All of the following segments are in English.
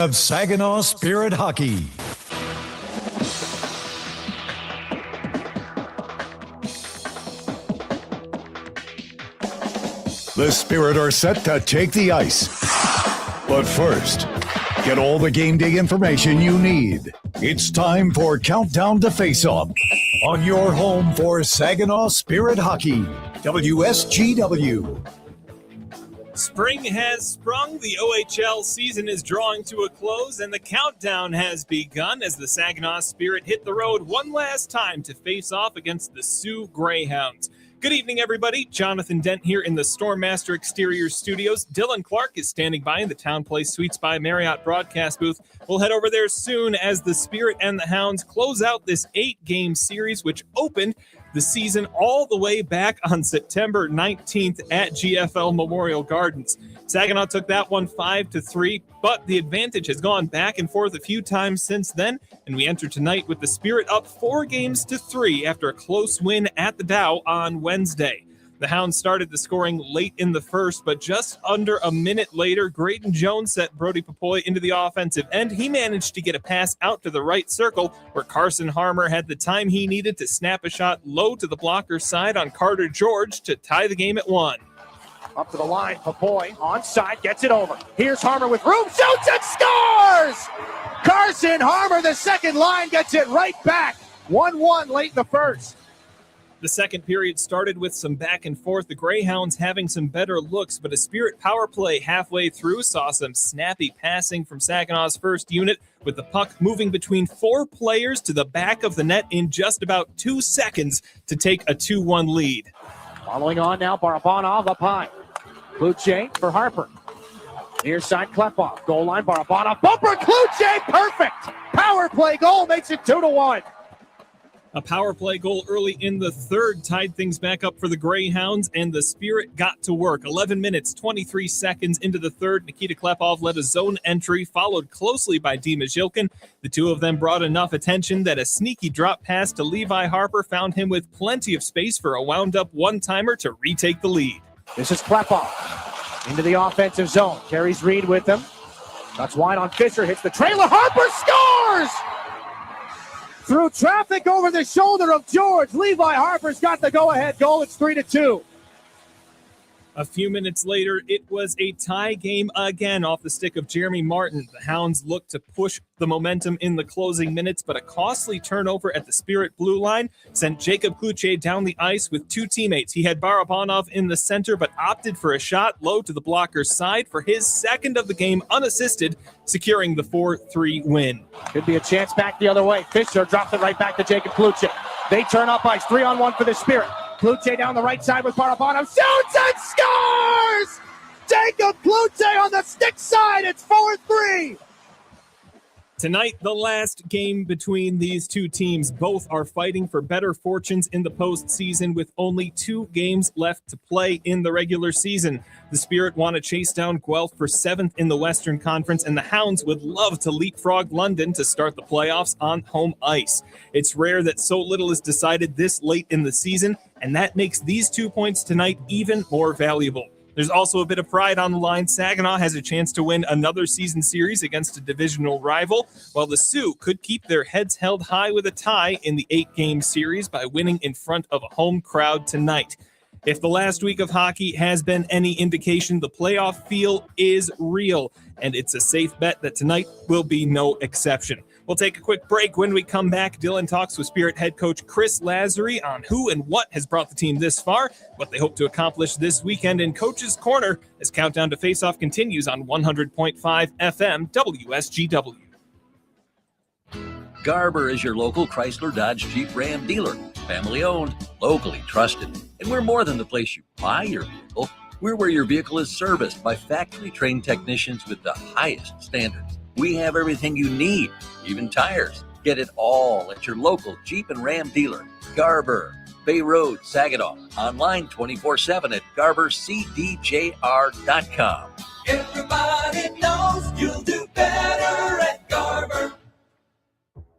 Of Saginaw Spirit Hockey. The Spirit are set to take the ice. But first, get all the game day information you need. It's time for Countdown to Face-Off on your home for Saginaw Spirit Hockey, WSGW. Spring has sprung, the OHL season is drawing to a close, and the countdown has begun as the Saginaw Spirit hit the road one last time to face off against the Soo Greyhounds. Good evening, everybody. Jonathan Dent here in the Stormmaster Exterior Studios. Dylan Clark is standing by in the Town Place Suites by Marriott broadcast booth. We'll head over there soon as the Spirit and the Hounds close out this 8-game series, which opened the season all the way back on September 19th at GFL Memorial Gardens. Saginaw took that one 5-3, but the advantage has gone back and forth a few times since then, and we enter tonight with the Spirit up 4-3 after a close win at the Dow on Wednesday. The Hounds started the scoring late in the first, but just under a minute later, Graydon Jones set Brody Popoy into the offensive end. He managed to get a pass out to the right circle, where Carson Harmer had the time he needed to snap a shot low to the blocker's side on Carter George to tie the game at 1. Up to the line, Popoy onside, gets it over. Here's Harmer with room, shoots and scores! Carson Harmer, the second line, gets it right back. 1-1 late in the first. The second period started with some back and forth, the Greyhounds having some better looks, but a Spirit power play halfway through saw some snappy passing from Saginaw's first unit, with the puck moving between 4 players to the back of the net in just about 2 seconds to take a 2-1 lead. Following on now, Barabanov up high. Kluche for Harper. Near side, Klepov. Goal line, Barabanov. Bumper, Kluche, perfect! Power play goal makes it 2-1. A power play goal early in the third tied things back up for the Greyhounds, and the Spirit got to work. 11 minutes, 23 seconds into the third, Nikita Klepov led a zone entry, followed closely by Dima Zhilkin. The two of them brought enough attention that a sneaky drop pass to Levi Harper found him with plenty of space for a wound-up one-timer to retake the lead. This is Klepov into the offensive zone. Carries Reed with him. Cuts wide on Fisher, hits the trailer. Harper scores! Through traffic over the shoulder of George, Levi Harper's got the go-ahead goal. It's 3-2. A few minutes later, it was a tie game again off the stick of Jeremy Martin. The Hounds looked to push the momentum in the closing minutes, but a costly turnover at the Spirit blue line sent Jacob Kluche down the ice with 2 teammates. He had Barabanov in the center, but opted for a shot low to the blocker's side for his second of the game unassisted, securing the 4-3 win. Could be a chance back the other way. Fisher drops it right back to Jacob Kluche. They turn up ice, 3-on-1 for the Spirit. Kluche down the right side with Barabanov. Shoots and scores! Jacob Kluche on the stick side. It's 4-3. Tonight, the last game between these two teams. Both are fighting for better fortunes in the postseason with only 2 games left to play in the regular season. The Spirit want to chase down Guelph for 7th in the Western Conference, and the Hounds would love to leapfrog London to start the playoffs on home ice. It's rare that so little is decided this late in the season, and that makes these 2 points tonight even more valuable. There's also a bit of pride on the line. Saginaw has a chance to win another season series against a divisional rival, while the Sioux could keep their heads held high with a tie in the 8-game series by winning in front of a home crowd tonight. If the last week of hockey has been any indication, the playoff feel is real, and it's a safe bet that tonight will be no exception. We'll take a quick break. When we come back, Dylan talks with Spirit head coach Chris Lazary on who and what has brought the team this far, what they hope to accomplish this weekend in Coach's Corner as Countdown to Faceoff continues on 100.5 FM WSGW. Garber is your local Chrysler Dodge Jeep Ram dealer. Family owned, locally trusted. And we're more than the place you buy your vehicle. We're where your vehicle is serviced by factory trained technicians with the highest standards. We have everything you need, even tires. Get it all at your local Jeep and Ram dealer. Garber, Bay Road, Saginaw. Online 24/7 at GarberCDJR.com. Everybody knows you'll do better at Garber.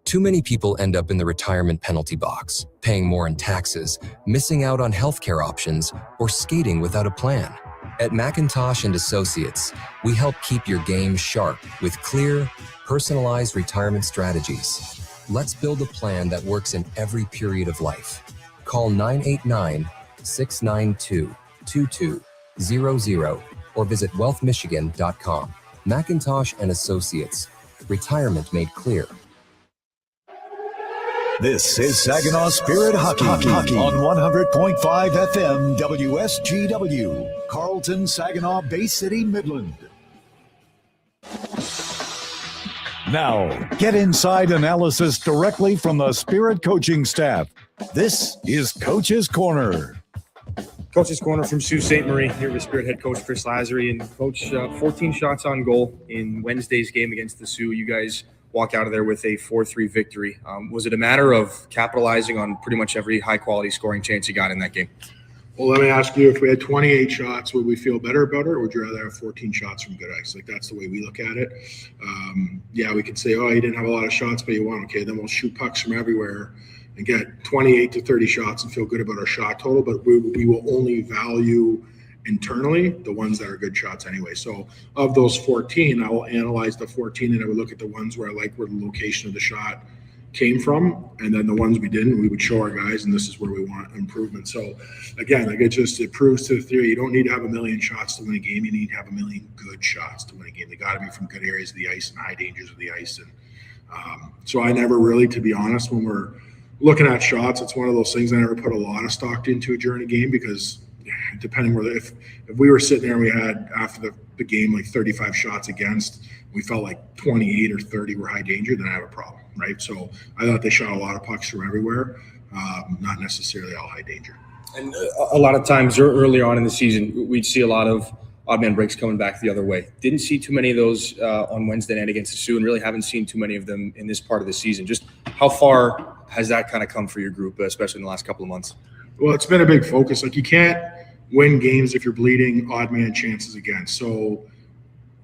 Too many people end up in the retirement penalty box, paying more in taxes, missing out on healthcare options, or skating without a plan. At McIntosh and Associates, we help keep your game sharp with clear, personalized retirement strategies. Let's build a plan that works in every period of life. Call 989-692-2200 or visit wealthmichigan.com. McIntosh and Associates. Retirement made clear. This is Saginaw Spirit Hockey on 100.5 FM WSGW, Carlton, Saginaw, Bay City, Midland. Now, get inside analysis directly from the Spirit coaching staff. This is Coach's Corner. Coach's Corner from Sault Ste. Marie, here with Spirit head coach Chris Lazary. And Coach, 14 shots on goal in Wednesday's game against the Sioux. You guys walk out of there with a 4-3 victory. Was it a matter of capitalizing on pretty much every high-quality scoring chance you got in that game? Well, let me ask you, if we had 28 shots, would we feel better about it, or would you rather have 14 shots from good ice? Like, that's the way we look at it. Yeah, we could say, oh, you didn't have a lot of shots, but you won. Okay, then we'll shoot pucks from everywhere and get 28 to 30 shots and feel good about our shot total, but we will only value internally the ones that are good shots anyway. So of those 14, I will analyze the 14 and I would look at the ones where I like where the location of the shot came from, and then the ones we didn't, we would show our guys, and this is where we want improvement. So again, like it proves to the theory, you don't need to have a million shots to win a game. You need to have a million good shots to win a game. They got to be from good areas of the ice and high dangers of the ice. And so I never really, to be honest, when we're looking at shots, it's one of those things I never put a lot of stock into during a game, because depending whether if we were sitting there and we had after the game like 35 shots against, we felt like 28 or 30 were high danger, then I have a problem, right? So I thought they shot a lot of pucks from everywhere, not necessarily all high danger. And a lot of times earlier on in the season, we'd see a lot of odd man breaks coming back the other way. Didn't see too many of those on Wednesday night against the Sioux, and really haven't seen too many of them in this part of the season. Just how far has that kind of come for your group, especially in the last couple of months? Well, it's been a big focus. Like, you can't win games if you're bleeding odd man chances against. So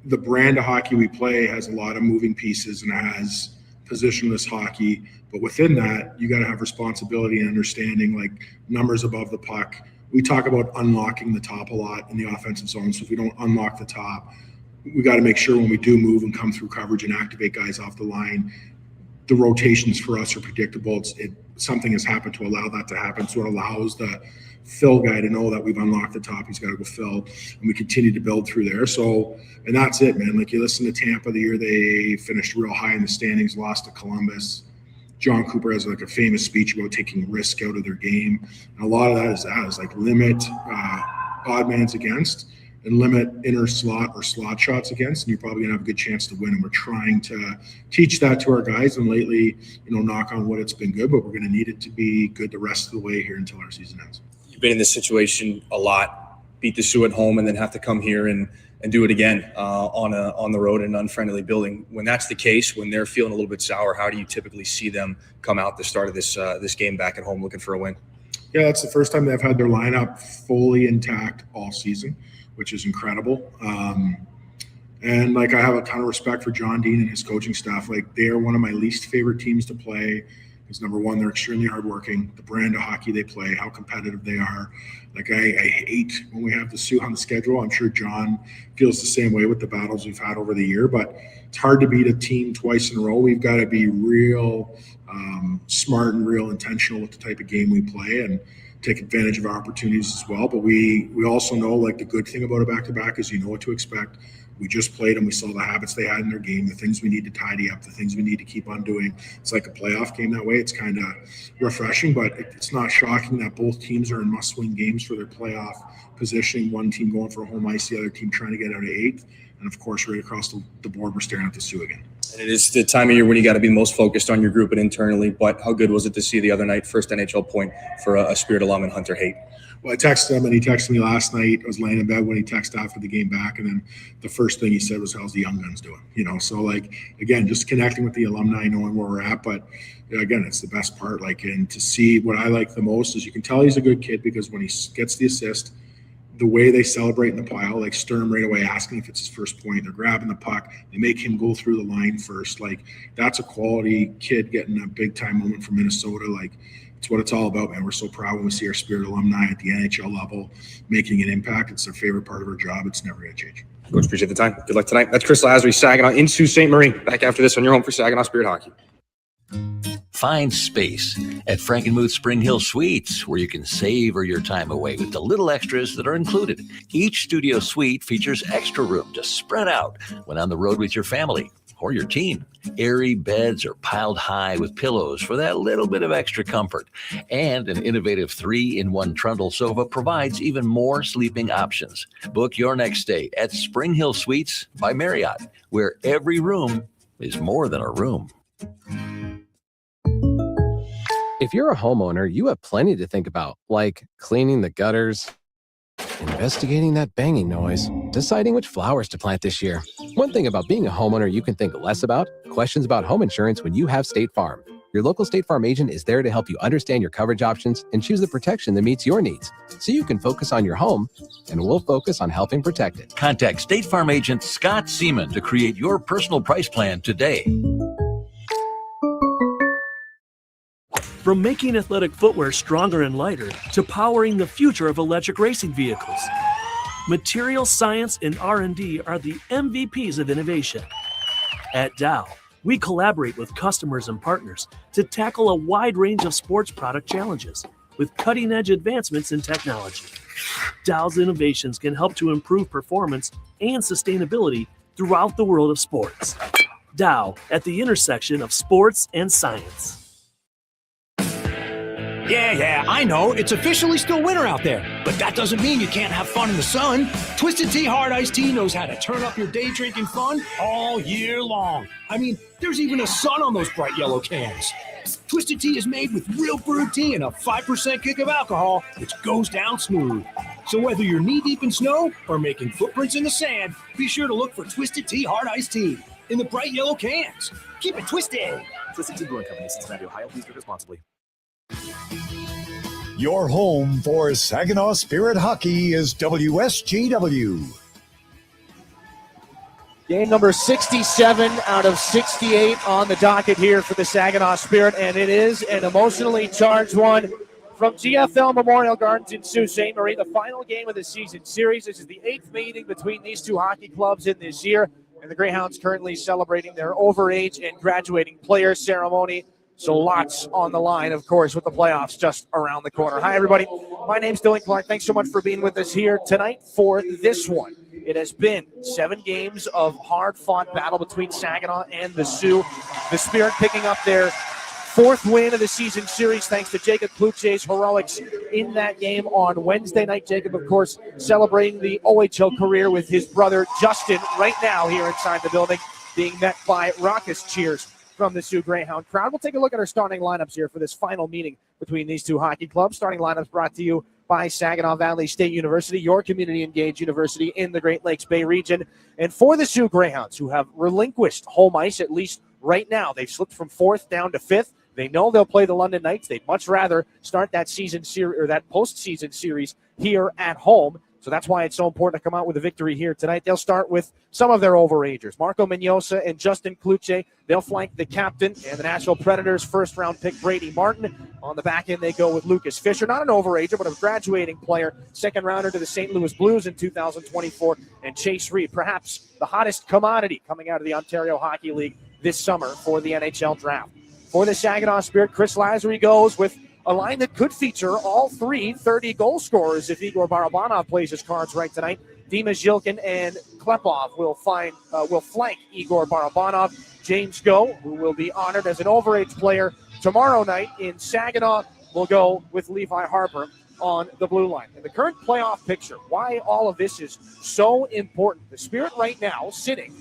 the brand of hockey we play has a lot of moving pieces and it has positionless hockey. But within that, you got to have responsibility and understanding, like numbers above the puck. We talk about unlocking the top a lot in the offensive zone. So if we don't unlock the top, we got to make sure when we do move and come through coverage and activate guys off the line, the rotations for us are predictable. Something has happened to allow that to happen. So it allows the fill guy to know that we've unlocked the top. He's got to go fill, and we continue to build through there. So, and that's it, man. Like, you listen to Tampa the year they finished real high in the standings, lost to Columbus. John Cooper has like a famous speech about taking risk out of their game. And a lot of that is like limit odd mans against and limit inner slot or slot shots against, and you're probably gonna have a good chance to win. And we're trying to teach that to our guys. And lately, knock on wood, it's been good, but we're gonna need it to be good the rest of the way here until our season ends. You've been in this situation a lot, beat the Sioux at home, and then have to come here and do it again on the road in an unfriendly building. When that's the case, when they're feeling a little bit sour, how do you typically see them come out the start of this game back at home looking for a win? Yeah, that's the first time they've had their lineup fully intact all season, which is incredible. And like, I have a ton of respect for John Dean and his coaching staff. Like, they are one of my least favorite teams to play. Because number one, they're extremely hardworking. The brand of hockey they play, how competitive they are. Like, I hate when we have the Sioux on the schedule. I'm sure John feels the same way with the battles we've had over the year. But it's hard to beat a team twice in a row. We've got to be real smart and real intentional with the type of game we play and take advantage of our opportunities as well. But we also know, like, the good thing about a back-to-back is you know what to expect. We just played them. We saw the habits they had in their game, the things we need to tidy up, the things we need to keep on doing. It's like a playoff game that way. It's kind of refreshing, but it's not shocking that both teams are in must-win games for their playoff positioning. One team going for a home ice, the other team trying to get out of eighth. And, of course, right across the board, we're staring at the Sioux again. And it is the time of year when you got to be most focused on your group and internally. But how good was it to see the other night, first NHL point for a Spirit alum and Hunter Haight? Well, I texted him, and he texted me last night. I was laying in bed when he texted after the game back, and then the first thing he said was, how's the young guns doing? So, like, again, just connecting with the alumni, knowing where we're at. But, again, it's the best part. Like, and to see what I like the most is you can tell he's a good kid, because when he gets the assist, the way they celebrate in the pile, like Sturm right away asking if it's his first point, they're grabbing the puck, they make him go through the line first. Like, that's a quality kid getting a big time moment from Minnesota. Like, it's what it's all about, man. We're so proud when we see our Spirit alumni at the NHL level making an impact. It's their favorite part of our job. It's never going to change. Coach, appreciate the time. Good luck tonight. That's Chris Lazary, Saginaw in Sault Ste. Marie. Back after this on your home for Saginaw Spirit Hockey. Find space at Frankenmuth Spring Hill Suites, where you can savor your time away with the little extras that are included. Each studio suite features extra room to spread out when on the road with your family or your team. Airy beds are piled high with pillows for that little bit of extra comfort. And an innovative 3-in-1 trundle sofa provides even more sleeping options. Book your next stay at Spring Hill Suites by Marriott, where every room is more than a room. If you're a homeowner, you have plenty to think about, like cleaning the gutters, investigating that banging noise, deciding which flowers to plant this year. One thing about being a homeowner you can think less about: questions about home insurance when you have State Farm. Your local State Farm agent is there to help you understand your coverage options and choose the protection that meets your needs, so you can focus on your home, and we'll focus on helping protect it. Contact State Farm agent Scott Seaman to create your personal price plan today. From making athletic footwear stronger and lighter to powering the future of electric racing vehicles, material science and R&D are the MVPs of innovation. At Dow, we collaborate with customers and partners to tackle a wide range of sports product challenges with cutting-edge advancements in technology. Dow's innovations can help to improve performance and sustainability throughout the world of sports. Dow, at the intersection of sports and science. Yeah, I know. It's officially still winter out there, but that doesn't mean you can't have fun in the sun. Twisted Tea Hard Iced Tea knows how to turn up your day drinking fun all year long. I mean, there's even a sun on those bright yellow cans. Twisted Tea is made with real brewed tea and a 5% kick of alcohol, which goes down smooth. So whether you're knee-deep in snow or making footprints in the sand, be sure to look for Twisted Tea Hard Iced Tea in the bright yellow cans. Keep it twisted. Twisted Tea Brewing Company, Cincinnati, Ohio. Please drink responsibly. Your home for Saginaw Spirit Hockey is WSGW. Game number 67 out of 68 on the docket here for the Saginaw Spirit, and it is an emotionally charged one from GFL Memorial Gardens in Sault Ste. Marie, the final game of the season series. This is the 8th meeting between these two hockey clubs in this year, and the Greyhounds currently celebrating their overage and graduating player ceremony. So lots on the line, of course, with the playoffs just around the corner. Hi, everybody. My name's Dylan Clark. Thanks so much for being with us here tonight for this one. It has been 7 games of hard-fought battle between Saginaw and the Sioux. The Spirit picking up their 4th win of the season series thanks to Jacob Kluche's heroics in that game on Wednesday night. Jacob, of course, celebrating the OHL career with his brother Justin right now here inside the building, being met by raucous cheers from the Soo Greyhound crowd. We'll take a look at our starting lineups here for this final meeting between these two hockey clubs. Starting lineups brought to you by Saginaw Valley State University, your community-engaged university in the Great Lakes Bay region. And for the Soo Greyhounds, who have relinquished home ice, at least right now, they've slipped from 4th down to 5th. They know they'll play the London Knights. They'd much rather start that season series or that postseason series here at home. So that's why it's so important to come out with a victory here tonight. They'll start with some of their overagers. Marco Mignosa and Justin Kluche. They'll flank the captain and the Nashville Predators' first-round pick, Brady Martin. On the back end, they go with Lucas Fisher. Not an overager, but a graduating player. Second-rounder to the St. Louis Blues in 2024. And Chase Reed, perhaps the hottest commodity coming out of the Ontario Hockey League this summer for the NHL draft. For the Saginaw Spirit, Chris Lazary goes with a line that could feature all 3 30-goal scorers if Igor Barabanov plays his cards right tonight. Dimas Yilkin and Klepov will flank Igor Barabanov. James Go, who will be honored as an overage player tomorrow night in Saginaw, will go with Levi Harper on the blue line. In the current playoff picture, why all of this is so important. The Spirit right now sitting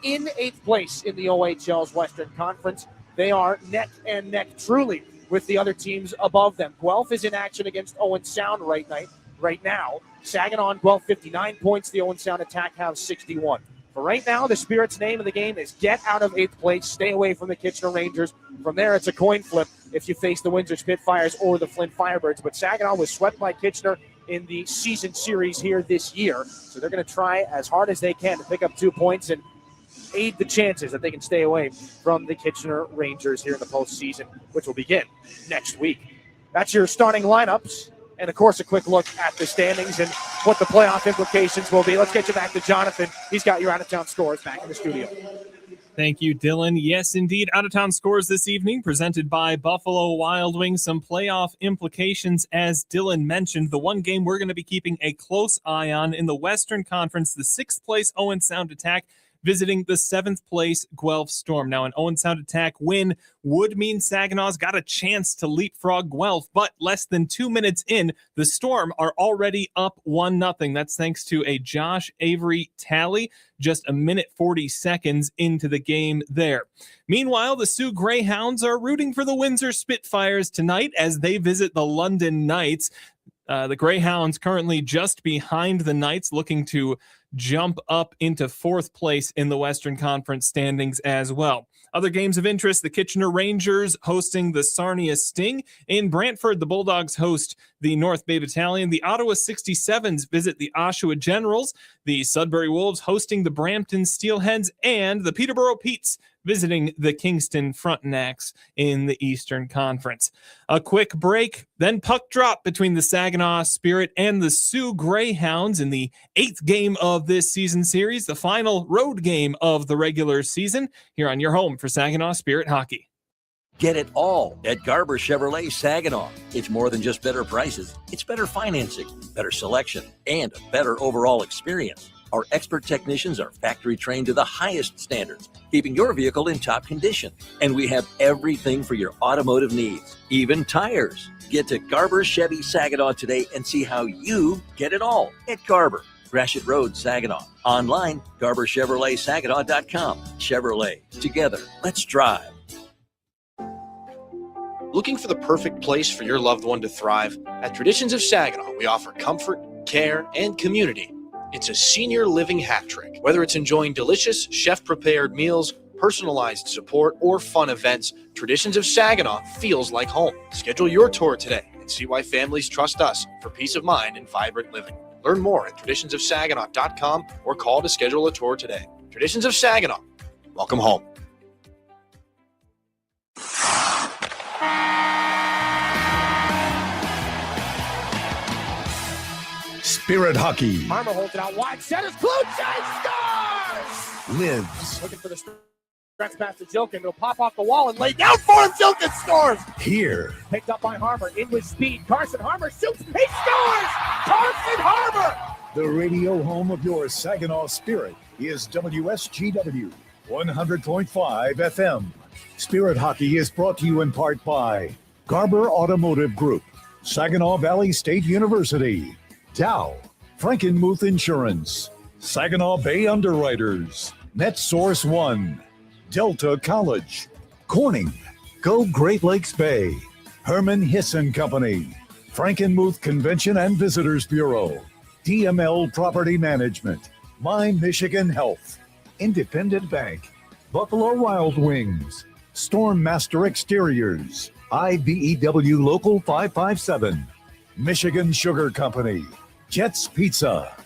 in 8th place in the OHL's Western Conference. They are neck and neck truly with the other teams above them. Guelph is in action against Owen Sound right now. Saginaw and Guelph 59 points. The Owen Sound attack have 61. For right now, the Spirit's name of the game is get out of 8th place, stay away from the Kitchener Rangers. From there, it's a coin flip if you face the Windsor Spitfires or the Flint Firebirds. But Saginaw was swept by Kitchener in the season series here this year. So they're going to try as hard as they can to pick up 2 points and aid the chances that they can stay away from the Kitchener Rangers here in the postseason, which will begin next week. That's your starting lineups. And, of course, a quick look at the standings and what the playoff implications will be. Let's get you back to Jonathan. He's got your out-of-town scores back in the studio. Thank you, Dylan. Yes, indeed. Out-of-town scores this evening presented by Buffalo Wild Wings. Some playoff implications, as Dylan mentioned. The one game we're going to be keeping a close eye on in the Western Conference, the 6th-place Owen Sound Attack visiting the 7th-place Guelph Storm. Now, an Owen Sound Attack win would mean Saginaw's got a chance to leapfrog Guelph, but less than 2 minutes in, the Storm are already up 1-0. That's thanks to a Josh Avery tally, just a minute 40 seconds into the game there. Meanwhile, the Soo Greyhounds are rooting for the Windsor Spitfires tonight as they visit the London Knights. The Greyhounds currently just behind the Knights, looking to jump up into 4th place in the Western Conference standings as well. Other games of interest, the Kitchener Rangers hosting the Sarnia Sting. In Brantford, the Bulldogs host the North Bay Battalion. The Ottawa 67s visit the Oshawa Generals. The Sudbury Wolves hosting the Brampton Steelheads. And the Peterborough Petes visiting the Kingston Frontenacs in the Eastern Conference. A quick break, then puck drop between the Saginaw Spirit and the Soo Greyhounds in the 8th game of this season series, the final road game of the regular season, here on your home for Saginaw Spirit Hockey. Get it all at Garber Chevrolet Saginaw. It's more than just better prices. It's better financing, better selection, and a better overall experience. Our expert technicians are factory trained to the highest standards, keeping your vehicle in top condition. And we have everything for your automotive needs, even tires. Get to Garber Chevy Saginaw today and see how you get it all at Garber, Gratiot Road, Saginaw. Online, GarberChevroletSaginaw.com. Chevrolet, together, let's drive. Looking for the perfect place for your loved one to thrive? At Traditions of Saginaw, we offer comfort, care, and community. It's a senior living hat trick. Whether it's enjoying delicious, chef-prepared meals, personalized support, or fun events, Traditions of Saginaw feels like home. Schedule your tour today and see why families trust us for peace of mind and vibrant living. Learn more at traditionsofsaginaw.com or call to schedule a tour today. Traditions of Saginaw. Welcome home. Spirit Hockey Harmer holds it out wide. Centers. Kluchek scores! lives Looking for the stretch pass to Jilkin. It'll pop off the wall and lay down for him. Jilkin scores! here. Picked up by Harmer. In with speed. Carson Harmer shoots. He scores! Carson Harmer! The radio home of your Saginaw Spirit is WSGW 100.5 FM. Spirit Hockey is brought to you in part by Garber Automotive Group, Saginaw Valley State University, Dow, Frankenmuth Insurance, Saginaw Bay Underwriters, NetSource One, Delta College, Corning, Go Great Lakes Bay, Herman Hisson Company, Frankenmuth Convention and Visitors Bureau, DML Property Management, My Michigan Health, Independent Bank, Buffalo Wild Wings, Stormmaster Exteriors, IBEW Local 557, Michigan Sugar Company, Jets Pizza,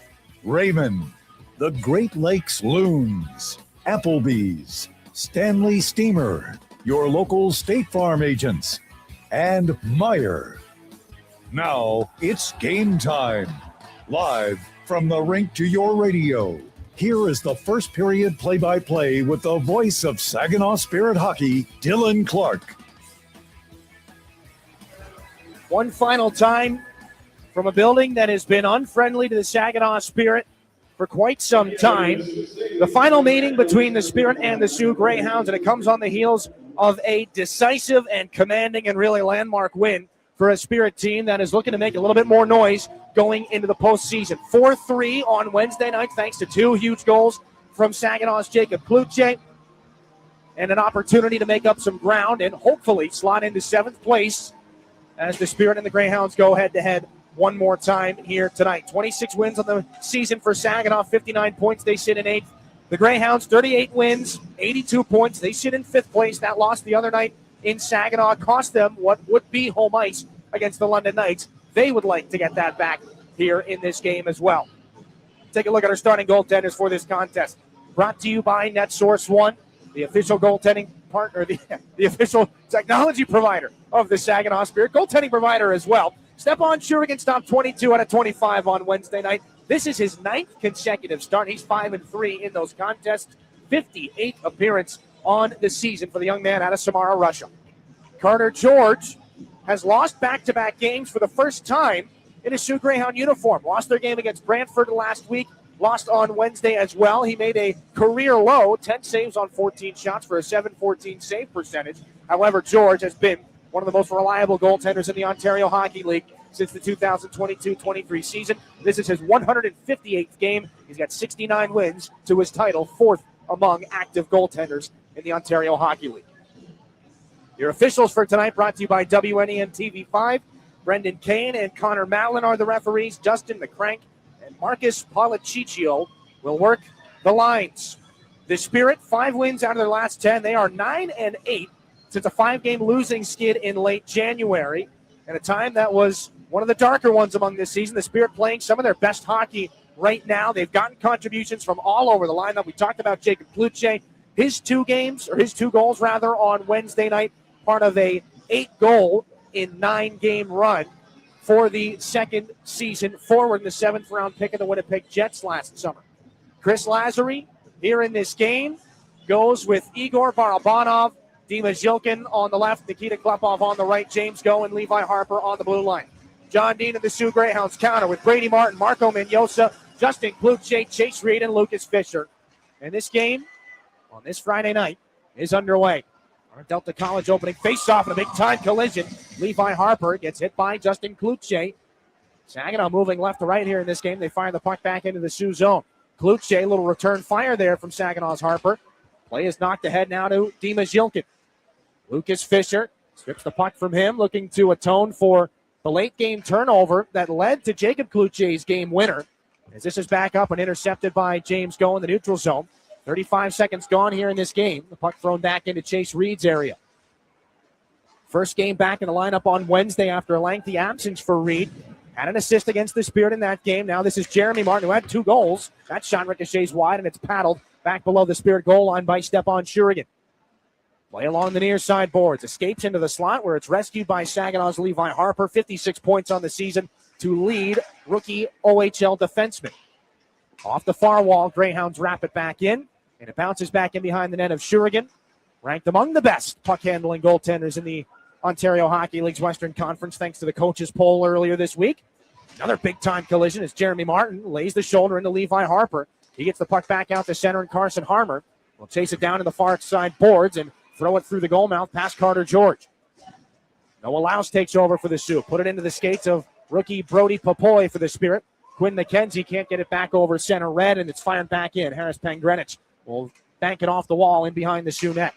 Raymond, the Great Lakes Loons, Applebee's, Stanley Steamer, your local State Farm agents, and Meyer. Now it's game time. Live from the rink to your radio. Here is the first period play-by-play with the voice of Saginaw Spirit Hockey, Dylan Clark. One final time from a building that has been unfriendly to the Saginaw Spirit for quite some time. The final meeting between the Spirit and the Soo Greyhounds, and it comes on the heels of a decisive and commanding and really landmark win for a Spirit team that is looking to make a little bit more noise going into the postseason. 4-3 on Wednesday night, thanks to 2 huge goals from Saginaw's Jacob Kluchek, and an opportunity to make up some ground and hopefully slot into 7th place as the Spirit and the Greyhounds go head-to-head one more time here tonight. 26 wins on the season for Saginaw, 59 points. They sit in 8th. The Greyhounds, 38 wins, 82 points. They sit in 5th place. That loss the other night in Saginaw cost them what would be home ice against the London Knights. They would like to get that back here in this game as well. Take a look at our starting goaltenders for this contest. Brought to you by NetSource One, the official goaltending partner, the official technology provider of the Saginaw Spirit, goaltending provider as well. Stepan Shurigan stopped 22 out of 25 on Wednesday night. This is his 9th consecutive start. He's 5-3 in those contests. 58th appearance on the season for the young man out of Samara, Russia. Carter George has lost back-to-back games for the first time in his Soo Greyhound uniform. Lost their game against Brantford last week. Lost on Wednesday as well. He made a career low, 10 saves on 14 shots for a 714 save percentage. However, George has been one of the most reliable goaltenders in the Ontario Hockey League since the 2022-23 season. This is his 158th game. He's got 69 wins to his title, 4th among active goaltenders in the Ontario Hockey League. Your officials for tonight brought to you by WNEN TV5. Brendan Kane and Connor Matlin are the referees. Justin McCrank and Marcus Policiccio will work the lines. The Spirit, 5 wins out of their last 10. They are 9-8 since a 5-game losing skid in late January. At a time that was one of the darker ones among this season. The Spirit playing some of their best hockey right now. They've gotten contributions from all over the lineup. We talked about Jacob Kluche. His 2 goals on Wednesday night, part of a 8-goal in 9-game run for the second season forward, the 7th-round pick of the Winnipeg Jets last summer. Chris Lazary here in this game goes with Igor Barabanov, Dima Zhilkin on the left, Nikita Klepov on the right, James Go and Levi Harper on the blue line. John Dean and the Soo Greyhounds counter with Brady Martin, Marco Mignosa, Justin Kluche, Chase Reed, and Lucas Fisher. And this game on this Friday night is underway. Our Delta College opening face-off in a big-time collision. Levi Harper gets hit by Justin Kluche. Saginaw moving left to right here in this game. They fire the puck back into the Sioux zone. Kluche, a little return fire there from Saginaw's Harper. Play is knocked ahead now to Dima Zhilkin. Lucas Fisher strips the puck from him, looking to atone for the late-game turnover that led to Jacob Kluche's game winner. As this is back up and intercepted by James Go in the neutral zone. 35 seconds gone here in this game. The puck thrown back into Chase Reed's area. First game back in the lineup on Wednesday after a lengthy absence for Reed. Had an assist against the Spirit in that game. Now this is Jeremy Martin, who had 2 goals. That shot ricochets wide, and it's paddled back below the Spirit goal line by Stepan Shurigan. Play along the near side boards. Escapes into the slot where it's rescued by Saginaw's Levi Harper. 56 points on the season to lead rookie OHL defenseman. Off the far wall, Greyhounds wrap it back in, and it bounces back in behind the net of Shurigan. Ranked among the best puck-handling goaltenders in the Ontario Hockey League's Western Conference, thanks to the coaches' poll earlier this week. Another big-time collision as Jeremy Martin lays the shoulder into Levi Harper. He gets the puck back out to center, and Carson Harmer will chase it down to the far side boards and throw it through the goal mouth past Carter George. Noah Laus takes over for the Sioux. Put it into the skates of rookie Brody Popoy for the Spirit. Quinn McKenzie can't get it back over center red, and it's fired back in. Harris Pangrenich will bank it off the wall in behind the Sioux net.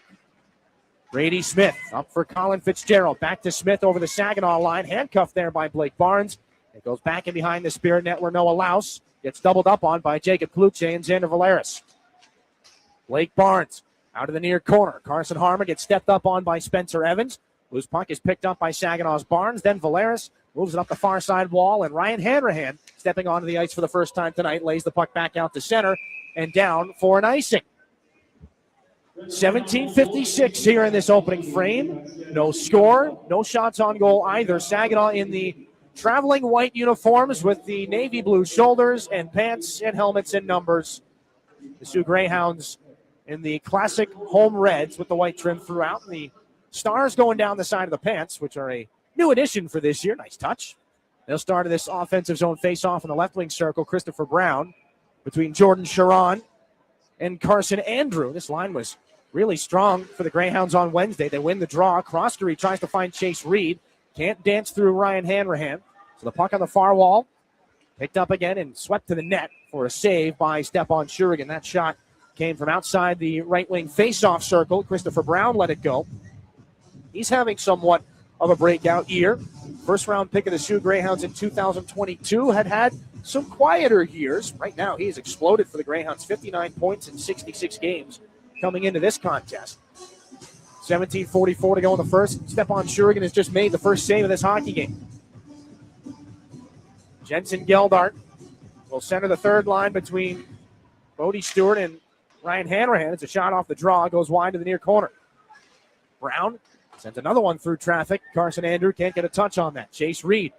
Brady Smith up for Colin Fitzgerald. Back to Smith over the Saginaw line. Handcuffed there by Blake Barnes. It goes back in behind the Spirit net where Noah Laus gets doubled up on by Jacob Kluche and Xander Valeris. Blake Barnes out of the near corner. Carson Harmer gets stepped up on by Spencer Evans. Loose puck is picked up by Saginaw's Barnes. Then Valeris moves it up the far side wall, and Ryan Hanrahan, stepping onto the ice for the first time tonight, lays the puck back out to center and down for an icing. 17:56 here in this opening frame. No score, no shots on goal either. Saginaw in the traveling white uniforms with the navy blue shoulders and pants and helmets and numbers. The Soo Greyhounds in the classic home reds with the white trim throughout. The stars going down the side of the pants, which are a new addition for this year. Nice touch. They'll start this offensive zone face-off in the left wing circle. Christopher Brown between Jordan Sharon and Carson Andrew. This line was really strong for the Greyhounds on Wednesday. They win the draw. Croskery tries to find Chase Reed. Can't dance through Ryan Hanrahan. So the puck on the far wall. Picked up again and swept to the net for a save by Stepan Shurigan. That shot came from outside the right wing face-off circle. Christopher Brown let it go. He's having somewhat of a breakout year. First round pick of the Soo Greyhounds in 2022. Had some quieter years. Right now he has exploded for the Greyhounds. 59 points in 66 games coming into this contest. 17:44 to go in the first. Stepan Shurigan has just made the first save of this hockey game. Jensen Geldart will center the third line between Bodie Stewart and Ryan Hanrahan. It's a shot off the draw. Goes wide to the near corner. Brown sends another one through traffic. Carson Andrew can't get a touch on that. Chase Reed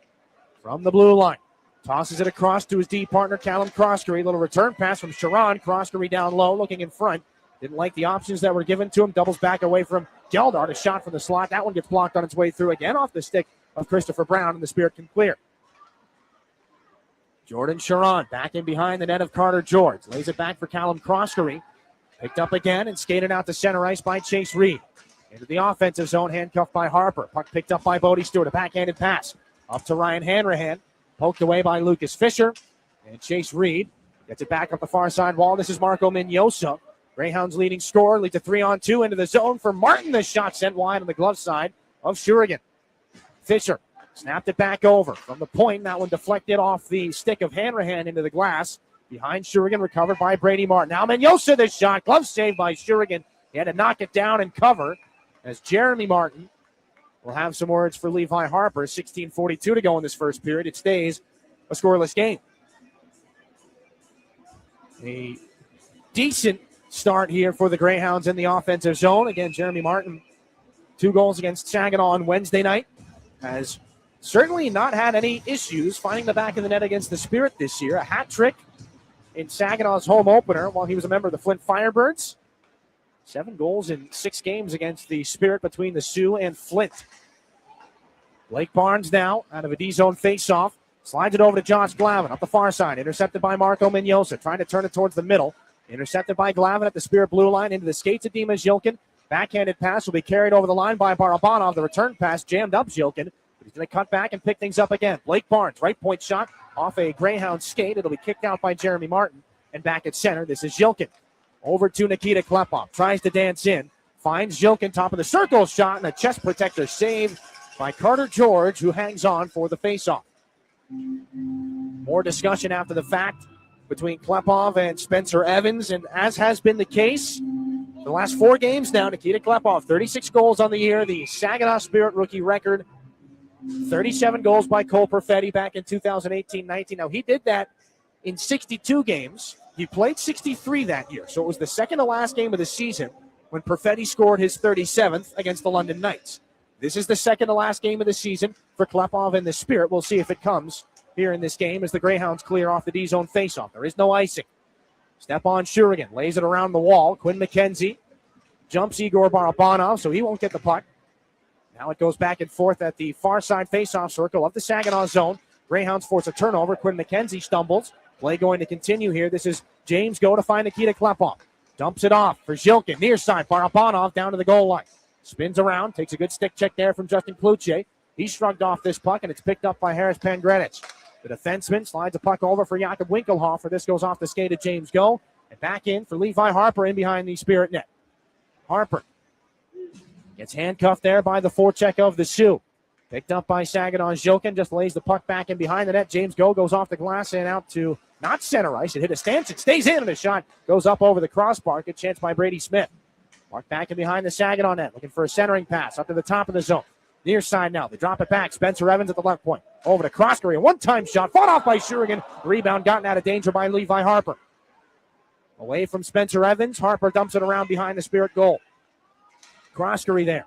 from the blue line. Tosses it across to his D partner, Callum Croskery. Little return pass from Sharon. Croskery down low, looking in front. Didn't like the options that were given to him. Doubles back away from Geldart. A shot from the slot. That one gets blocked on its way through again off the stick of Christopher Brown, and the Spirit can clear. Jordan Sharon back in behind the net of Carter George. Lays it back for Callum Croskery. Picked up again and skated out to center ice by Chase Reed. Into the offensive zone, handcuffed by Harper. Puck picked up by Bodie Stewart. A backhanded pass up to Ryan Hanrahan. Poked away by Lucas Fisher. And Chase Reed gets it back up the far side wall. This is Marco Mignosa. Greyhounds leading scorer. Leads to 3-on-2 into the zone for Martin. The shot sent wide on the glove side of Shurigan. Fisher snapped it back over from the point. That one deflected off the stick of Hanrahan into the glass. Behind Shurigan, recovered by Brady Martin. Now Mignosa, this shot. Glove saved by Shurigan. He had to knock it down and cover as Jeremy Martin will have some words for Levi Harper. 16:42 to go in this first period. It stays a scoreless game. A decent start here for the Greyhounds in the offensive zone. Again, Jeremy Martin, 2 goals against Saginaw on Wednesday night. Has certainly not had any issues finding the back of the net against the Spirit this year. A hat trick in Saginaw's home opener while he was a member of the Flint Firebirds. 7 goals in 6 games against the Spirit between the Sioux and Flint. Blake Barnes now out of a D-zone face-off. Slides it over to Josh Glavin up the far side. Intercepted by Marco Mignosa. Trying to turn it towards the middle. Intercepted by Glavin at the Spirit blue line into the skates of Dimas Jilkin. Backhanded pass will be carried over the line by Barabanov. The return pass jammed up Jilkin. But he's going to cut back and pick things up again. Blake Barnes, right point shot off a Greyhound skate. It'll be kicked out by Jeremy Martin. And back at center, this is Jilkin. Over to Nikita Klepov. Tries to dance in. Finds Jilkin, top of the circle shot, and a chest protector saved by Carter George, who hangs on for the faceoff. More discussion after the fact between Klepov and Spencer Evans, and as has been the case the last 4 games now, Nikita Klepov, 36 goals on the year, the Saginaw Spirit rookie record, 37 goals by Cole Perfetti back in 2018-19. Now, he did that in 62 games. He played 63 that year, so it was the second to last game of the season when Perfetti scored his 37th against the London Knights. This is the second to last game of the season for Klepov and the Spirit. We'll see if it comes here in this game as the Greyhounds clear off the D-zone faceoff. There is no icing. Step on Shurigan, lays it around the wall. Quinn McKenzie jumps Igor Barabanov, so he won't get the puck. Now it goes back and forth at the far side faceoff circle of the Saginaw zone. Greyhounds force a turnover. Quinn McKenzie stumbles. Play going to continue here. This is James Go to find Nikita Klepov. Dumps it off for Jilkin. Near side, Barabanov down to the goal line. Spins around, takes a good stick check there from Justin Kluche. He shrugged off this puck, and it's picked up by Harris Pangrenich. The defenseman slides a puck over for Jakob Winkelhofer. This goes off the skate of James Go. And back in for Levi Harper in behind the Spirit net. Harper gets handcuffed there by the forecheck of the Sioux. Picked up by Saginaw's Jilkin. Just lays the puck back in behind the net. James Go goes off the glass and out to not center ice. It hit a stance. It stays in, and the shot goes up over the crossbar. Good chance by Brady Smith. Mark back in behind the Saginaw net. Looking for a centering pass up to the top of the zone. Near side now. They drop it back. Spencer Evans at the left point. Over to Croskery. A one-time shot. Fought off by Shurigan. Rebound gotten out of danger by Levi Harper. Away from Spencer Evans. Harper dumps it around behind the Spirit goal. Croskery there.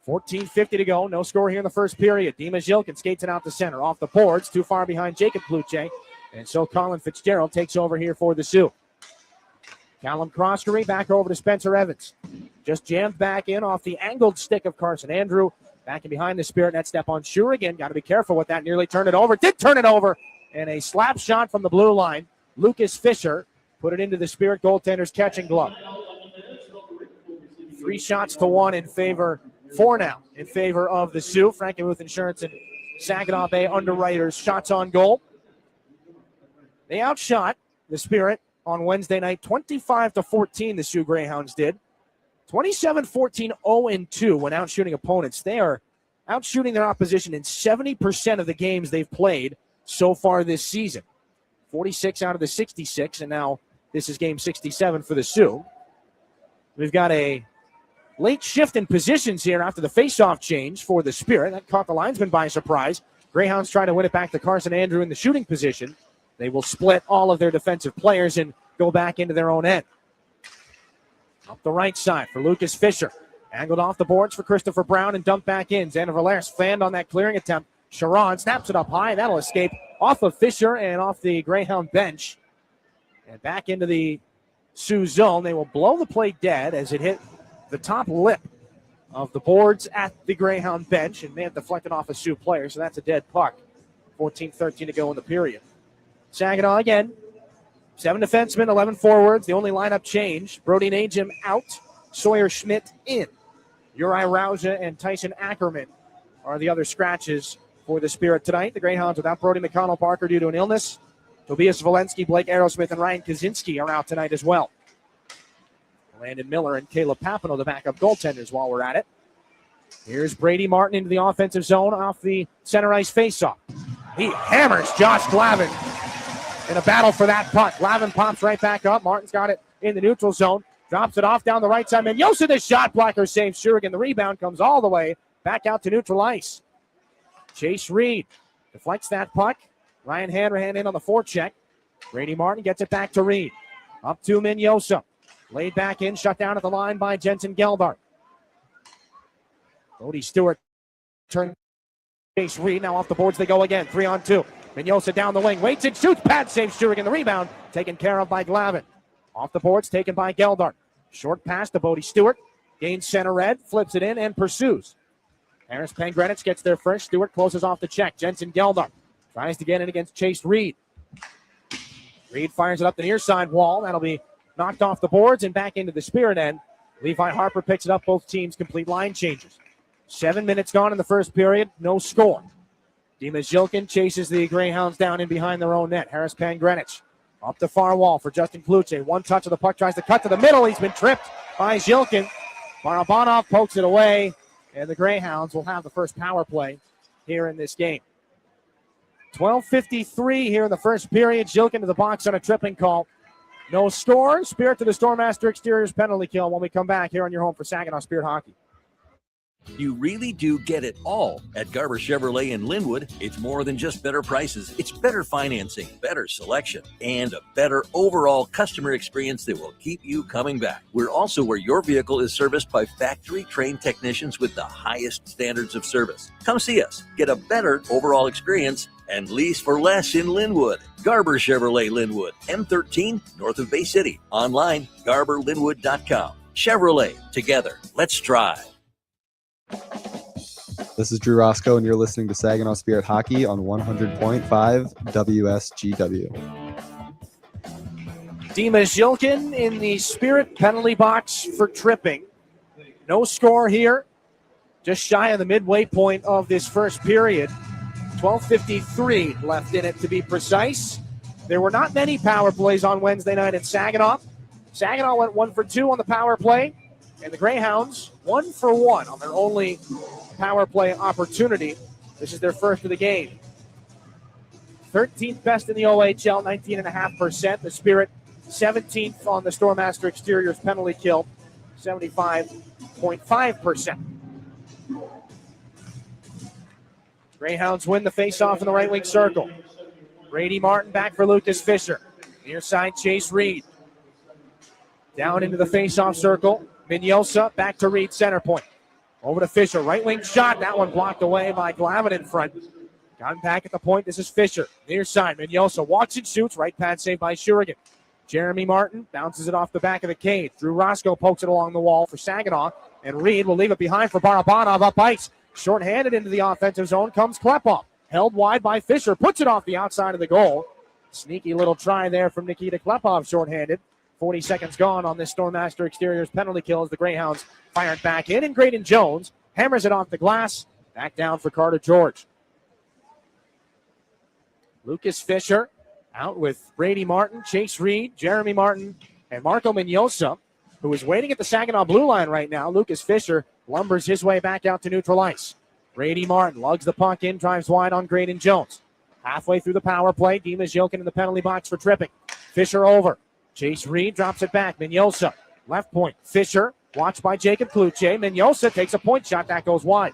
14:50 to go. No score here in the first period. Dimas Jilkin skates it out to center. Off the boards. Too far behind Jacob Kluche. And so Colin Fitzgerald takes over here for the Sioux. Callum Croskery back over to Spencer Evans. Just jammed back in off the angled stick of Carson Andrew. Back in behind the Spirit net. Step on Shurigan. Got to be careful with that. Nearly turned it over. Did turn it over. And a slap shot from the blue line. Lucas Fisher put it into the Spirit goaltender's catching glove. 3 shots to 1 in favor, 4 now in favor of the Sioux. Frankenmuth Insurance and Saginaw Bay Underwriters shots on goal. They outshot the Spirit on Wednesday night, 25-14, the Soo Greyhounds did. 27-14, 0-2 when outshooting opponents. They are outshooting their opposition in 70% of the games they've played so far this season. 46 out of the 66, and now this is game 67 for the Sioux. We've got a late shift in positions here after the faceoff change for the Spirit. That caught the linesman by surprise. Greyhounds trying to win it back to Carson Andrew in the shooting position. They will split all of their defensive players and go back into their own end. Up the right side for Lucas Fisher. Angled off the boards for Christopher Brown and dumped back in. Xander Valers fanned on that clearing attempt. Sharon snaps it up high. That'll escape off of Fisher and off the Greyhound bench. And back into the Sioux zone. They will blow the play dead as it hit the top lip of the boards at the Greyhound bench and may have deflected off a Sioux player, so that's a dead puck. 14-13 to go in the period. Saginaw again. 7 defensemen, 11 forwards. The only lineup change. Brody Najim out. Sawyer Schmidt in. Uri Rauja and Tyson Ackerman are the other scratches for the Spirit tonight. The Greyhounds without Brody McConnell-Parker due to an illness. Tobias Valensky, Blake Aerosmith, and Ryan Kaczynski are out tonight as well. Landon Miller and Caleb Papineau, the backup goaltenders, while we're at it. Here's Brady Martin into the offensive zone off the center ice faceoff. He hammers Josh Glavin in a battle for that puck. Glavin pops right back up. Martin's got it in the neutral zone. Drops it off down the right side. Menyosa, the shot blocker, saves Shurigan. The rebound comes all the way back out to neutral ice. Chase Reed deflects that puck. Ryan Hanrahan in on the forecheck. Brady Martin gets it back to Reed. Up to Menyosa. Laid back in, shut down at the line by Jensen Geldart. Cody Stewart turns Chase Reed. Now off the boards they go again. 3-on-2. Menyosa down the wing. Waits and shoots. Pad saves Shurigan. The rebound taken care of by Glavin. Off the boards taken by Geldart. Short pass to Bodie Stewart. Gains center red. Flips it in and pursues. Harris Pangrenich gets there first. Stewart closes off the check. Jensen Geldart tries to get in against Chase Reed. Reed fires it up the near side wall. That'll be knocked off the boards and back into the Spirit end. Levi Harper picks it up. Both teams complete line changes. 7 minutes gone in the first period. No score. Dimas Jilkin chases the Greyhounds down in behind their own net. Harris Pangrenich up the far wall for Justin Kluche. One touch of the puck, tries to cut to the middle. He's been tripped by Jilkin. Barabanov pokes it away, and the Greyhounds will have the first power play here in this game. 12:53 here in the first period. Jilkin to the box on a tripping call. No score. Spirit to the Stormmaster Exteriors penalty kill when we come back here on your home for Saginaw Spirit Hockey. You really do get it all at Garber Chevrolet in Linwood. It's more than just better prices. It's better financing, better selection, and a better overall customer experience that will keep you coming back. We're also where your vehicle is serviced by factory-trained technicians with the highest standards of service. Come see us. Get a better overall experience and lease for less in Linwood. Garber Chevrolet Linwood, M13, north of Bay City. Online, garberlinwood.com. Chevrolet, together, let's drive. This is Drew Roscoe, and you're listening to Saginaw Spirit Hockey on 100.5 WSGW. Dimas Jilkin in the Spirit penalty box for tripping. No score here. Just shy of the midway point of this first period. 12:53 left in it to be precise. There were not many power plays on Wednesday night at Saginaw. Saginaw went 1 for 2 on the power play, and the Greyhounds 1 for 1 on their only power play opportunity. This is their first of the game. 13th best in the OHL, 19.5%. The Spirit 17th on the Stormmaster Exteriors penalty kill, 75.5%. Greyhounds win the faceoff in the right wing circle. Brady Martin back for Lucas Fisher. Near side, Chase Reed. Down into the faceoff circle. Menyosa back to Reed, center point. Over to Fisher, right wing shot. That one blocked away by Glavin in front. Got him back at the point. This is Fisher. Near side, Menyosa walks and shoots. Right pad saved by Shurigan. Jeremy Martin bounces it off the back of the cage. Drew Roscoe pokes it along the wall for Saginaw. And Reed will leave it behind for Barabanov up ice. Short-handed into the offensive zone comes Klepov. Held wide by Fisher. Puts it off the outside of the goal. Sneaky little try there from Nikita Klepov, short-handed. 40 seconds gone on this Stormmaster Exteriors penalty kill as the Greyhounds fire it back in. And Graydon Jones hammers it off the glass. Back down for Carter George. Lucas Fisher out with Brady Martin, Chase Reed, Jeremy Martin, and Marco Menyosa, who is waiting at the Saginaw blue line right now. Lucas Fisher lumbers his way back out to neutral ice. Brady Martin lugs the puck in, drives wide on Graydon Jones. Halfway through the power play, Dimas Jilkin in the penalty box for tripping. Fisher over. Chase Reed drops it back. Menyosa, left point. Fisher, watched by Jacob Kluche. Menyosa takes a point shot. That goes wide.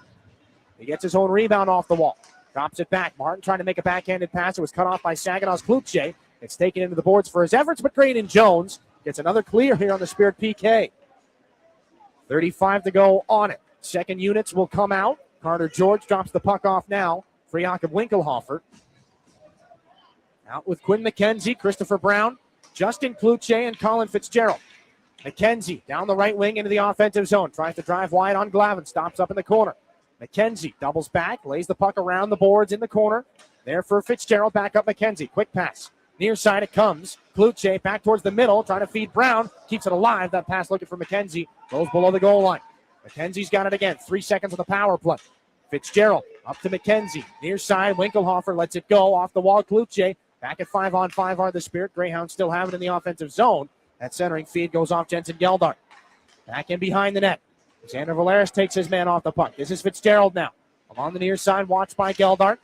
He gets his own rebound off the wall. Drops it back. Martin trying to make a backhanded pass. It was cut off by Saginaw's Kluche. It's taken into the boards for his efforts, but Graydon Jones gets another clear here on the Spirit PK. 35 to go on it. Second units will come out. Carter George drops the puck off now for Jakob Winkelhofer. Out with Quinn McKenzie, Christopher Brown, Justin Cloutier, and Colin Fitzgerald. McKenzie down the right wing into the offensive zone. Tries to drive wide on Glavin. Stops up in the corner. McKenzie doubles back. Lays the puck around the boards in the corner. There for Fitzgerald. Back up McKenzie. Quick pass. Near side it comes. Cloutier back towards the middle. Trying to feed Brown. Keeps it alive. That pass looking for McKenzie. Goes below the goal line. McKenzie's got it again. 3 seconds on the power play. Fitzgerald up to McKenzie. Near side. Winkelhofer lets it go. Off the wall. Cloutier. Back at 5-on-5 are the Spirit. Greyhounds still have it in the offensive zone. That centering feed goes off Jensen Geldart. Back in behind the net. Xander Valeris takes his man off the puck. This is Fitzgerald now. Along the near side, watched by Geldart.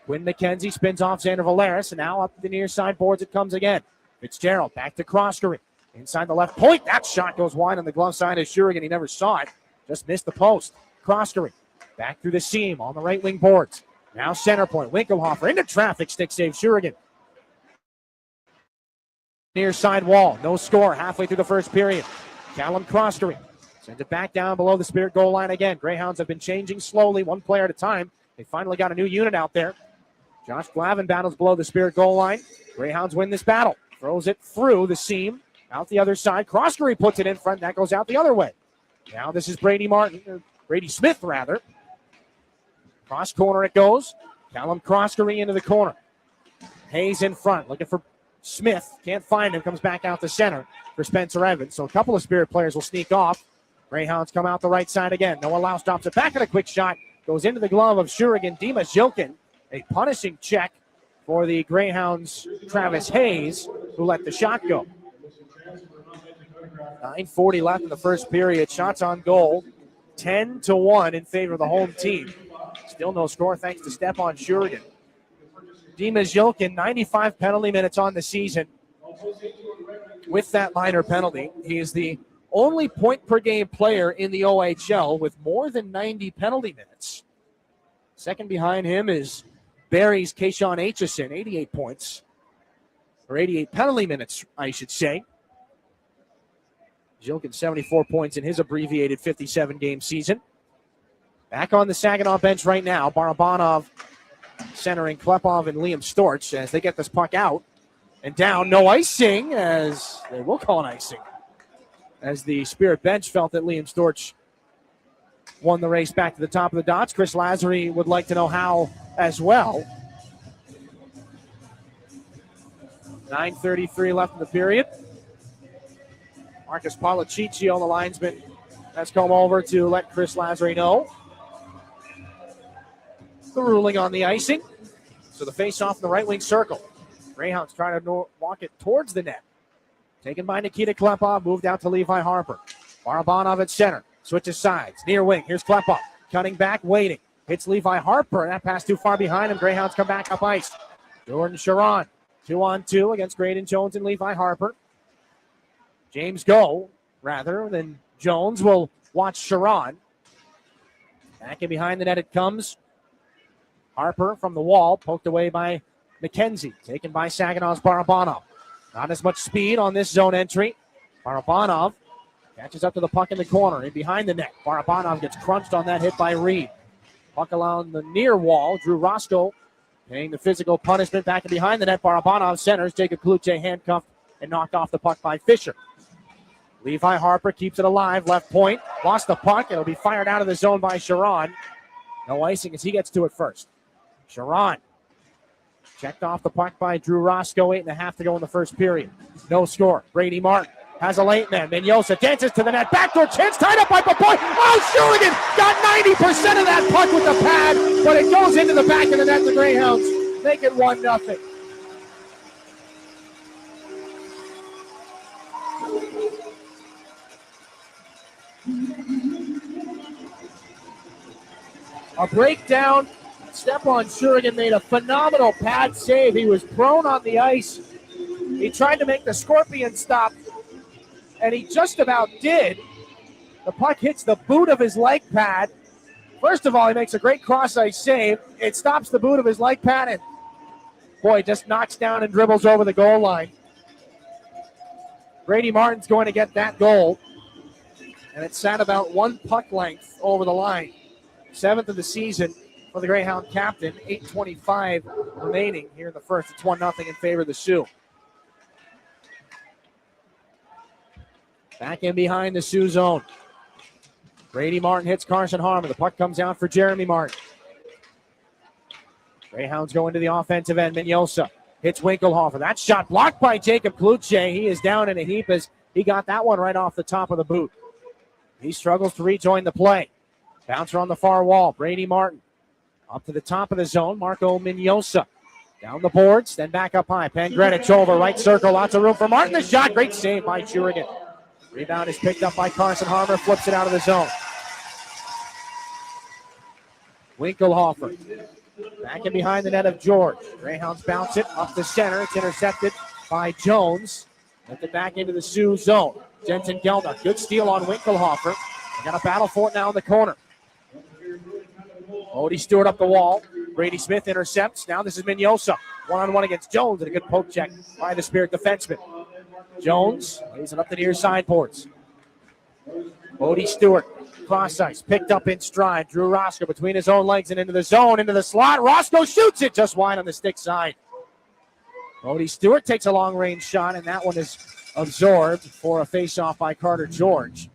Quinn McKenzie spins off Xander Valeris, and now up the near side boards it comes again. Fitzgerald back to Croskery. Inside the left point. That shot goes wide on the glove side of Shurigan. He never saw it. Just missed the post. Croskery back through the seam on the right wing boards. Now center point. Winkelhofer into traffic. Stick save Shurigan. Near side wall. No score halfway through the first period. Callum Croskery sends it back down below the Spirit goal line again. Greyhounds have been changing slowly, one player at a time. They finally got a new unit out there. Josh Glavin battles below the Spirit goal line. Greyhounds win this battle. Throws it through the seam. Out the other side. Croskery puts it in front. That goes out the other way. Now this is Brady Smith, rather. Cross corner it goes. Callum Croskery into the corner. Hayes in front. Looking for Smith. Can't find him. Comes back out to center for Spencer Evans. So a couple of Spirit players will sneak off. Greyhounds come out the right side again. Noah Laus drops it back at a quick shot. Goes into the glove of Shurigan. Dima Zilkin. A punishing check for the Greyhounds' Travis Hayes, who let the shot go. 9:40 left in the first period. Shots on goal. 10-1 in favor of the home team. Still no score thanks to Stepan Shurigan. Dima Zilkin, 95 penalty minutes on the season. With that minor penalty, he is the only point-per-game player in the OHL with more than 90 penalty minutes. Second behind him is Barry's Kayshawn Aitchison, 88 points. Or 88 penalty minutes, I should say. Zilkin, 74 points in his abbreviated 57-game season. Back on the Saginaw bench right now, Barabanov centering Klepov and Liam Storch as they get this puck out. And down, no icing, as they will call an icing. As the Spirit bench felt that Liam Storch won the race back to the top of the dots. Chris Lazary would like to know how as well. 9:33 left in the period. Marcus Palaciccio, the linesman, has come over to let Chris Lazary know the ruling on the icing. So the face-off in the right wing circle. Greyhounds trying to walk it towards the net. Taken by Nikita Klepov, moved out to Levi Harper. Barabanov at center. Switches sides. Near wing. Here's Klepov. Cutting back, waiting. Hits Levi Harper. That pass too far behind him. Greyhounds come back up ice. Jordan Sharon. 2-on-2 against Graydon Jones and Levi Harper. James Go, rather than Jones, will watch Sharon. Back in behind the net it comes. Harper from the wall, poked away by McKenzie. Taken by Saginaw's Barabanov. Not as much speed on this zone entry. Barabanov catches up to the puck in the corner, in behind the net. Barabanov gets crunched on that hit by Reed. Puck along the near wall. Drew Roscoe paying the physical punishment back and behind the net. Barabanov centers. Jacob Cloutier handcuffed and knocked off the puck by Fisher. Levi Harper keeps it alive. Left point. Lost the puck. It'll be fired out of the zone by Sharon. No icing as he gets to it first. Sharon checked off the puck by Drew Roscoe. 8.5 to go in the first period. No score. Brady Martin has a late man. Mignosa dances to the net. Backdoor chance tied up by Papoy. Oh, Shurigan got 90% of that puck with the pad, but it goes into the back of the net. The Greyhounds make it 1-0. A breakdown. Stepan Shurigan made a phenomenal pad save. He was prone on the ice. He tried to make the Scorpion stop, and he just about did. The puck hits the boot of his leg pad. First of all, he makes a great cross-ice save. It stops the boot of his leg pad, and boy, just knocks down and dribbles over the goal line. Brady Martin's going to get that goal. and it sat about one puck length over the line. 7th of the season for the Greyhound captain. 8:25 remaining here in the first. It's 1-0 in favor of the Sioux. Back in behind the Sioux zone. Brady Martin hits Carson Harmon. The puck comes out for Jeremy Martin. Greyhounds go into the offensive end. Mignosa hits Winkelhofer. That shot blocked by Jacob Kluche. He is down in a heap as he got that one right off the top of the boot. He struggles to rejoin the play. Bouncer on the far wall. Brady Martin up to the top of the zone. Marco Mignosa down the boards, then back up high. Pangrenich over, right circle, lots of room for Martin. The shot, great save by Shurigan. Rebound is picked up by Carson Harmer, flips it out of the zone. Winkelhofer back in behind the net of George. Greyhounds bounce it up the center. It's intercepted by Jones. Lift it back into the Sioux zone. Jensen Gelder, good steal on Winkelhofer. They got a battle for it now in the corner. Odie Stewart up the wall. Brady Smith intercepts. Now this is Mignosa. One-on-one against Jones, and a good poke check by the Spirit defenseman. Jones lays it up the near side boards. Odie Stewart, cross ice, picked up in stride. Drew Roscoe between his own legs and into the zone, into the slot. Roscoe shoots it just wide on the stick side. Odie Stewart takes a long-range shot, and that one is absorbed for a face-off by Carter George.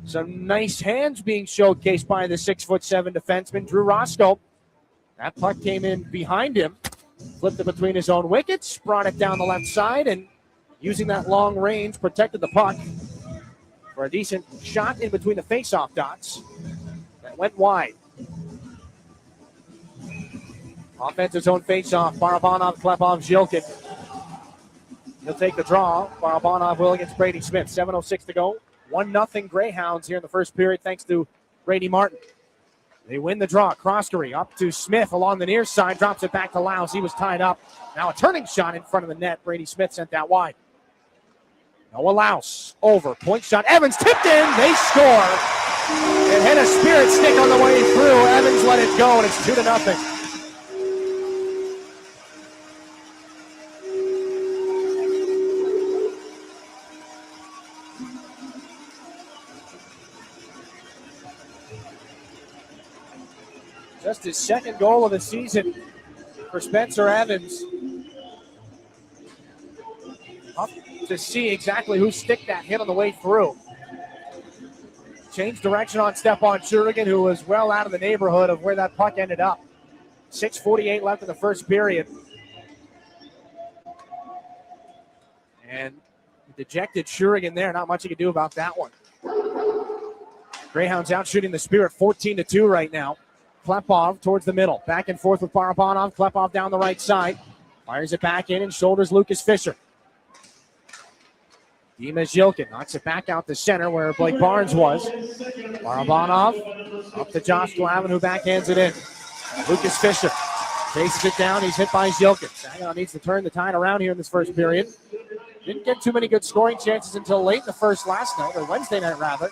Some nice hands being showcased by the 6'7" defenseman, Drew Roscoe. That puck came in behind him, flipped it between his own wickets, brought it down the left side, and using that long range, protected the puck for a decent shot in between the face-off dots. That went wide. Offensive zone face-off. Barabanov, Klepov, Zhilkin. He'll take the draw. Barabanov will against Brady Smith. 7:06 to go. 1-0 Greyhounds here in the first period thanks to Brady Martin. They win the draw. Croskery up to Smith along the near side. Drops it back to Laus. He was tied up. Now a turning shot in front of the net. Brady Smith sent that wide. Noah Laus over. Point shot. Evans tipped in. They score. It hit a Spirit stick on the way through. Evans let it go, and it's 2-0. Just his second goal of the season for Spencer Evans. Up to see exactly who stick that hit on the way through. Changed direction on Stepan Shurigan, who was well out of the neighborhood of where that puck ended up. 6:48 left in the first period. And dejected Shurigan there. Not much you can do about that one. Greyhounds out shooting the Spirit 14-2 right now. Klepov towards the middle. Back and forth with Barabanov. Klepov down the right side. Fires it back in and shoulders Lucas Fisher. Dima Zhilkin knocks it back out the center where Blake Barnes was. Barabanov up to Josh Glavin, who backhands it in. Lucas Fisher chases it down. He's hit by Zhilkin. Saginaw needs to turn the tide around here in this first period. Didn't get too many good scoring chances until late in the first last night, or Wednesday night rather.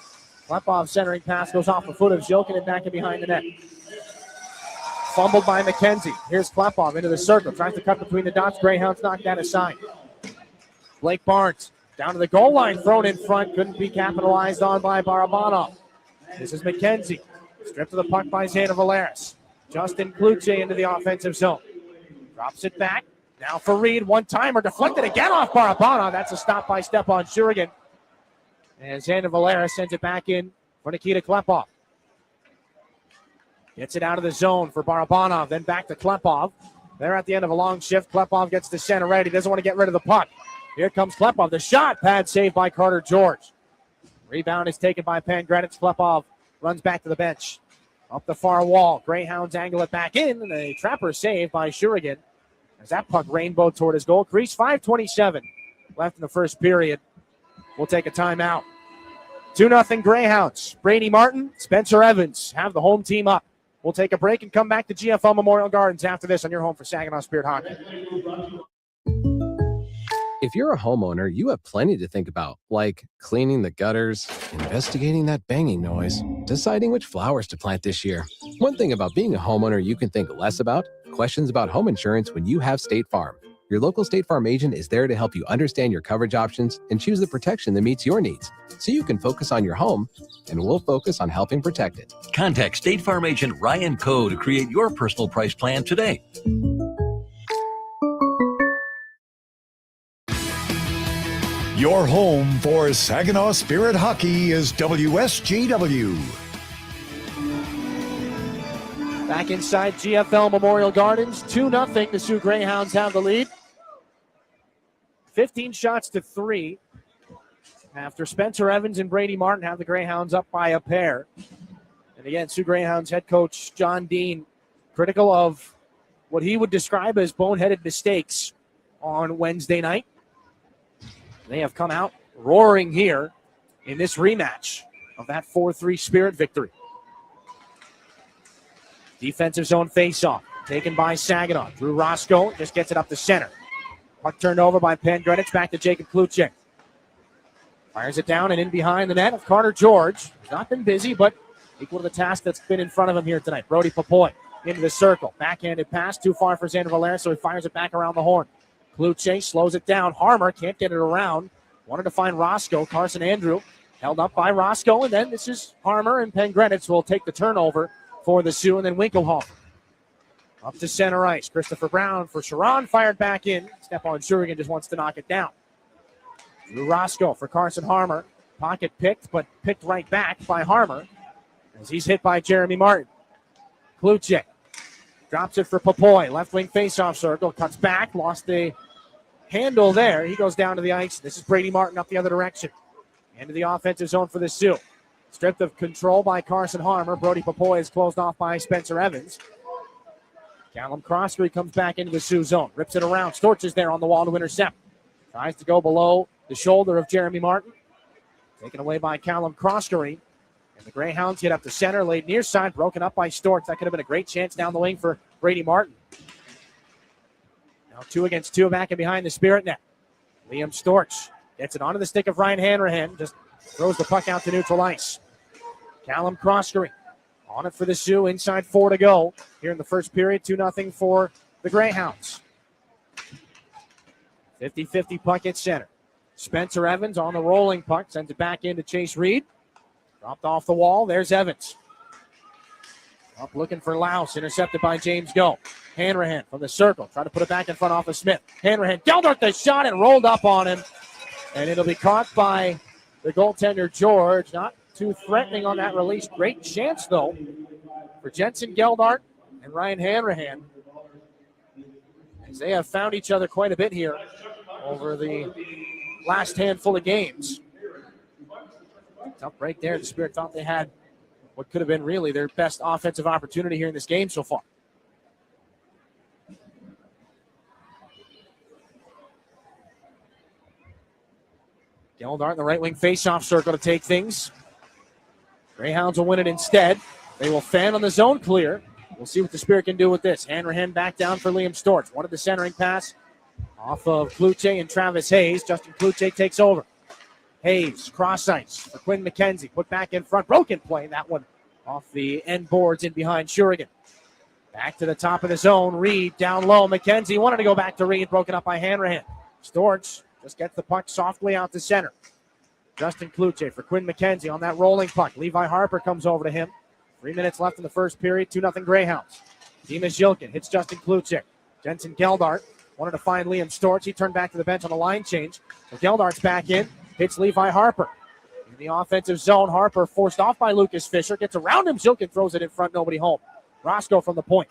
Klepov centering pass goes off the foot of Zhilkin and back in behind the net. Fumbled by McKenzie. Here's Klepov into the circle. Tries to cut between the dots. Greyhounds knocked that aside. Blake Barnes down to the goal line. Thrown in front. Couldn't be capitalized on by Barabanov. This is McKenzie. Stripped of the puck by Xander Valeris. Justin Kluche into the offensive zone. Drops it back. Now for Reed. One-timer. Deflected again off Barabanov. That's a stop by Stepan Shurigan. And Xander Valeris sends it back in for Nikita Klepov. Gets it out of the zone for Barabanov, then back to Klepov. They're at the end of a long shift. Klepov gets to center right. He doesn't want to get rid of the puck. Here comes Klepov. The shot, pad saved by Carter George. Rebound is taken by Pangrenich. Klepov runs back to the bench. Up the far wall. Greyhounds angle it back in, and a trapper saved by Shurigan. As that puck rainbowed toward his goal crease. 5:27 left in the first period. We'll take a timeout. 2-0 Greyhounds. Brady Martin, Spencer Evans have the home team up. We'll take a break and come back to GFL Memorial Gardens after this on your home for Saginaw Spirit Hockey. If you're a homeowner, you have plenty to think about, like cleaning the gutters, investigating that banging noise, deciding which flowers to plant this year. One thing about being a homeowner you can think less about, questions about home insurance when you have State Farm. Your local State Farm agent is there to help you understand your coverage options and choose the protection that meets your needs, so you can focus on your home, and we'll focus on helping protect it. Contact State Farm agent Ryan Coe to create your personal price plan today. Your home for Saginaw Spirit hockey is WSGW. Back inside GFL Memorial Gardens, 2-0. The Soo Greyhounds have the lead. 15 shots to 3. After Spencer Evans and Brady Martin have the Greyhounds up by a pair. And again, Soo Greyhounds head coach John Dean critical of what he would describe as boneheaded mistakes on Wednesday night. They have come out roaring here in this rematch of that 4-3 Spirit victory. Defensive zone faceoff taken by Saginaw. Drew Roscoe just gets it up the center. Puck turned over by Penn Greenwich. Back to Jacob Kluchek. Fires it down and in behind the net of Carter George. He's not been busy, but equal to the task that's been in front of him here tonight. Brody Papoy into the circle. Backhanded pass too far for Xander Valera, so he fires it back around the horn. Kluchek slows it down. Harmer can't get it around. Wanted to find Roscoe. Carson Andrew held up by Roscoe, and then this is Harmer, and Penn Greenwich will take the turnover for the Sioux, and then Winkelhoff up to center ice. Christopher Brown for Sharon, fired back in. Stepan Shurigan just wants to knock it down. Drew Roscoe for Carson Harmer. Pocket picked, but picked right back by Harmer as he's hit by Jeremy Martin. Kluchek drops it for Papoy. Left wing faceoff circle. Cuts back. Lost the handle there. He goes down to the ice. This is Brady Martin up the other direction. Into the offensive zone for the Sioux. Stripped of control by Carson Harmer. Brody Papoy is closed off by Spencer Evans. Callum Croskery comes back into the Sioux zone. Rips it around. Storch is there on the wall to intercept. Tries to go below the shoulder of Jeremy Martin. Taken away by Callum Croskery. And the Greyhounds get up to center. Laid near side. Broken up by Storch. That could have been a great chance down the wing for Brady Martin. Now 2 against 2 back and behind the Spirit net. Liam Storch gets it onto the stick of Ryan Hanrahan. Just throws the puck out to neutral ice. Callum Croskery on it for the Sioux. Inside 4 to go here in the first period. 2-0 for the Greyhounds. 50-50 puck at center. Spencer Evans on the rolling puck. Sends it back into Chase Reed. Dropped off the wall. There's Evans. Up looking for Louse. Intercepted by James Go. Hanrahan from the circle. Trying to put it back in front off of Smith. Hanrahan Geldart the shot and rolled up on him. And it'll be caught by the goaltender George. Not too threatening on that release. Great chance, though, for Jensen Geldart and Ryan Hanrahan, as they have found each other quite a bit here over the last handful of games. Tough break there. The Spirit thought they had what could have been really their best offensive opportunity here in this game so far. Geldart in the right wing faceoff circle to take things. Greyhounds will win it instead. They will fan on the zone clear. We'll see what the Spirit can do with this. Hanrahan back down for Liam Storch. Wanted the centering pass off of Kluche and Travis Hayes. Justin Kluche takes over. Hayes, cross ice for Quinn McKenzie. Put back in front. Broken play. That one off the end boards in behind Shurigan. Back to the top of the zone. Reed down low. McKenzie wanted to go back to Reed. Broken up by Hanrahan. Storch just gets the puck softly out to center. Justin Kluche for Quinn McKenzie on that rolling puck. Levi Harper comes over to him. 3 minutes left in the first period. 2-0 Greyhounds. Dimas Yilkin hits Justin Kluche. Jensen Geldart wanted to find Liam Storch. He turned back to the bench on the line change. So Geldart's back in. Hits Levi Harper. In the offensive zone, Harper forced off by Lucas Fisher. Gets around him. Yilkin throws it in front. Nobody home. Roscoe from the point.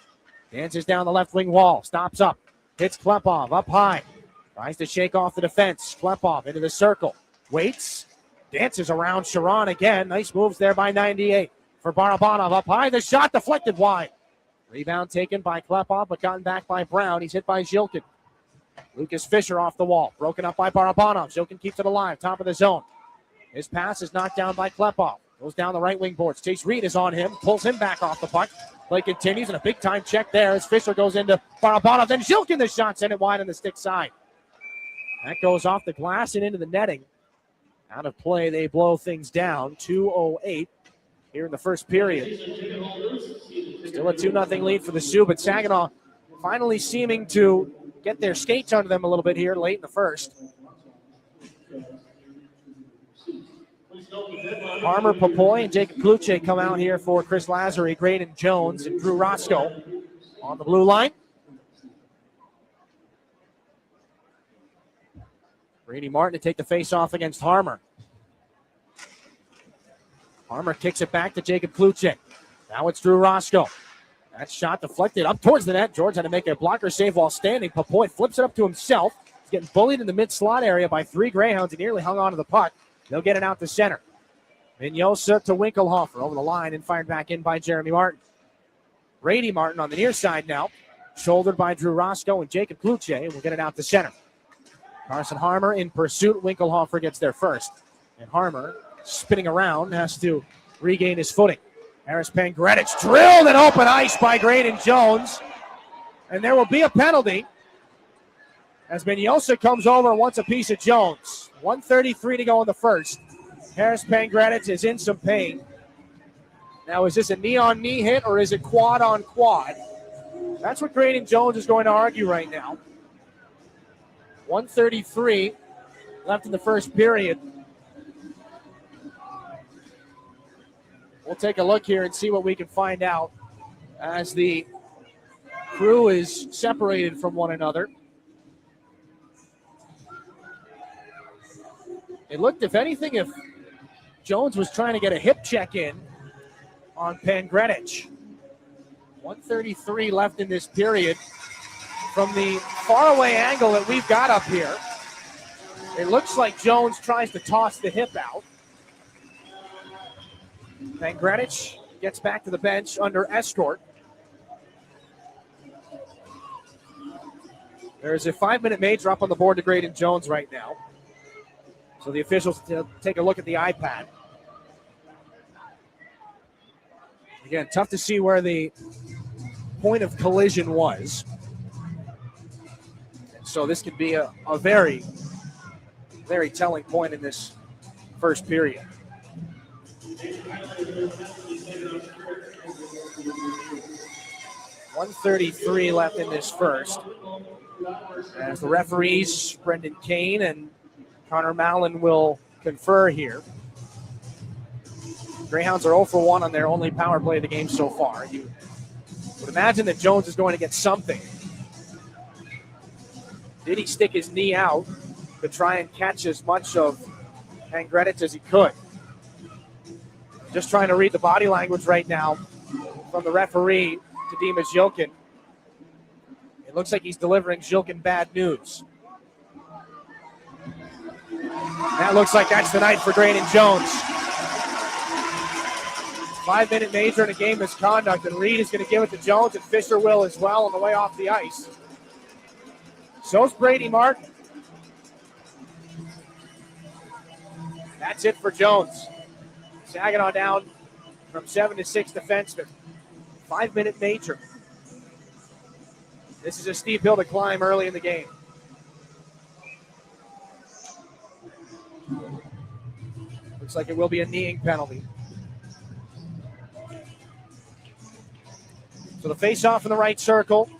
Dances down the left wing wall. Stops up. Hits Klepov up high. Tries to shake off the defense. Klepov into the circle. Waits. Dances around Sharon again. Nice moves there by 98. For Barabanov up high. The shot deflected wide. Rebound taken by Klepov, but gotten back by Brown. He's hit by Zhilkin. Lucas Fisher off the wall. Broken up by Barabanov. Zhilkin keeps it alive. Top of the zone. His pass is knocked down by Klepov. Goes down the right wing boards. Chase Reed is on him. Pulls him back off the puck. Play continues, and a big-time check there as Fisher goes into Barabanov. Then Zhilkin the shot. Sent it wide on the stick side. That goes off the glass and into the netting. Out of play, they blow things down. 2:08 here in the first period. Still a 2-0 lead for the Sioux, but Saginaw finally seeming to get their skates under them a little bit here late in the first. Harmer, Papoy, and Jacob Kluche come out here for Chris Lazary, Graydon Jones, and Drew Roscoe on the blue line. Brady Martin to take the face-off against Harmer. Harmer kicks it back to Jacob Kluche. Now it's Drew Roscoe. That shot deflected up towards the net. George had to make a blocker save while standing. Papoy flips it up to himself. He's getting bullied in the mid-slot area by 3 Greyhounds. He nearly hung on to the puck. They'll get it out to center. Vignosa to Winkelhofer over the line and fired back in by Jeremy Martin. Brady Martin on the near side now. Shouldered by Drew Roscoe and Jacob Kluche. Will get it out to center. Carson Harmer in pursuit. Winkelhofer gets there first. And Harmer, spinning around, has to regain his footing. Harris Pangretich drilled in open ice by Graydon Jones. And there will be a penalty as Vignosa comes over and wants a piece of Jones. 1:33 to go in the first. Harris Pangretich is in some pain. Now, is this a knee-on-knee hit or is it quad-on-quad? That's what Graydon Jones is going to argue right now. 1:33 left in the first period. We'll take a look here and see what we can find out as the crew is separated from one another. It looked, if anything, if Jones was trying to get a hip check in on Pangretich. 1:33 left in this period. From the faraway angle that we've got up here, it looks like Jones tries to toss the hip out. Pangretich gets back to the bench under escort. There's a 5-minute major up on the board to Graydon Jones right now. So the officials take a look at the iPad. Again, tough to see where the point of collision was. And so this could be a very, very telling point in this first period. .133 left in this first. As the referees, Brendan Kane and Connor Mallon, will confer here. Greyhounds are 0 for 1 on their only power play of the game so far. You would imagine that Jones is going to get something. Did he stick his knee out to try and catch as much of Pangretich as he could? Just trying to read the body language right now from the referee to Dimas Jilkin. It looks like he's delivering Jilkin bad news. That looks like that's the night for Graydon Jones. 5-minute major in a game misconduct, and Reed is going to give it to Jones, and Fisher will as well on the way off the ice. So's Brady Martin. That's it for Jones. Saginaw down from 7 to 6 defensemen. 5-minute major. This is a steep hill to climb early in the game. Looks like it will be a kneeing penalty. So the face-off in the right circle.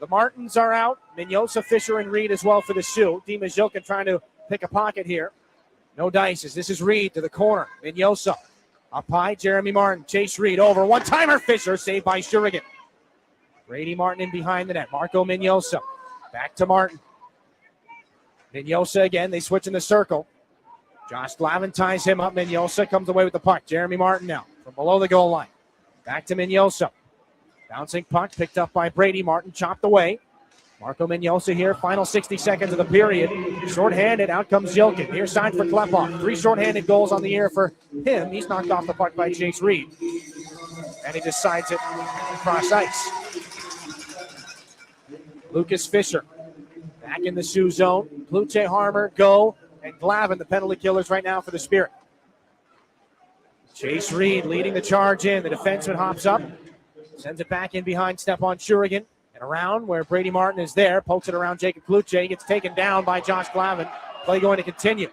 The Martins are out. Vignosa, Fisher, and Reed as well for the Sioux. Dimas Jilkin trying to pick a pocket here. No dices. This is Reed to the corner. Vignosa up high. Jeremy Martin. Chase Reed over. One-timer. Fisher saved by Shurigan. Brady Martin in behind the net. Marco Vignosa. Back to Martin. Vignosa again. They switch in the circle. Josh Glavin ties him up. Vignosa comes away with the puck. Jeremy Martin now from below the goal line. Back to Vignosa. Bouncing puck picked up by Brady Martin. Chopped away. Marco Vignosa here. Final 60 seconds of the period. Short-handed. Out comes Jilkin. Here's signed for Klepov. 3 short-handed goals on the year for him. He's knocked off the puck by Chase Reed. And he decides it across ice. Lucas Fisher back in the Sioux zone. Kluche, Harmer, Go, and Glavin, the penalty killers right now for the Spirit. Chase Reed leading the charge in. The defenseman hops up. Sends it back in behind Stepan Shurigan. And around where Brady Martin is there. Pokes it around Jacob Kluche. He gets taken down by Josh Glavin. Play going to continue.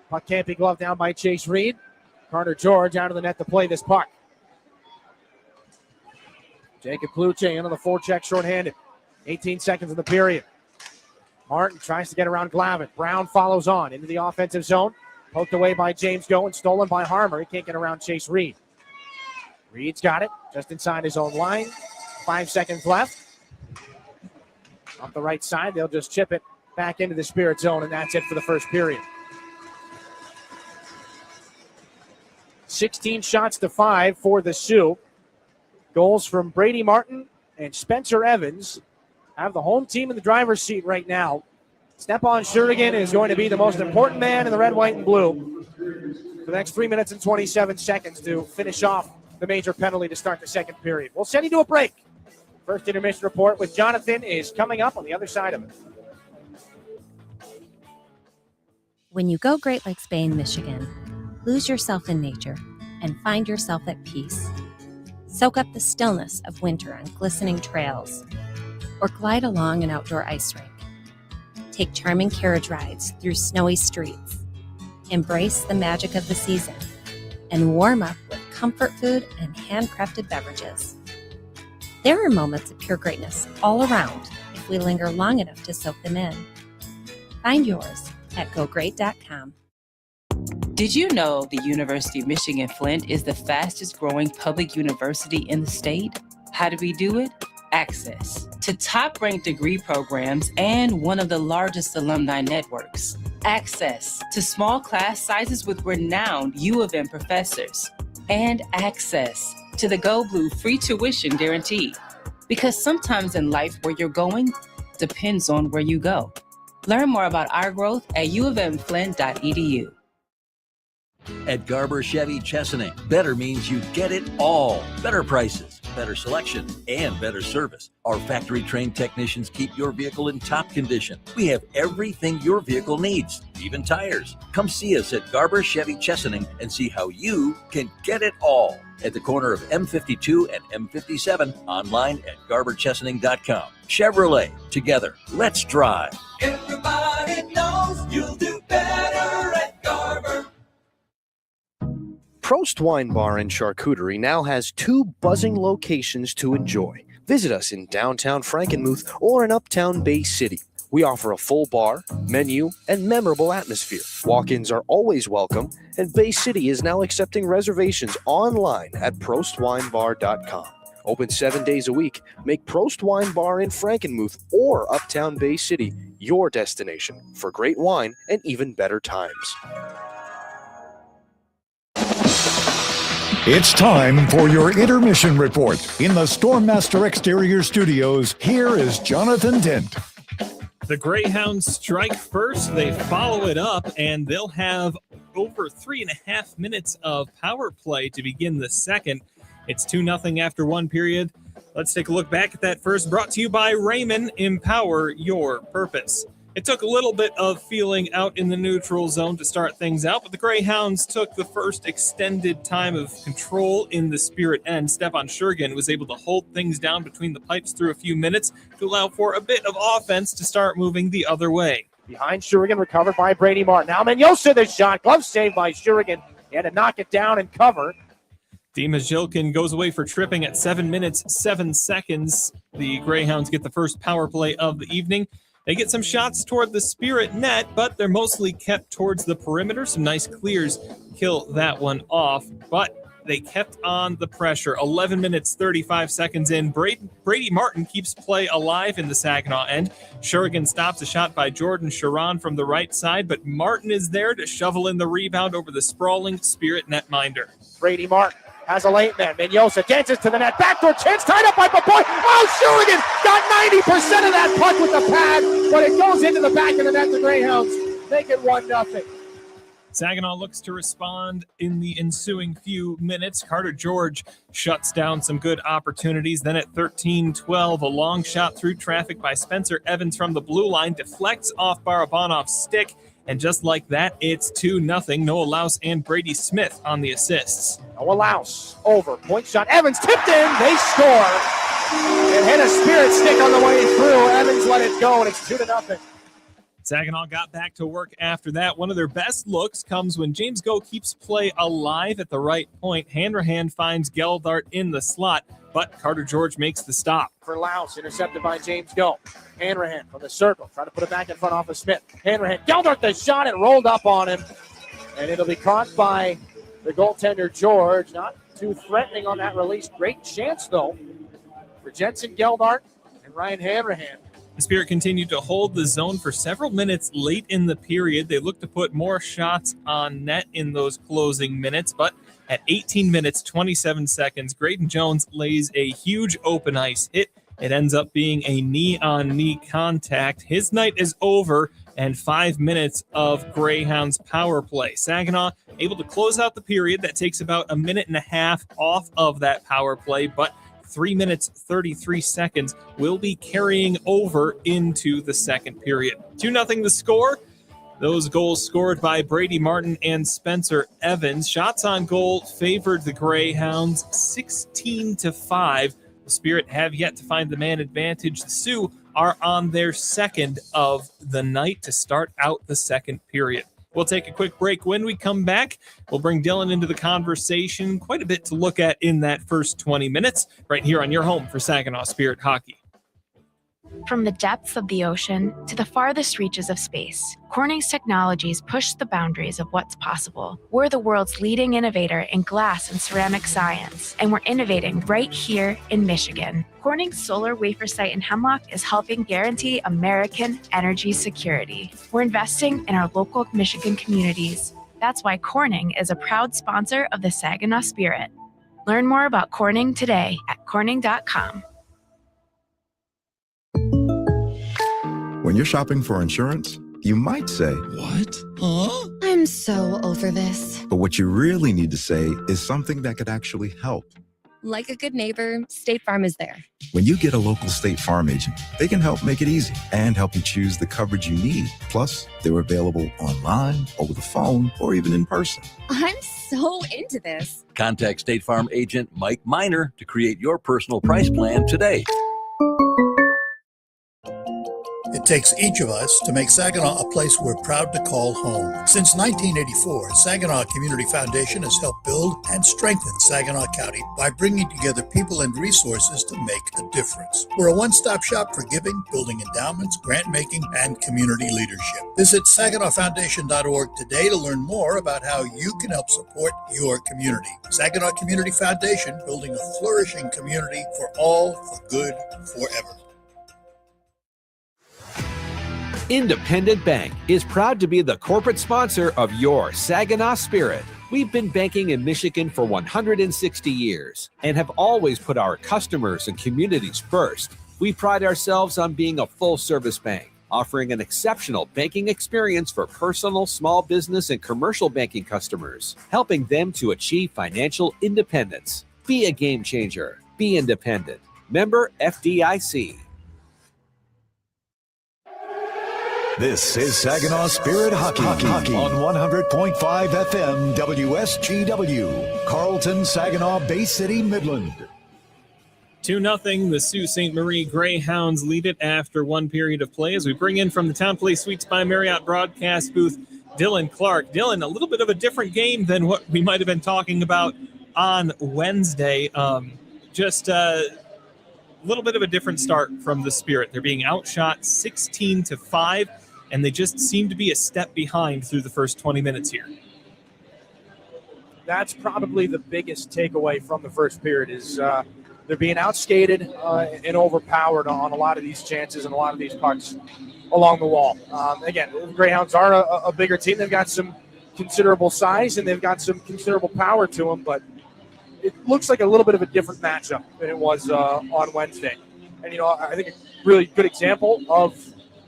Puck can't be gloved down by Chase Reed. Carter George out of the net to play this puck. Jacob Kluche into the forecheck shorthanded. 18 seconds in the period. Martin tries to get around Glavin. Brown follows on into the offensive zone. Poked away by James Go and stolen by Harmer. He can't get around Chase Reed. Reed's got it just inside his own line. 5 seconds left. Off the right side, they'll just chip it back into the Spirit zone, and that's it for the first period. 16 shots to 5 for the Sioux. Goals from Brady Martin and Spencer Evans have the home team in the driver's seat right now. Stepan Shurigan is going to be the most important man in the red, white, and blue for the next 3 minutes and 27 seconds to finish off the major penalty to start the second period. We'll send you to a break. First intermission report with Jonathan is coming up on the other side of it. When you go Great Lakes Bay in Michigan, lose yourself in nature and find yourself at peace. Soak up the stillness of winter on glistening trails or glide along an outdoor ice rink. Take charming carriage rides through snowy streets. Embrace the magic of the season and warm up with comfort food and handcrafted beverages. There are moments of pure greatness all around if we linger long enough to soak them in. Find yours at gogreat.com. Did you know the University of Michigan Flint is the fastest growing public university in the state? How do we do it? Access to top-ranked degree programs and one of the largest alumni networks. Access to small class sizes with renowned U of M professors. And access to the Go Blue free tuition guarantee. Because sometimes in life where you're going depends on where you go. Learn more about our growth at uofmflint.edu. At Garber Chevy Chesaning, better means you get it all. Better prices, better selection, and better service. Our factory-trained technicians keep your vehicle in top condition. We have everything your vehicle needs, even tires. Come see us at Garber Chevy Chesaning and see how you can get it all. At the corner of M52 and M57, online at garberchesaning.com. Chevrolet, together, let's drive. Everybody knows you'll do better at Garber. Prost Wine Bar and Charcuterie now has 2 buzzing locations to enjoy. Visit us in downtown Frankenmuth or in uptown Bay City. We offer a full bar, menu, and memorable atmosphere. Walk-ins are always welcome, and Bay City is now accepting reservations online at prostwinebar.com. Open 7 days a week. Make Prost Wine Bar in Frankenmuth or uptown Bay City your destination for great wine and even better times. It's time for your intermission report. In the Stormmaster Exterior Studios, here is Jonathan Dent. The Greyhounds strike first, they follow it up, and they'll have over 3.5 minutes of power play to begin the second. It's 2-0 after one period. Let's take a look back at that first, brought to you by Raymond. Empower your purpose. It took a little bit of feeling out in the neutral zone to start things out, but the Greyhounds took the first extended time of control in the Spirit end. Stepan Shurigan was able to hold things down between the pipes through a few minutes to allow for a bit of offense to start moving the other way. Behind Shurigan, recovered by Brady Martin. Now Menyosa this shot. Glove saved by Shurigan. He had to knock it down and cover. Dima Zhilkin goes away for tripping at 7 minutes, 7 seconds. The Greyhounds get the first power play of the evening. They get some shots toward the Spirit net, but they're mostly kept towards the perimeter. Some nice clears kill that one off, but they kept on the pressure. 11 minutes, 35 seconds in. Brady Martin keeps play alive in the Saginaw end. Shurigan stops a shot by Jordan Sharon from the right side, but Martin is there to shovel in the rebound over the sprawling Spirit netminder. Brady Martin has a late man. Menyosa dances to the net. Backdoor chance tied up by Papoy. Oh, Shurigan got 90% of that puck with the pad, but it goes into the back of the net. The Greyhounds make it 1-0. Saginaw looks to respond in the ensuing few minutes. Carter George shuts down some good opportunities. Then at 13-12, a long shot through traffic by Spencer Evans from the blue line deflects off Barabanov's stick. And just like that, it's 2-0. Noah Louse and Brady Smith on the assists. Noah Louse over. Point shot. Evans tipped in. They score. It hit a Spirit stick on the way through. Evans let it go, and it's 2-0. Saginaw got back to work after that. One of their best looks comes when James Go keeps play alive at the right point. Hanrahan finds Geldart in the slot. but Carter George makes the stop. For Laus, intercepted by James Go. Hanrahan from the circle, trying to put it back in front off of Smith. Hanrahan, Geldart the shot, and rolled up on him. And it'll be caught by the goaltender, George. Not too threatening on that release. Great chance, though, for Jensen Geldart and Ryan Hanrahan. The Spirit continued to hold the zone for several minutes late in the period. They looked to put more shots on net in those closing minutes, but at 18 minutes, 27 seconds, Graydon Jones lays a huge open ice hit. It ends up being a knee-on-knee contact. His night is over, and 5 minutes of Greyhounds power play. Saginaw able to close out the period. That takes about a minute and a half off of that power play, but 3 minutes, 33 seconds will be carrying over into the second period. 2-0 the score. Those goals scored by Brady Martin and Spencer Evans. Shots on goal favored the Greyhounds 16-5. The Spirit have yet to find the man advantage. The Sioux are on their second of the night to start out the second period. We'll take a quick break. When we come back, we'll bring Dylan into the conversation. Quite a bit to look at in that first 20 minutes right here on your home for Saginaw Spirit Hockey. From the depths of the ocean to the farthest reaches of space, Corning's technologies push the boundaries of what's possible. We're the world's leading innovator in glass and ceramic science, and we're innovating right here in Michigan. Corning's solar wafer site in Hemlock is helping guarantee American energy security. We're investing in our local Michigan communities. That's why Corning is a proud sponsor of the Saginaw Spirit. Learn more about Corning today at corning.com. When you're shopping for insurance, you might say, "What? Huh?" I'm so over this. But what you really need to say is something that could actually help. Like a good neighbor, State Farm is there. When you get a local State Farm agent, they can help make it easy and help you choose the coverage you need. Plus, they're available online, over the phone, or even in person. I'm so into this. Contact State Farm agent Mike Miner to create your personal price plan today. It takes each of us to make Saginaw a place we're proud to call home. Since 1984, Saginaw Community Foundation has helped build and strengthen Saginaw County by bringing together people and resources to make a difference. We're a one-stop shop for giving, building endowments, grant-making, and community leadership. Visit SaginawFoundation.org today to learn more about how you can help support your community. Saginaw Community Foundation, building a flourishing community for all, for good, forever. Independent Bank is proud to be the corporate sponsor of your Saginaw Spirit. We've been banking in Michigan for 160 years and have always put our customers and communities first. We pride ourselves on being a full-service bank, offering an exceptional banking experience for personal, small business, and commercial banking customers, helping them to achieve financial independence. Be a game changer. Be independent. Member FDIC. This is Saginaw Spirit Hockey on 100.5 FM WSGW, Carlton, Saginaw, Bay City, Midland. 2-0, the Sault Ste. Marie Greyhounds lead it after one period of play as we bring in from the Town Place Suites by Marriott broadcast booth, Dylan Clark. Dylan, a little bit of a different game than what we might have been talking about on Wednesday. Just a little bit of a different start from the Spirit. They're being outshot 16-5. And they just seem to be a step behind through the first 20 minutes here. That's probably the biggest takeaway from the first period is they're being outskated and overpowered on a lot of these chances and a lot of these pucks along the wall. Again, the Greyhounds are a bigger team. They've got some considerable size and they've got some considerable power to them, but it looks like a little bit of a different matchup than it was on Wednesday. And, I think a really good example of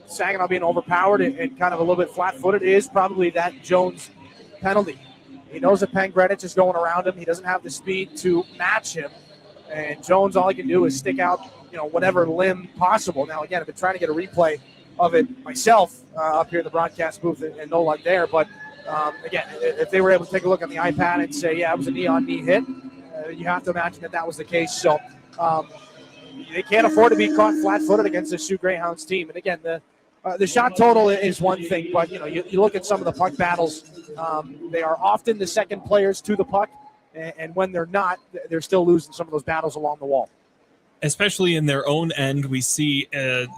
Saginaw being overpowered and kind of a little bit flat-footed is probably that Jones penalty. He knows that Pangrenich is going around him. He doesn't have the speed to match him. And Jones, all he can do is stick out, whatever limb possible. Now, again, I've been trying to get a replay of it myself up here in the broadcast booth and no luck there. But, again, if they were able to take a look on the iPad and say, yeah, it was a knee-on-knee hit, you have to imagine that was the case. So they can't afford to be caught flat-footed against the Soo Greyhounds team. And, again, the shot total is one thing, but you look at some of the puck battles. They are often the second players to the puck, And when they're not, they're still losing some of those battles along the wall. Especially in their own end, we see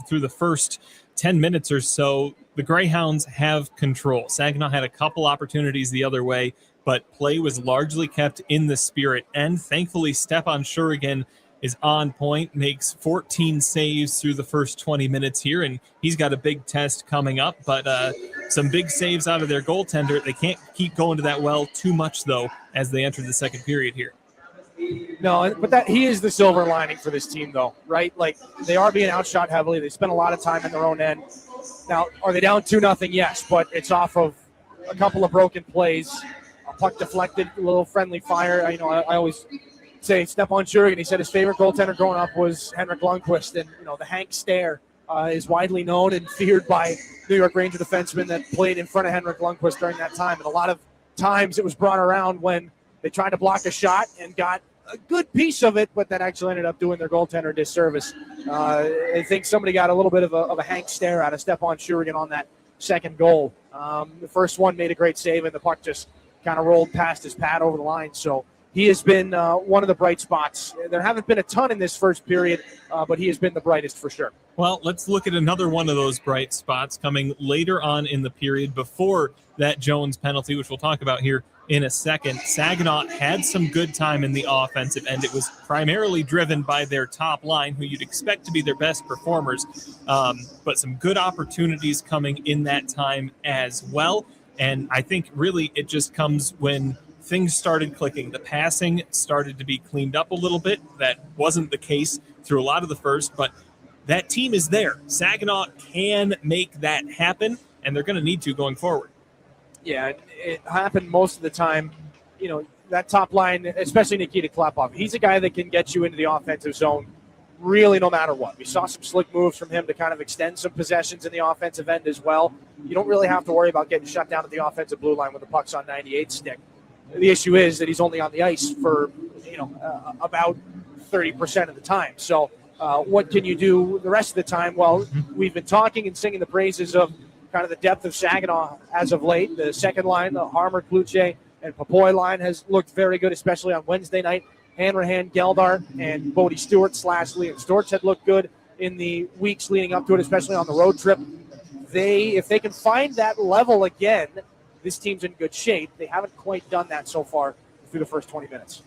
through the first 10 minutes or so, the Greyhounds have control. Saginaw had a couple opportunities the other way, but play was largely kept in the Spirit. And thankfully, Stepan Shurigan is on point, makes 14 saves through the first 20 minutes here, and he's got a big test coming up. But some big saves out of their goaltender. They can't keep going to that well too much, though, as they enter the second period here. No, but that he is the silver lining for this team, though, right? Like, they are being outshot heavily. They spend a lot of time in their own end. Now, are they down 2-0? Yes, but it's off of a couple of broken plays, a puck deflected, a little friendly fire. I always say Stepan Shurigan. He said his favorite goaltender growing up was Henrik Lundqvist, and the Hank stare is widely known and feared by New York Ranger defensemen that played in front of Henrik Lundqvist during that time. And a lot of times it was brought around when they tried to block a shot and got a good piece of it, but that actually ended up doing their goaltender a disservice. I think somebody got a little bit of a Hank stare out of Stepan Shurigan on that second goal. The first one made a great save, and the puck just kind of rolled past his pad over the line. So he has been one of the bright spots. There haven't been a ton in this first period, but he has been the brightest for sure. Well, let's look at another one of those bright spots coming later on in the period before that Jones penalty, which we'll talk about here in a second. Saginaw had some good time in the offensive end. It was primarily driven by their top line, who you'd expect to be their best performers, but some good opportunities coming in that time as well. And I think really it just comes when things started clicking. The passing started to be cleaned up a little bit. That wasn't the case through a lot of the first, but that team is there. Saginaw can make that happen, and they're going to need to going forward. Yeah, it happened most of the time. That top line, especially Nikita Klepov, he's a guy that can get you into the offensive zone really no matter what. We saw some slick moves from him to kind of extend some possessions in the offensive end as well. You don't really have to worry about getting shut down at the offensive blue line when the puck's on 98 stick. The issue is that he's only on the ice for, about 30% of the time. So what can you do the rest of the time? Well, we've been talking and singing the praises of kind of the depth of Saginaw as of late. The second line, the Harmer, Kluche, and Papoy line has looked very good, especially on Wednesday night. Hanrahan, Geldart, and Bodie Stewart / Liam Storch had looked good in the weeks leading up to it, especially on the road trip. If they can find that level again, this team's in good shape. They haven't quite done that so far through the first 20 minutes.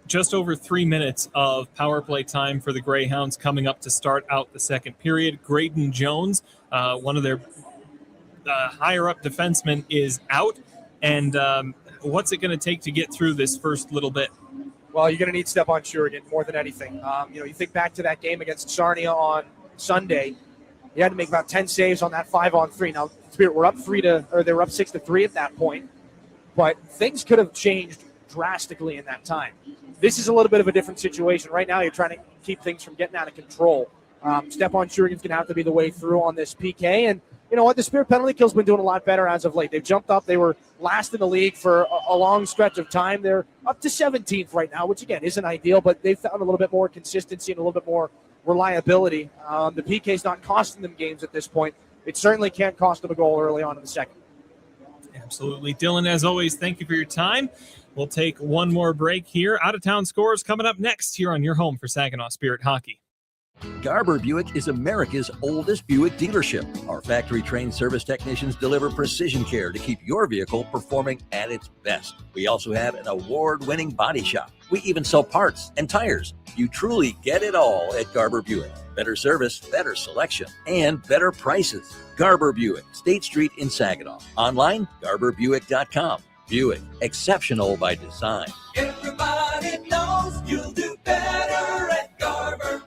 Just over 3 minutes of power play time for the Greyhounds coming up to start out the second period. Graydon Jones, one of their higher-up defensemen, is out. And what's it going to take to get through this first little bit? Well, you're going to need Stepan Shurigan more than anything. You think back to that game against Sarnia on Sunday. He had to make about 10 saves on that 5-on-3. Now, Spirit were up they were up 6-3 at that point, but things could have changed drastically in that time. This is a little bit of a different situation. Right now, you're trying to keep things from getting out of control. Stepan Shurigan's going to have to be the way through on this PK, and you know what? The Spirit penalty kill's been doing a lot better as of late. They've jumped up. They were last in the league for a long stretch of time. They're up to 17th right now, which, again, isn't ideal, but they've found a little bit more consistency and a little bit more reliability. The PK's not costing them games at this point. It certainly can't cost them a goal early on in the second. Absolutely. Dylan, as always, thank you for your time. We'll take one more break here. Out-of-town scores coming up next here on your home for Saginaw Spirit Hockey. Garber Buick is America's oldest Buick dealership. Our factory-trained service technicians deliver precision care to keep your vehicle performing at its best. We also have an award-winning body shop. We even sell parts and tires. You truly get it all at Garber Buick. Better service, better selection, and better prices. Garber Buick, State Street in Saginaw. Online, garberbuick.com. Buick, exceptional by design. Everybody knows you'll do better at Garber.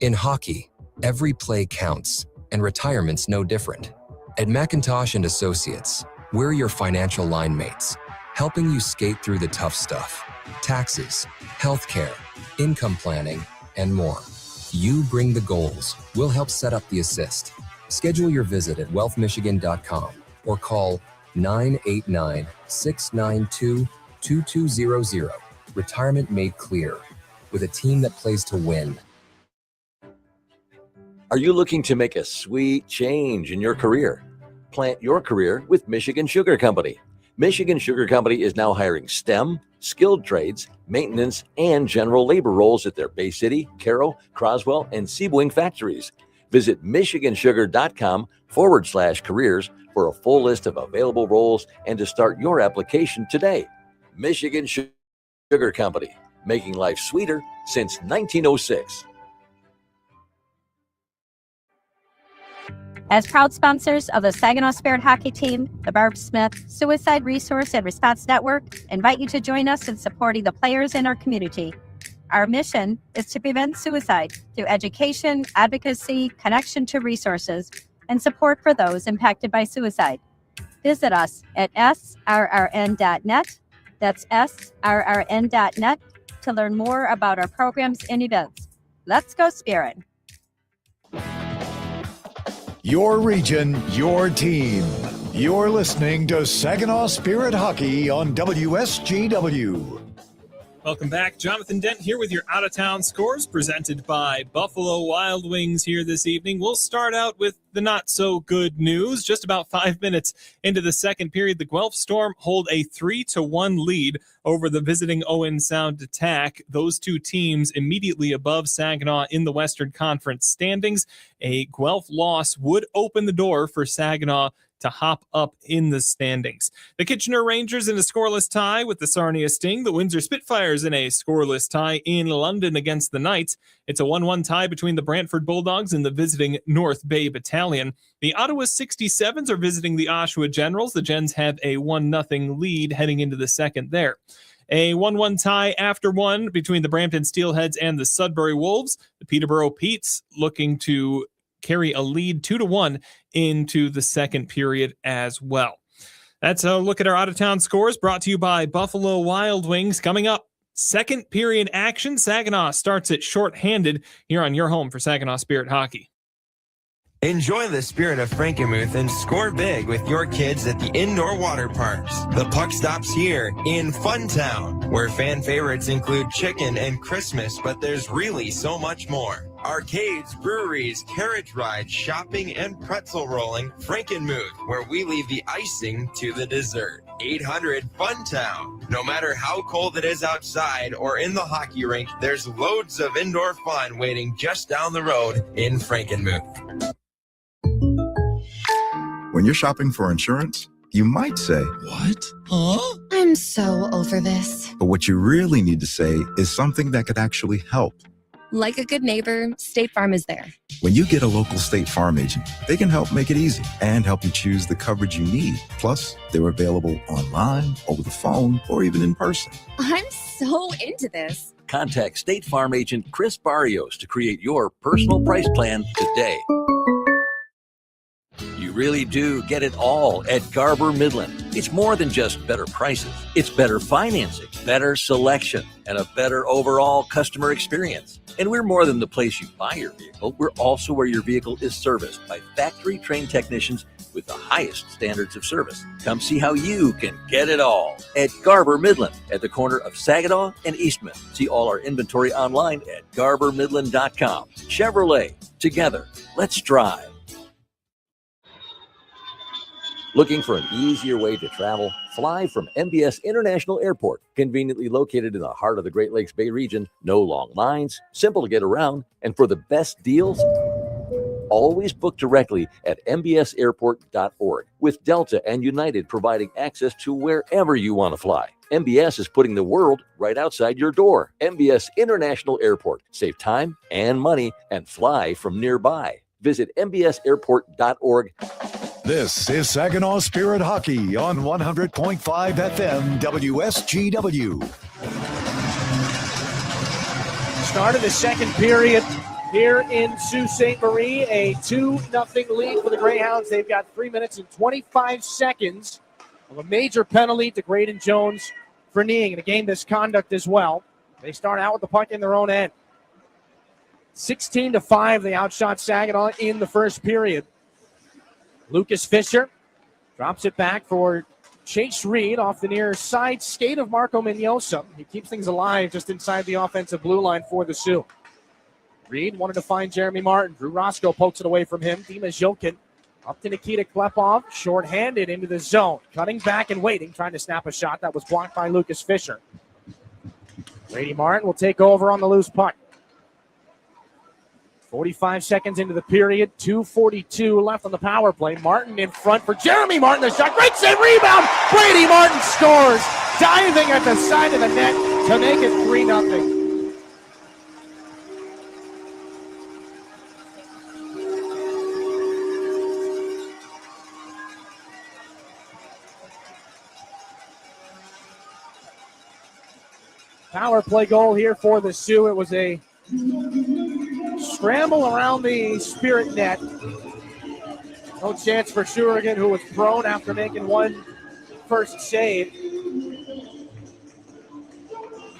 In hockey, every play counts, and retirement's no different. At McIntosh & Associates, we're your financial line mates, helping you skate through the tough stuff. Taxes, healthcare, income planning, and more. You bring the goals. We'll help set up the assist. Schedule your visit at wealthmichigan.com or call 989-692-2200. Retirement made clear. With a team that plays to win. Are you looking to make a sweet change in your career? Plant your career with Michigan Sugar Company. Michigan Sugar Company is now hiring STEM, skilled trades, maintenance, and general labor roles at their Bay City, Caro, Croswell, and Sebring factories. Visit michigansugar.com/careers for a full list of available roles and to start your application today. Michigan Sugar Company, making life sweeter since 1906. As proud sponsors of the Saginaw Spirit hockey team, the Barb Smith Suicide Resource and Response Network invite you to join us in supporting the players in our community. Our mission is to prevent suicide through education, advocacy, connection to resources, and support for those impacted by suicide. Visit us at srrn.net. That's srrn.net to learn more about our programs and events. Let's go Spirit! Your region, your team. You're listening to Saginaw Spirit Hockey on WSGW. Welcome back. Jonathan Dent here with your out-of-town scores presented by Buffalo Wild Wings here this evening. We'll start out with the not-so-good news. Just about 5 minutes into the second period, the Guelph Storm hold a 3-1 lead over the visiting Owen Sound Attack. Those two teams immediately above Saginaw in the Western Conference standings. A Guelph loss would open the door for Saginaw to hop up in the standings. The Kitchener Rangers in a scoreless tie with the Sarnia Sting. The Windsor Spitfires in a scoreless tie in London against the Knights. It's a 1-1 tie between the Brantford Bulldogs and the visiting North Bay Battalion. The Ottawa 67s are visiting the Oshawa Generals. The Gens have a 1-0 lead heading into the second there. A 1-1 tie after one between the Brampton Steelheads and the Sudbury Wolves. The Peterborough Petes looking to carry a lead 2-1 into the second period as well. That's a look at our out-of-town scores brought to you by Buffalo Wild Wings. Coming up, second period action. Saginaw starts it shorthanded here on your home for Saginaw Spirit Hockey. Enjoy the spirit of Frankenmuth and score big with your kids at the indoor water parks. The puck stops here in Funtown, where fan favorites include chicken and Christmas, but there's really so much more. Arcades, breweries, carriage rides, shopping, and pretzel rolling. Frankenmuth, where we leave the icing to the dessert. 800 Funtown. No matter how cold it is outside or in the hockey rink, there's loads of indoor fun waiting just down the road in Frankenmuth. When you're shopping for insurance, you might say, "What? Huh?" I'm so over this. But what you really need to say is something that could actually help. Like a good neighbor, State Farm is there. When you get a local State Farm agent, they can help make it easy and help you choose the coverage you need. Plus, they're available online, over the phone, or even in person. I'm so into this. Contact State Farm agent Chris Barrios to create your personal price plan today. You really do get it all at Garber Midland. It's more than just better prices. It's better financing, better selection, and a better overall customer experience. And we're more than the place you buy your vehicle. We're also where your vehicle is serviced by factory-trained technicians with the highest standards of service. Come see how you can get it all at Garber Midland at the corner of Saginaw and Eastman. See all our inventory online at garbermidland.com. Chevrolet, together, let's drive. Looking for an easier way to travel? Fly from MBS International Airport, conveniently located in the heart of the Great Lakes Bay region. No long lines, simple to get around, and for the best deals, always book directly at mbsairport.org, with Delta and United providing access to wherever you want to fly. MBS is putting the world right outside your door. MBS International Airport. Save time and money and fly from nearby. Visit mbsairport.org. This is Saginaw Spirit Hockey on 100.5 FM WSGW. Start of the second period here in Sault Ste. Marie. A 2-0 lead for the Greyhounds. They've got 3 minutes and 25 seconds of a major penalty to Graydon Jones for kneeing and a game misconduct as well. They start out with the puck in their own end. 16-5, they outshot Saginaw in the first period. Lucas Fisher drops it back for Chase Reed off the near side skate of Marco Mignosa. He keeps things alive just inside the offensive blue line for the Sioux. Reed wanted to find Jeremy Martin. Drew Roscoe pokes it away from him. Dima Jilkin Up to Nikita Klepov, short-handed into the zone. Cutting back and waiting, trying to snap a shot that was blocked by Lucas Fisher. Brady Martin will take over on the loose puck. 45 seconds into the period, 2:42 left on the power play. Martin in front for Jeremy Martin. The shot, great save, rebound. Brady Martin scores, diving at the side of the net to make it 3-0. Power play goal here for the Sioux. It was a scramble around the Spirit net. No chance for Shurigan, who was prone after making one first save.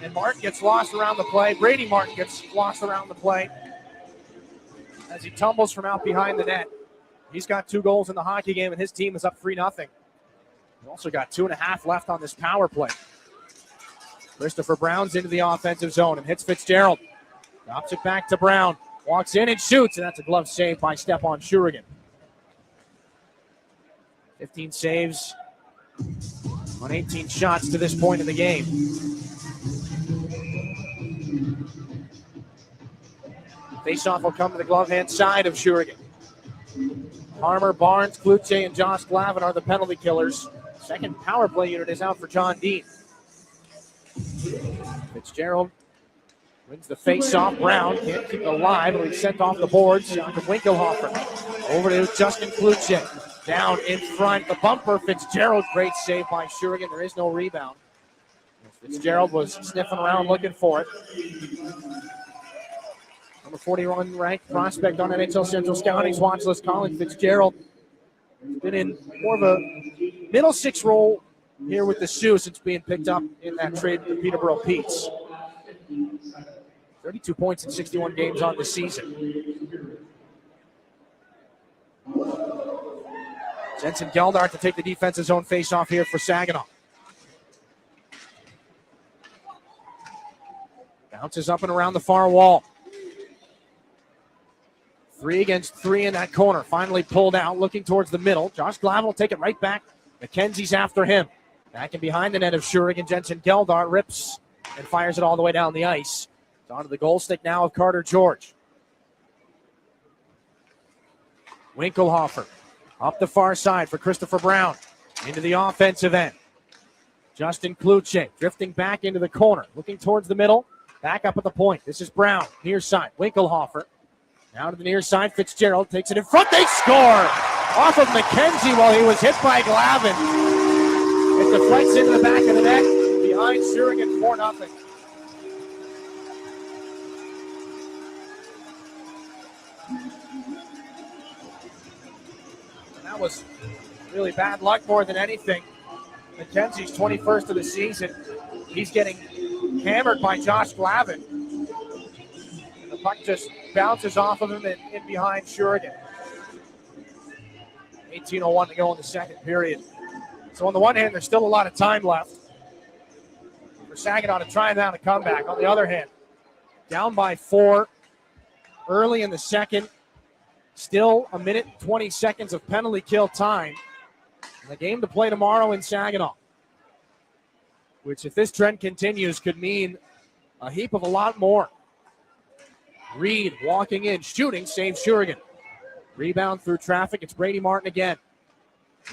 And Martin gets lost around the play. Brady Martin gets lost around the play as he tumbles from out behind the net. He's got 2 goals in the hockey game, and his team is up 3-0. He's also got 2.5 left on this power play. Christopher Brown's into the offensive zone and hits Fitzgerald. Drops it back to Brown. Walks in and shoots, and that's a glove save by Stepan Shurigan. 15 saves on 18 shots to this point in the game. Faceoff will come to the glove hand side of Shurigan. Harmer, Barnes, Kluche, and Josh Glavin are the penalty killers. Second power play unit is out for John Dean. Fitzgerald wins the face-off. Brown can't keep it alive, but he's sent off the boards. To Winkelhofer. Over to Justin Kluche. Down in front. The bumper. Fitzgerald. Great save by Shurigan. There is no rebound. Fitzgerald was sniffing around looking for it. Number 41 ranked prospect on NHL Central Scouting's watch list, Colin Fitzgerald. Been in more of a middle six role here with the Sioux since being picked up in that trade with the Peterborough Petes. 32 points in 61 games on the season. Jensen Geldart to take the defensive zone face-off here for Saginaw. Bounces up and around the far wall. 3 against 3 in that corner. Finally pulled out, looking towards the middle. Josh Glavin will take it right back. McKenzie's after him. Back in behind the net of Shurigan. Jensen Geldart rips and fires it all the way down the ice. It's onto the goal stick now of Carter George. Winkelhofer up the far side for Christopher Brown. Into the offensive end. Justin Kluche drifting back into the corner. Looking towards the middle. Back up at the point. This is Brown. Near side. Winkelhofer. Now to the near side. Fitzgerald takes it in front. They score! Off of McKenzie while he was hit by Glavin. It deflects into the back of the net. Behind Shurigan, 4-0. That was really bad luck more than anything. McKenzie's 21st of the season. He's getting hammered by Josh Glavin. And the puck just bounces off of him and in behind Shurigan. 18:01 to go in the second period. So on the one hand, there's still a lot of time left for Saginaw to try and have a comeback. On the other hand, down by 4 early in the second. Still 1 minute, 20 seconds of penalty kill time. And the game to play tomorrow in Saginaw, which if this trend continues could mean a heap of a lot more. Reed walking in, shooting, saves Shurigan. Rebound through traffic. It's Brady Martin again.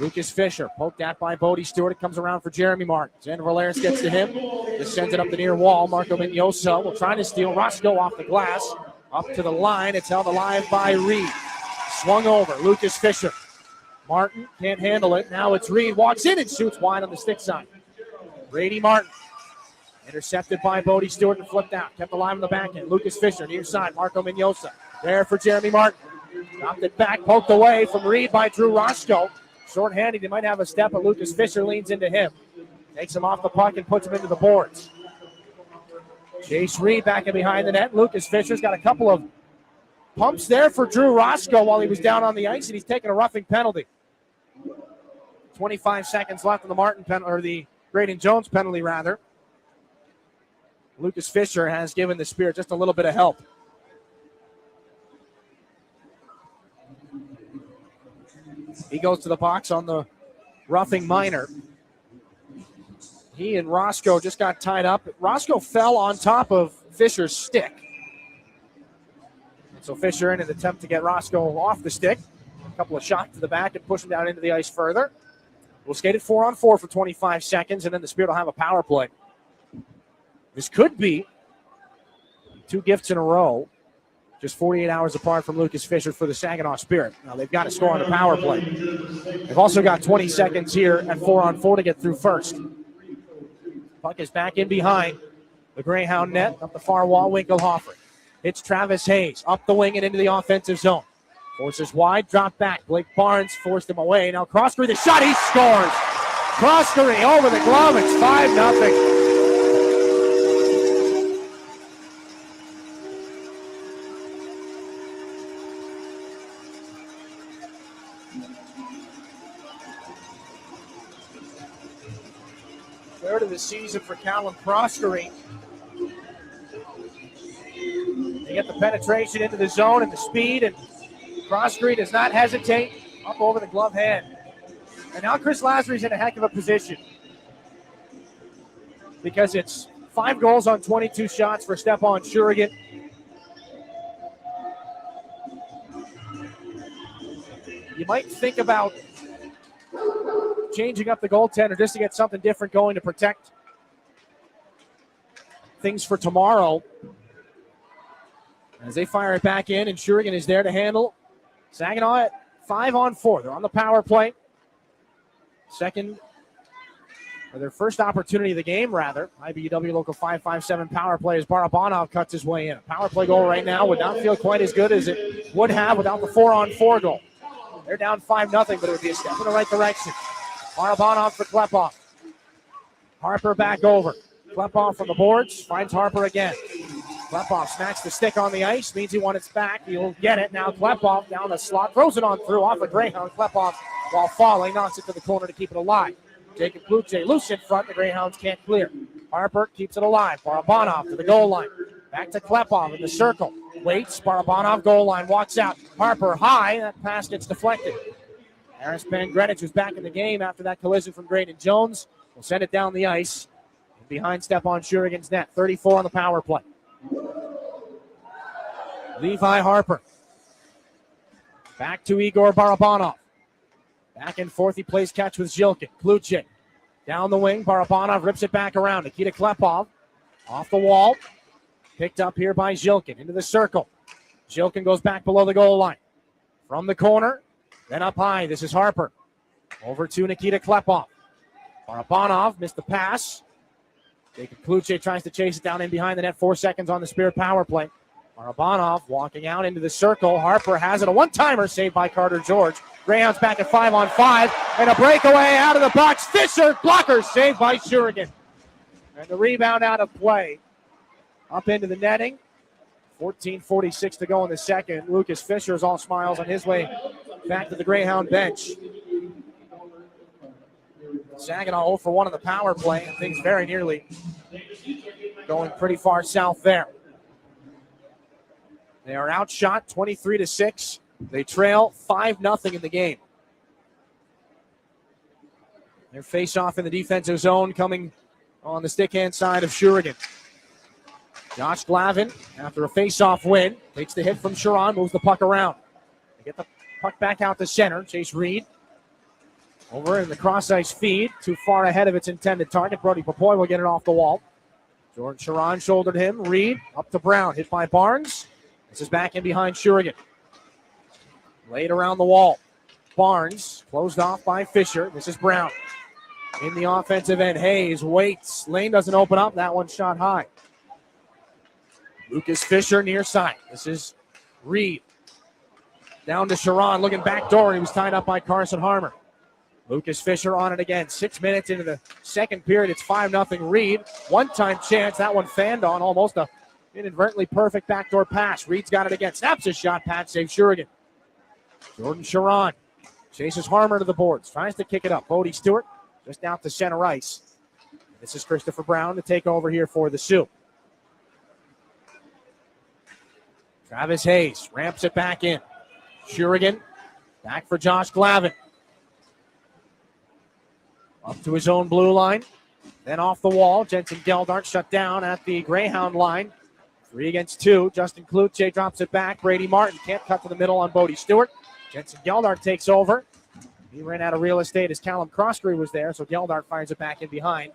Lucas Fisher poked at by Bodie Stewart. It comes around for Jeremy Martin. Xander Valeris gets to him. Just sends it up the near wall. Marco Vignosa will try to steal. Roscoe off the glass. Up to the line. It's held alive by Reed. Swung over. Lucas Fisher. Martin can't handle it. Now it's Reed. Walks in and shoots wide on the stick side. Brady Martin. Intercepted by Bodie Stewart and flipped out. Kept alive on the back end. Lucas Fisher near side. Marco Vignosa. There for Jeremy Martin. Dropped it back. Poked away from Reed by Drew Roscoe. Short-handed, he might have a step, but Lucas Fisher leans into him. Takes him off the puck and puts him into the boards. Chase Reed back in behind the net. Lucas Fisher's got a couple of pumps there for Drew Roscoe while he was down on the ice, and he's taking a roughing penalty. 25 seconds left on the Martin penalty, or the Braden Jones penalty, rather. Lucas Fisher has given the Spirit just a little bit of help. He goes to the box on the roughing minor. He and Roscoe just got tied up. Roscoe fell on top of Fisher's stick. So Fisher, in an attempt to get Roscoe off the stick, a couple of shots to the back and push him down into the ice further. We'll skate it 4-on-4 for 25 seconds, and then the Spirit will have a power play. This could be 2 gifts in a row, just 48 hours apart from Lucas Fisher for the Saginaw Spirit. Now they've got to score on the power play. They've also got 20 seconds here at 4-on-4 to get through first. Puck is back in behind the Greyhound net, up the far wall, Winkelhofer. It's Travis Hayes up the wing and into the offensive zone. Forces wide, drop back. Blake Barnes forced him away. Now Croskery, the shot, he scores. Croskery over the glove. It's 5-0. Third of the season for Callum Croskery. They get the penetration into the zone and the speed, and Croskery does not hesitate, up over the glove hand. And now Chris Lasry's in a heck of a position because it's 5 goals on 22 shots for Stepan Shurigan. You might think about changing up the goaltender just to get something different going to protect things for tomorrow. As they fire it back in, and Shurigan is there to handle. Saginaw at 5-on-4. They're on the power play. Their first opportunity of the game, rather. IBEW Local 557 power play as Barabanov cuts his way in. A power play goal right now would not feel quite as good as it would have without the 4-on-4 goal. They're down 5-0, but it would be a step in the right direction. Barabanov for Klepov. Harper back over. Klepov from the boards, finds Harper again. Klepov snatched the stick on the ice, means he wants it back. He'll get it. Now Klepov down the slot, throws it on through off a Greyhound. Klepov, while falling, knocks it to the corner to keep it alive. Jacob Kluche loose in front. The Greyhounds can't clear. Harper keeps it alive. Barabanov to the goal line. Back to Klepov in the circle. Waits. Barabanov goal line. Walks out. Harper high. That pass gets deflected. Harris Pangrenich, who's back in the game after that collision from Graydon Jones, will send it down the ice behind Stepan Shurigan's net. 34 on the power play. Levi Harper. Back to Igor Barabanov. Back and forth, he plays catch with Zhilkin. Kluche down the wing. Barabanov rips it back around. Nikita Klepov off the wall. Picked up here by Zhilkin into the circle. Zhilkin goes back below the goal line. From the corner, then up high. This is Harper. Over to Nikita Klepov. Barabanov missed the pass. Jacob Kluche tries to chase it down in behind the net. 4 seconds on the Spirit power play. Barabanov walking out into the circle. Harper has it. A one-timer saved by Carter George. Greyhounds back at 5-on-5. And a breakaway out of the box. Fisher, blocker saved by Shurigan. And the rebound out of play. Up into the netting. 14:46 to go in the second. Lucas Fisher is all smiles on his way back to the Greyhound bench. Saginaw 0 for 1 on the power play. And things very nearly going pretty far south there. They are outshot 23-6. They trail 5-0 in the game. Their face-off in the defensive zone coming on the stick-hand side of Shurigan. Josh Glavin, after a face-off win, takes the hit from Sharon, moves the puck around. They get the puck back out to center. Chase Reed over in the cross-ice feed, too far ahead of its intended target. Brody Papoy will get it off the wall. Jordan Sharon shouldered him. Reed up to Brown, hit by Barnes. This is back in behind Shurigan. Laid around the wall. Barnes closed off by Fisher. This is Brown. In the offensive end, Hayes waits. Lane doesn't open up. That one shot high. Lucas Fisher near side. This is Reed. Down to Sharon, looking back door. He was tied up by Carson Harmer. Lucas Fisher on it again. 6 minutes into the second period. It's 5-0 Reed. One-time chance. That one fanned on. Almost a inadvertently perfect backdoor pass. Reed's got it again. Snaps his shot. Pat saves Shurigan. Jordan Sharon chases Harmer to the boards. Tries to kick it up. Bodie Stewart just out to center ice. This is Christopher Brown to take over here for the Sioux. Travis Hayes ramps it back in. Shurigan back for Josh Glavin. Up to his own blue line. Then off the wall. Jensen Geldart shut down at the Greyhound line. 3 against 2. Justin Kluche drops it back. Brady Martin can't cut to the middle on Bodie Stewart. Jensen Geldart takes over. He ran out of real estate as Callum Croskery was there, so Geldart fires it back in behind.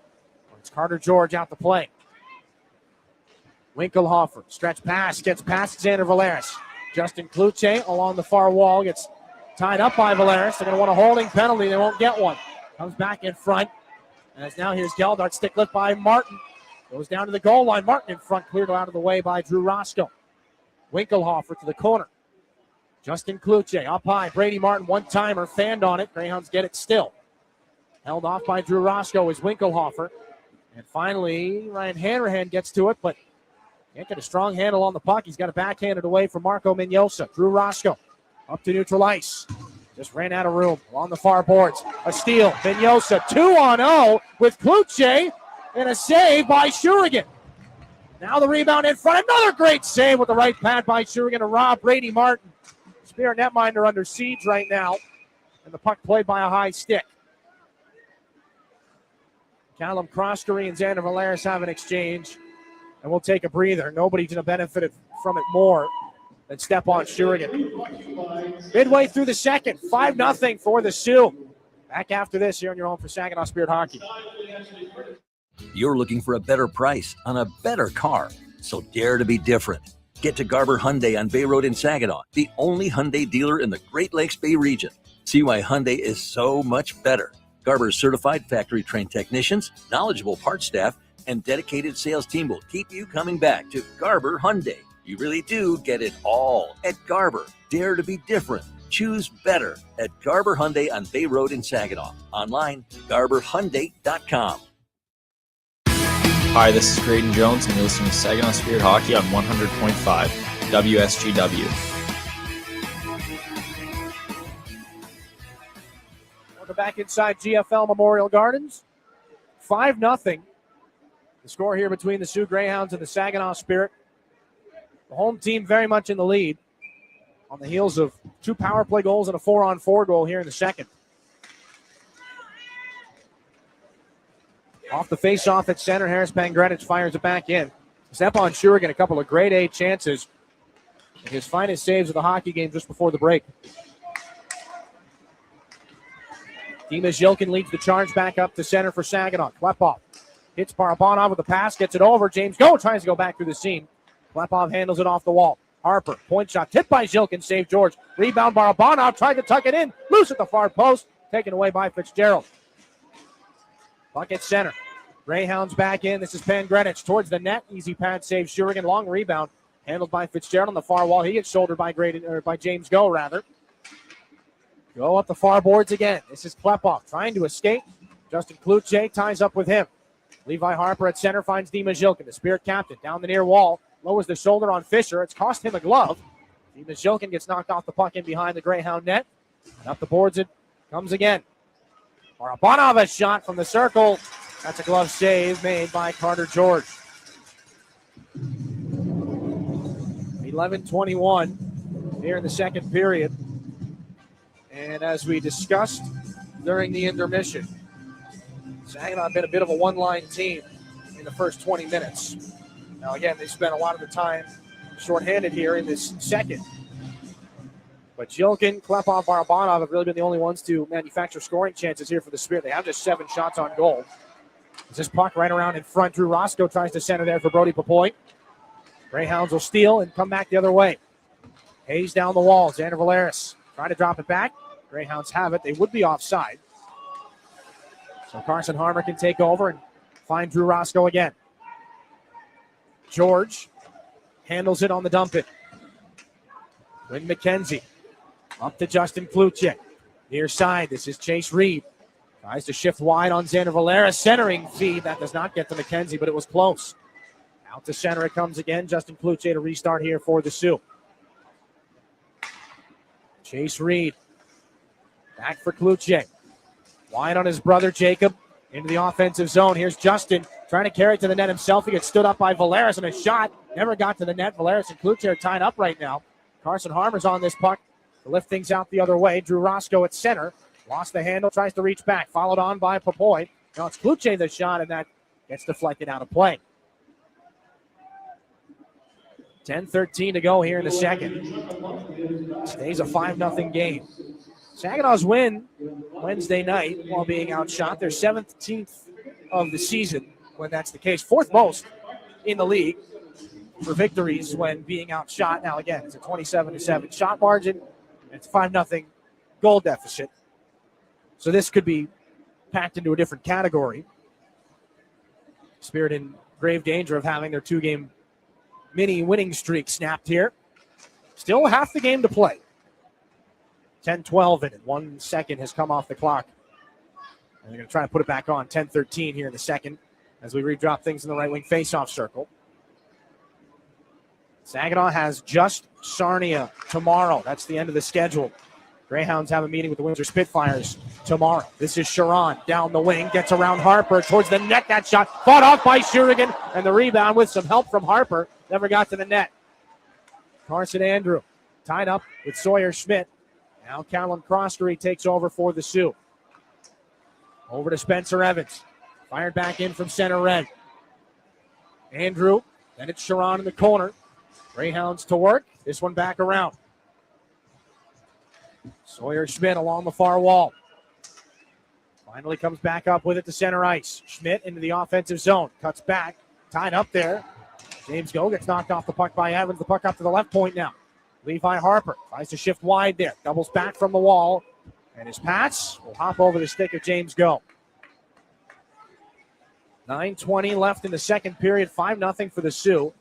It's Carter George out to play. Winkelhofer, stretch pass, gets past Xander Valeris. Justin Kluche along the far wall, gets tied up by Valeris. They're going to want a holding penalty. They won't get one. Comes back in front. As now here's Geldart, stick lift by Martin. Goes down to the goal line. Martin in front, cleared out of the way by Drew Roscoe. Winkelhofer to the corner. Justin Kluche up high. Brady Martin, one-timer, fanned on it. Greyhounds get it still. Held off by Drew Roscoe is Winkelhofer. And finally, Ryan Hanrahan gets to it, but can't get a strong handle on the puck. He's got it backhanded away from Marco Mignosa. Drew Roscoe up to neutral ice. Just ran out of room along the far boards. A steal. Mignosa 2-on-0 with Kluche and a save by Shurigan. Now the rebound in front. Another great save with the right pad by Shurigan to rob Brady Martin. Spirit netminder under siege right now. And the puck played by a high stick. Callum Croskery and Xander Valeris have an exchange. And we'll take a breather. Nobody's going to benefit from it more than Stepan Shurigan. Midway through the second, 5-0 for the Sioux. Back after this here on your home for Saginaw Spirit Hockey. You're looking for a better price on a better car, so dare to be different. Get to Garber Hyundai on Bay Road in Saginaw, the only Hyundai dealer in the Great Lakes Bay region. See why Hyundai is so much better. Garber's certified factory-trained technicians, knowledgeable parts staff, and dedicated sales team will keep you coming back to Garber Hyundai. You really do get it all at Garber. Dare to be different. Choose better at Garber Hyundai on Bay Road in Saginaw. Online, garberhyundai.com. Hi, this is Graydon Jones, and you're listening to Saginaw Spirit Hockey on 100.5 WSGW. Welcome back inside GFL Memorial Gardens. 5-0. The score here between the Soo Greyhounds and the Saginaw Spirit. The home team very much in the lead on the heels of 2 power play goals and a 4-on-4 goal here in the second. Off the face-off at center, Harris Pangrenich fires it back in. Stepan Shurigan, a couple of grade A chances. And his finest saves of the hockey game just before the break. Dimas Yilkin leads the charge back up to center for Saginaw. Klepov hits Barabanov with a pass, gets it over. James Go tries to go back through the seam. Klepov handles it off the wall. Harper, point shot, tipped by Zhilkin, save George. Rebound, Barabanov tried to tuck it in. Loose at the far post, taken away by Fitzgerald. Puck at center. Greyhounds back in. This is Pangrenich towards the net. Easy pad save. Shurigan, long rebound. Handled by Fitzgerald on the far wall. He gets shouldered by James Go, rather. Go up the far boards again. This is Klepov trying to escape. Justin Kluche ties up with him. Levi Harper at center finds Dimas Zhilkin, the Spirit captain, down the near wall. Lowers the shoulder on Fisher. It's cost him a glove. Dimas Zhilkin gets knocked off the puck in behind the Greyhound net. And up the boards it comes again. Barabanov, a shot from the circle. That's a glove save made by Carter George. 11:21 here in the second period. And as we discussed during the intermission, Saginaw had been a bit of a one-line team in the first 20 minutes. Now, again, they spent a lot of the time shorthanded here in this second. But Zhilkin, Klepov, Barabanov have really been the only ones to manufacture scoring chances here for the Spirit. They have just 7 shots on goal. This puck right around in front. Drew Roscoe tries to center there for Brody Papoy. Greyhounds will steal and come back the other way. Hayes down the wall. Xander Valeris trying to drop it back. Greyhounds have it. They would be offside. So Carson Harmer can take over and find Drew Roscoe again. George handles it on the dump it. Quinn McKenzie up to Justin Kluche. Near side, this is Chase Reed. Tries to shift wide on Xander Valeris. Centering feed. That does not get to McKenzie, but it was close. Out to center it comes again. Justin Kluche to restart here for the Sioux. Chase Reed. Back for Kluche. Wide on his brother Jacob. Into the offensive zone. Here's Justin trying to carry it to the net himself. He gets stood up by Valeris, and a shot never got to the net. Valeris and Kluche are tied up right now. Carson Harmer's on this puck to lift things out the other way. Drew Roscoe at center. Lost the handle, tries to reach back. Followed on by Popoy. Now it's Kluche the shot, and that gets deflected out of play. 10-13 to go here in the second. Stays a 5-0 game. Saginaw's win Wednesday night while being outshot. Their 17th of the season when that's the case. 4th most in the league for victories when being outshot. Now, again, it's a 27-7 shot margin. It's a 5-0 goal deficit. So this could be packed into a different category. Spirit in grave danger of having their 2-game mini winning streak snapped here. Still half the game to play. 10-12 in it. 1 second has come off the clock. And they're going to try to put it back on. 10-13 here in the second as we redrop things in the right wing faceoff circle. Saginaw has just Sarnia tomorrow. That's the end of the schedule. Greyhounds have a meeting with the Windsor Spitfires tomorrow. This is Sharon down the wing, gets around Harper towards the net. That shot fought off by Shurigan, and the rebound with some help from Harper never got to the net. Carson Andrew tied up with Sawyer Schmidt. Now Callum Croskery takes over for the Sioux. Over to Spencer Evans. Fired back in from center red. Andrew, then it's Sharon in the corner. Greyhounds to work. This one back around. Sawyer Schmidt along the far wall. Finally comes back up with it to center ice. Schmidt into the offensive zone. Cuts back. Tied up there. James Go gets knocked off the puck by Evans. The puck up to the left point now. Levi Harper tries to shift wide there. Doubles back from the wall. And his pass will hop over the stick of James Go. 9:20 left in the second period. 5-0 for the Sioux.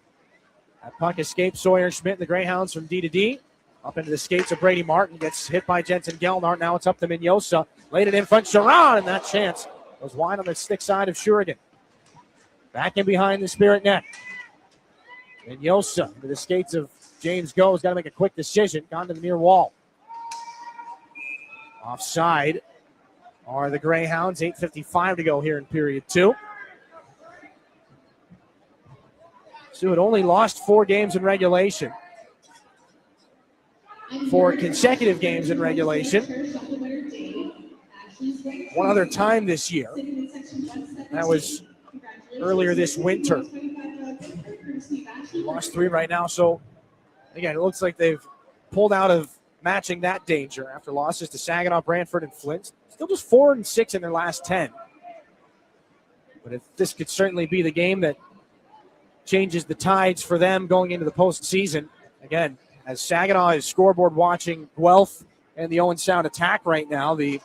That puck escapes Sawyer Schmidt and the Greyhounds from D to D. Up into the skates of Brady Martin. Gets hit by Jensen Gelnart. Now it's up to Minyosa. Laid it in front. Sharon, and that chance goes wide on the stick side of Shurigan. Back in behind the Spirit net. Minyosa into the skates of James Go. Has got to make a quick decision. Gone to the near wall. Offside are the Greyhounds. 8:55 to go here in period 2. Sioux had only lost 4 games in regulation. 4 consecutive games in regulation. One other time this year. That was earlier this winter. Lost 3 right now. So, again, it looks like they've pulled out of matching that danger after losses to Saginaw, Brantford, and Flint. Still just 4-6 in their last 10. But this could certainly be the game that changes the tides for them going into the postseason. Again, as Saginaw is scoreboard watching Guelph and the Owen Sound attack right now, the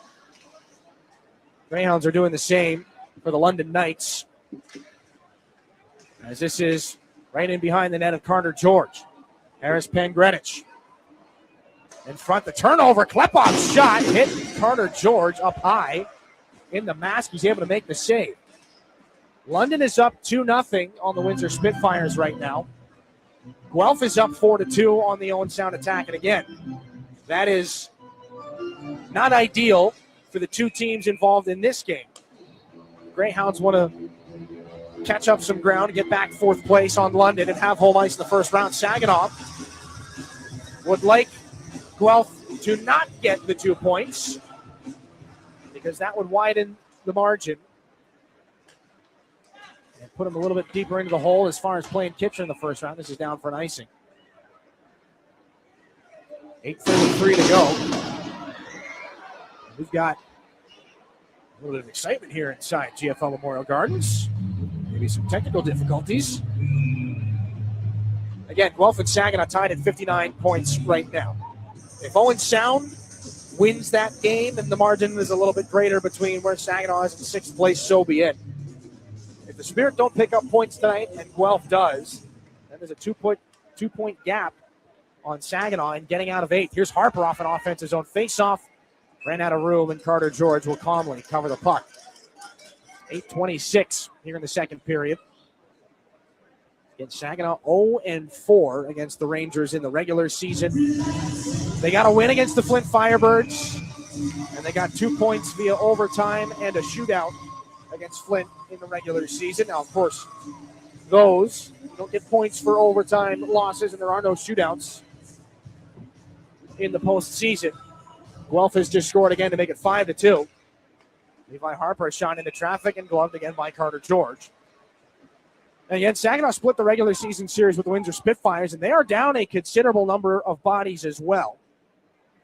Greyhounds are doing the same for the London Knights. As this is right in behind the net of Carter George. Harris Pengredich. In front, the turnover. Klepop's shot hit Carter George up high in the mask. He's able to make the save. London is up 2-0 on the Windsor Spitfires right now. Guelph is up 4-2 on the Owen Sound attack. And again, that is not ideal for the 2 teams involved in this game. Greyhounds want to catch up some ground and get back 4th place on London and have home ice in the first round. Saginaw would like Guelph to not get the 2 points because that would widen the margin and put them a little bit deeper into the hole as far as playing Kitchener in the first round. This is down for an icing. 8:33 to go. We've got a little bit of excitement here inside GFL Memorial Gardens. Maybe some technical difficulties. Again, Guelph and Saginaw tied at 59 points right now. If Owen Sound wins that game, then the margin is a little bit greater between where Saginaw is in 6th place, so be it. If the Spirit don't pick up points tonight and Guelph does, then there's a two-point gap on Saginaw and getting out of 8th. Here's Harper off an offensive zone face-off. Ran out of room, and Carter George will calmly cover the puck. 8:26 here in the second period. Against Saginaw, 0-4 against the Rangers in the regular season. They got a win against the Flint Firebirds, and they got 2 points via overtime and a shootout against Flint in the regular season. Now, of course, those don't get points for overtime losses, and there are no shootouts in the postseason. Guelph has just scored again to make it 5-2. Levi Harper is shot into traffic and gloved again by Carter George. And again, Saginaw split the regular season series with the Windsor Spitfires, and they are down a considerable number of bodies as well.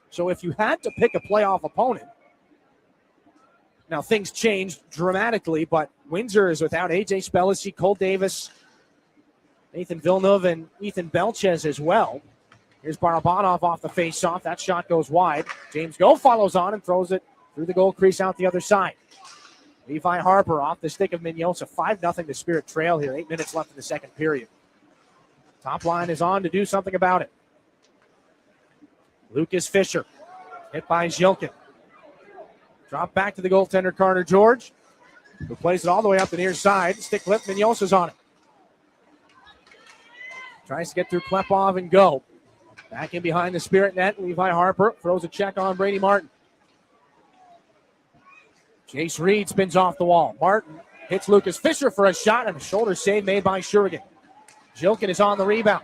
So if you had to pick a playoff opponent, now things changed dramatically, but Windsor is without A.J. Spellacy, Cole Davis, Nathan Villeneuve, and Ethan Belchez as well. Here's Barabanov off the face-off. That shot goes wide. James Go follows on and throws it through the goal crease out the other side. Levi Harper off the stick of Mignosa. 5-0 to Spirit Trail here. 8 minutes left in the second period. Top line is on to do something about it. Lucas Fisher hit by Zilkin. Drop back to the goaltender, Carter George, who plays it all the way up the near side. Stick flip, Mignosa's on it. Tries to get through Klepov and Go. Back in behind the Spirit net, Levi Harper throws a check on Brady Martin. Jace Reed spins off the wall. Martin hits Lucas Fisher for a shot and a shoulder save made by Shurigan. Zilkin is on the rebound.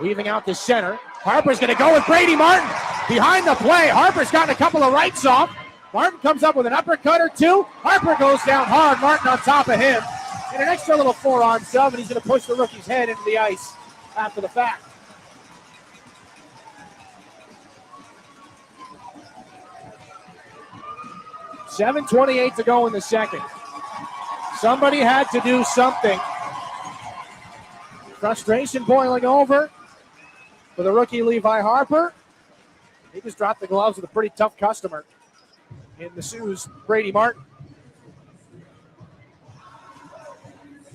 Weaving out the center. Harper's going to go with Brady Martin behind the play. Harper's gotten a couple of rights off. Martin comes up with an uppercut or two. Harper goes down hard. Martin on top of him. And an extra little forearm shove, and he's going to push the rookie's head into the ice after the fact. $7:28 to go in the second. Somebody had to do something. Frustration boiling over for the rookie Levi Harper. He just dropped the gloves with a pretty tough customer in the Soo's Brady Martin.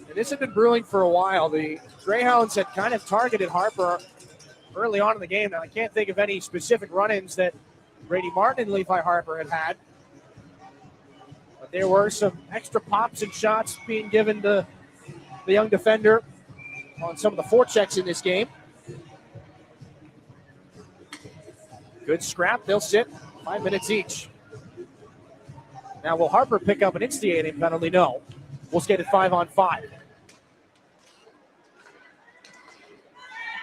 And this had been brewing for a while. The Greyhounds had kind of targeted Harper early on in the game. Now, I can't think of any specific run-ins that Brady Martin and Levi Harper had had. But there were some extra pops and shots being given to the young defender on some of the forechecks in this game. Good scrap. They'll sit 5 minutes each. Now, will Harper pick up an instigating penalty? No. We'll skate at 5-on-5.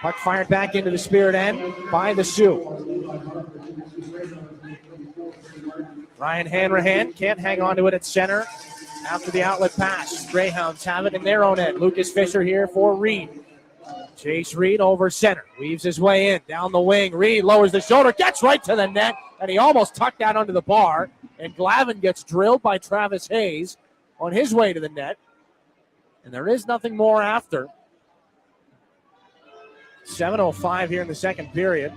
Puck fired back into the Spirit end by the Sioux. Ryan Hanrahan can't hang on to it at center after the outlet pass. Greyhounds have it in their own end. Lucas Fisher here for Reed. Chase Reed over center. Weaves his way in. Down the wing. Reed lowers the shoulder. Gets right to the net. And he almost tucked that under the bar. And Glavin gets drilled by Travis Hayes on his way to the net. And there is nothing more after. 7:05 here in the second period.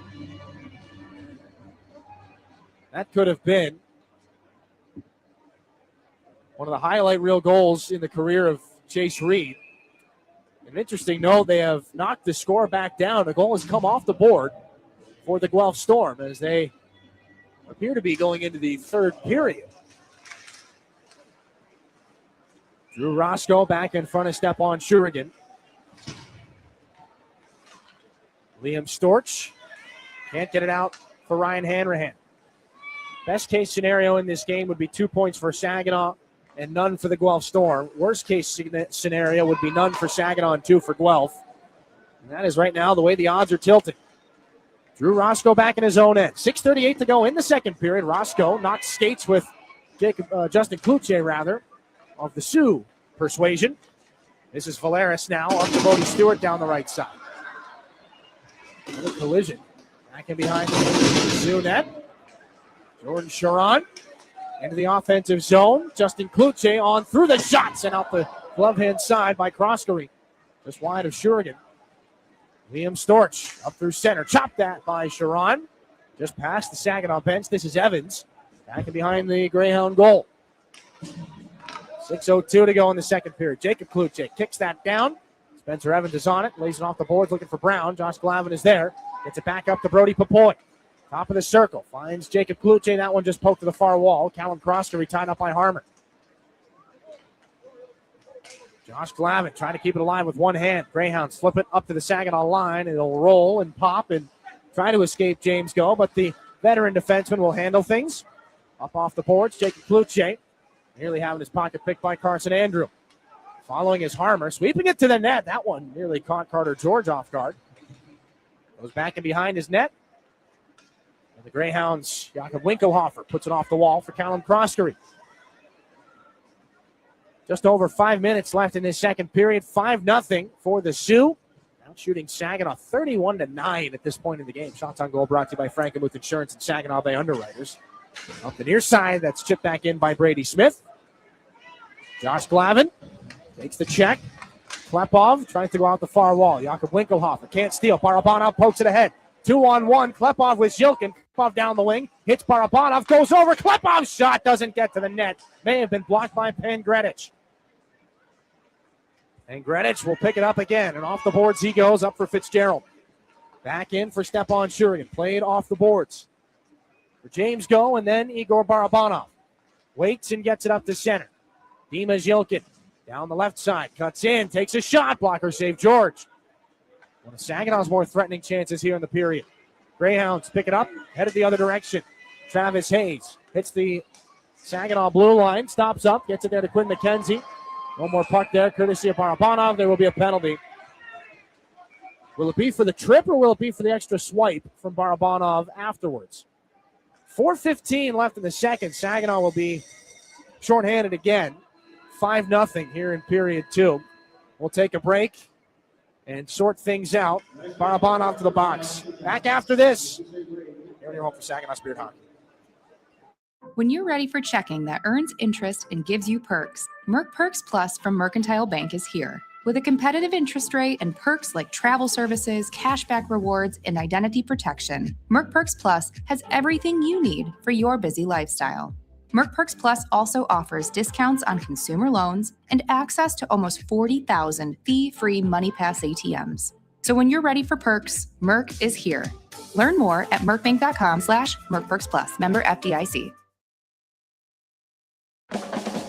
That could have been one of the highlight reel goals in the career of Chase Reed. An interesting note, they have knocked the score back down. The goal has come off the board for the Guelph Storm as they appear to be going into the third period. Drew Roscoe back in front of Stepan Shurigan. Liam Storch can't get it out for Ryan Hanrahan. Best case scenario in this game would be 2 points for Saginaw and none for the Guelph Storm. Worst case scenario would be none for Saginaw and 2 for Guelph. And that is right now the way the odds are tilting. Drew Roscoe back in his own end. 6:38 to go in the second period. Roscoe knocks skates with Justin Kluche, rather, of the Sioux persuasion. This is Valeris now on to Bodie Stewart down the right side. Another collision. Back in behind the Sioux net. Jordan Sharon into the offensive zone. Justin Kluche on through the shots and out the glove hand side by Croskery. Just wide of Shurigan. Liam Storch up through center. Chopped that by Sharon. Just past the Saginaw bench. This is Evans. Back in behind the Greyhound goal. 6:02 to go in the second period. Jacob Kluche kicks that down. Spencer Evans is on it. Lays it off the boards looking for Brown. Josh Glavin is there. Gets it back up to Brody Papoy. Top of the circle. Finds Jacob Kluche. That one just poked to the far wall. Callum Croskery tied up by Harmer. Josh Glavin trying to keep it alive with one hand. Greyhounds flip it up to the Saginaw line. It'll roll and pop and try to escape James Go, but the veteran defenseman will handle things. Up off the boards, Jacob Kluche nearly having his pocket picked by Carson Andrew. Following is Harmer, sweeping it to the net. That one nearly caught Carter George off guard. Goes back and behind his net. And The Greyhounds, Jakob Winkelhofer puts it off the wall for Callum Croskery. Just over 5 minutes left in this second period. 5-0 for the Sioux. Now shooting Saginaw 31-9 at this point in the game. Shots on goal brought to you by Frankenmuth Insurance and Saginaw Bay Underwriters. Up the near side, that's chipped back in by Brady Smith. Josh Glavin takes the check. Klepov tries to go out the far wall. Jakob Winkelhofer can't steal. Barabanov pokes it ahead. 2-on-1. Klepov with Zilkin. Klepov down the wing. Hits Barabanov. Goes over. Klepov's shot doesn't get to the net. May have been blocked by Pangretich. And Greenwich will pick it up again. And off the boards he goes, up for Fitzgerald. Back in for Stepan Shurigan. Played off the boards. For James Go, and then Igor Barabanov. Waits and gets it up to center. Dima Zilkin down the left side. Cuts in, takes a shot. Blocker save George. One of Saginaw's more threatening chances here in the period. Greyhounds pick it up, headed the other direction. Travis Hayes hits the Saginaw blue line, stops up, gets it there to Quinn McKenzie. No more puck there, courtesy of Barabanov. There will be a penalty. Will it be for the trip or will it be for the extra swipe from Barabanov afterwards? 4:15 left in the second. Saginaw will be shorthanded again. 5-0 here in period 2. We'll take a break and sort things out. Barabanov to the box. Back after this. Here on your home for Saginaw Spirit Hockey. When you're ready for checking that earns interest and gives you perks, Merc Perks Plus from Mercantile Bank is here. With a competitive interest rate and perks like travel services, cashback rewards, and identity protection, Merc Perks Plus has everything you need for your busy lifestyle. Merc Perks Plus also offers discounts on consumer loans and access to almost 40,000 fee-free MoneyPass ATMs. So when you're ready for perks, Merc is here. Learn more at mercbank.com/mercperksplus. Member FDIC.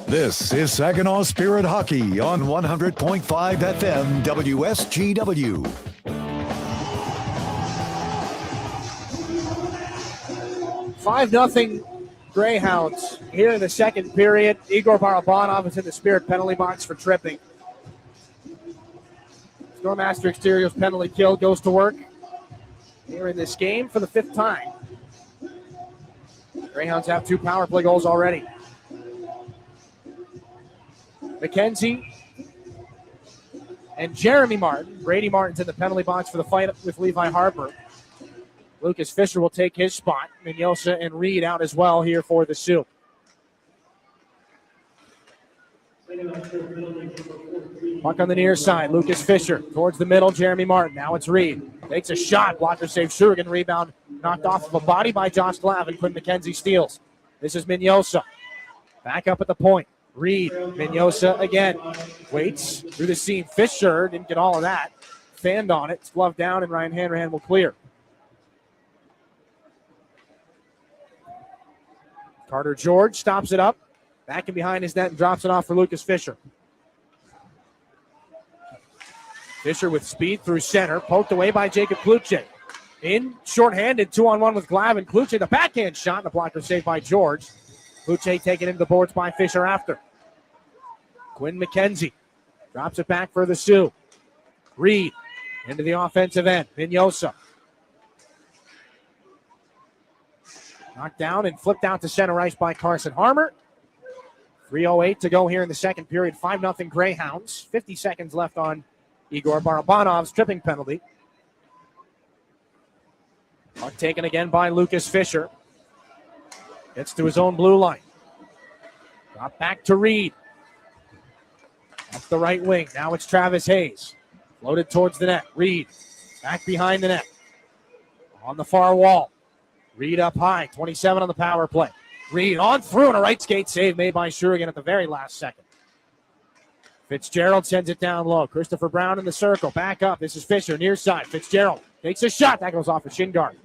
This is Saginaw Spirit Hockey on 100.5 FM WSGW. Five nothing Greyhounds here in the second period. Igor Barabanov is in the Spirit penalty box for tripping. Stormaster Exterior's penalty kill goes to work here in this game for the 5th time. Greyhounds have 2 power play goals already. McKenzie and Jeremy Martin. Brady Martin's in the penalty box for the fight with Levi Harper. Lucas Fisher will take his spot. Mignosa and Reed out as well here for the Sioux. Puck on the near side. Lucas Fisher towards the middle. Jeremy Martin. Now it's Reed. Takes a shot. Blocker save Shurigan. Rebound knocked off of a body by Josh Glavin. Quinn McKenzie steals. This is Mignosa. Back up at the point. Reed, Mignosa again. Waits through the seam. Fisher didn't get all of that. Fanned on it. It's gloved down, and Ryan Hanrahan will clear. Carter George stops it up. Back in behind his net and drops it off for Lucas Fisher. Fisher with speed through center. Poked away by Jacob Kluche. In shorthanded, 2-on-1 with Glavin. Kluche, the backhand shot, and the blocker saved by George. Kluche taken into the boards by Fisher after. Quinn McKenzie drops it back for the Sioux. Reed into the offensive end. Mignosa. Knocked down and flipped out to center ice by Carson Harmer. 3:08 to go here in the second period. 5-0 Greyhounds. 50 seconds left on Igor Barabanov's tripping penalty. Puck taken again by Lucas Fisher. Gets to his own blue line. Drop back to Reed. Up the right wing. Now it's Travis Hayes. Floated towards the net. Reed back behind the net. On the far wall. Reed up high. 27 on the power play. Reed on through and a right skate save made by Shurigan at the very last second. Fitzgerald sends it down low. Christopher Brown in the circle. Back up. This is Fisher near side. Fitzgerald takes a shot. That goes off a shin guard.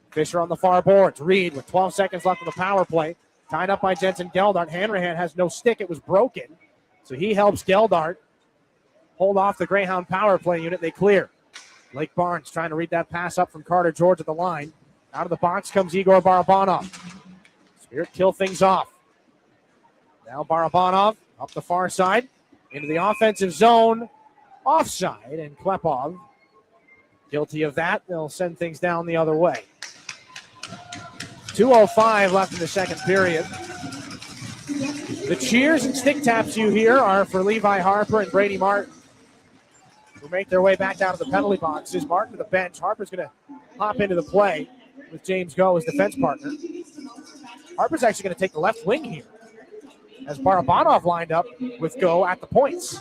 Fisher on the far boards. Reed with 12 seconds left on the power play. Tied up by Jensen Geldart. Hanrahan has no stick. It was broken. So he helps Geldart hold off the Greyhound power play unit. They clear. Blake Barnes trying to read that pass up from Carter George at the line. Out of the box comes Igor Barabanov. Spirit kill things off. Now Barabanov up the far side. Into the offensive zone. Offside. And Klepov guilty of that. They'll send things down the other way. 2:05 left in the second period. The cheers and stick taps you hear are for Levi Harper and Brady Martin, who make their way back down to the penalty boxes. Martin to the bench. Harper's going to hop into the play with James Go as defense partner. Harper's actually going to take the left wing here, as Barabanov lined up with Go at the points.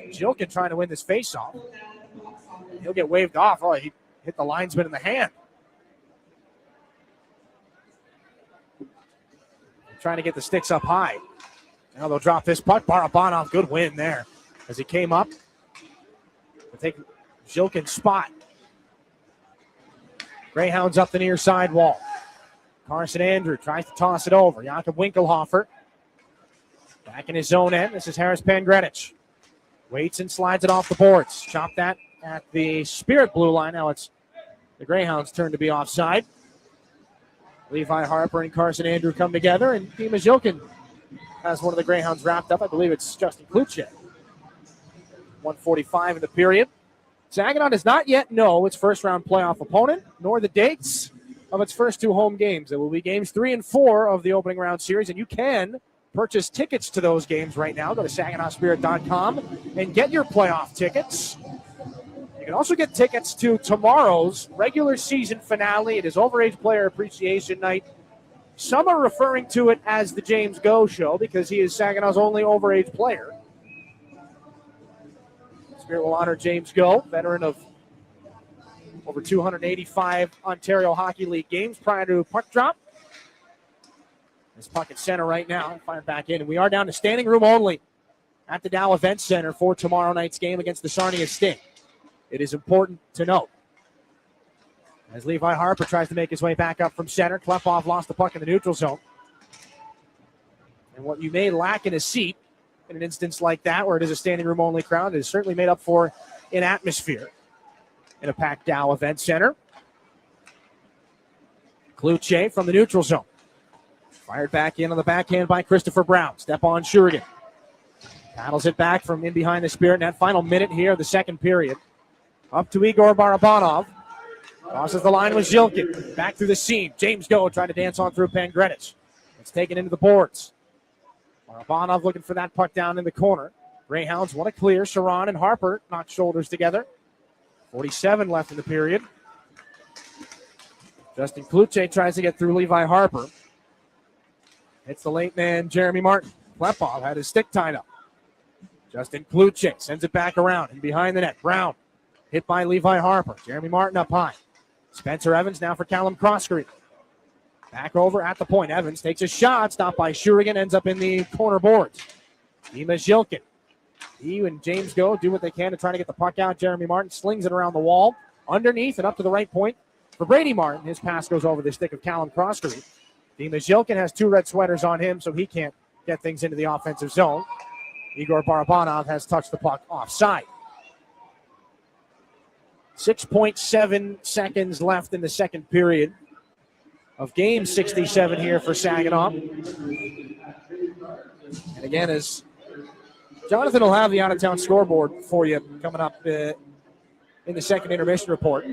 Jilkin trying to win this faceoff. He'll get waved off. Oh, he hit the linesman in the hand. Trying to get the sticks up high. Now they'll drop this puck. Barabanov, good win there as he came up to take Jilkin's spot. Greyhounds up the near side wall. Carson Andrew tries to toss it over. Jakob Winkelhofer back in his zone end. This is Harris Pangrenich. Waits and slides it off the boards. Chop that at the Spirit blue line. Now it's the Greyhounds' turn to be offside. Levi Harper and Carson Andrew come together, and Dima Jilkin has one of the Greyhounds wrapped up. I believe it's Justin Kluche. 1:45 in the period. Saginaw does not yet know its first-round playoff opponent, nor the dates of its first two home games. It will be games 3 and 4 of the opening round series, and you can purchase tickets to those games right now. Go to SaginawSpirit.com and get your playoff tickets. You can also get tickets to tomorrow's regular season finale. It is Overage Player Appreciation Night. Some are referring to it as the James Go Show because he is Saginaw's only overage player. Spirit will honor James Go, veteran of over 285 Ontario Hockey League games prior to puck drop. This puck at center right now. Fired back in. And we are down to standing room only at the Dow Event Center for tomorrow night's game against the Sarnia Sting. It is important to note. As Levi Harper tries to make his way back up from center, Klepov lost the puck in the neutral zone. And what you may lack in a seat in an instance like that, where it is a standing room only crowd, is certainly made up for in atmosphere in a packed Dow Event Center. Kluche from the neutral zone. Fired back in on the backhand by Christopher Brown. Step on Shurigan. Paddles it back from in behind the Spirit in that final minute here of the second period. Up to Igor Barabanov. Crosses the line with Jilkin. Back through the seam. James Go trying to dance on through Pangrenich. It's taken into the boards. Barabanov looking for that puck down in the corner. Greyhounds want to clear. Sharon and Harper knock shoulders together. 47 left in the period. Justin Kluche tries to get through Levi Harper. Hits the late man, Jeremy Martin. Klepov had his stick tied up. Justin Kluche sends it back around and behind the net. Brown hit by Levi Harper. Jeremy Martin up high. Spencer Evans now for Callum Croskery. Back over at the point. Evans takes a shot. Stopped by Shurigan. Ends up in the corner boards. Dima Jilkin. He and James Go do what they can to try to get the puck out. Jeremy Martin slings it around the wall. Underneath and up to the right point for Brady Martin. His pass goes over the stick of Callum Croskery. Dima Jilkin has 2 red sweaters on him, so he can't get things into the offensive zone. Igor Barabanov has touched the puck offside. 6.7 seconds left in the second period of game 67 here for Saginaw. And again, as Jonathan will have the out-of-town scoreboard for you coming up in the second intermission report.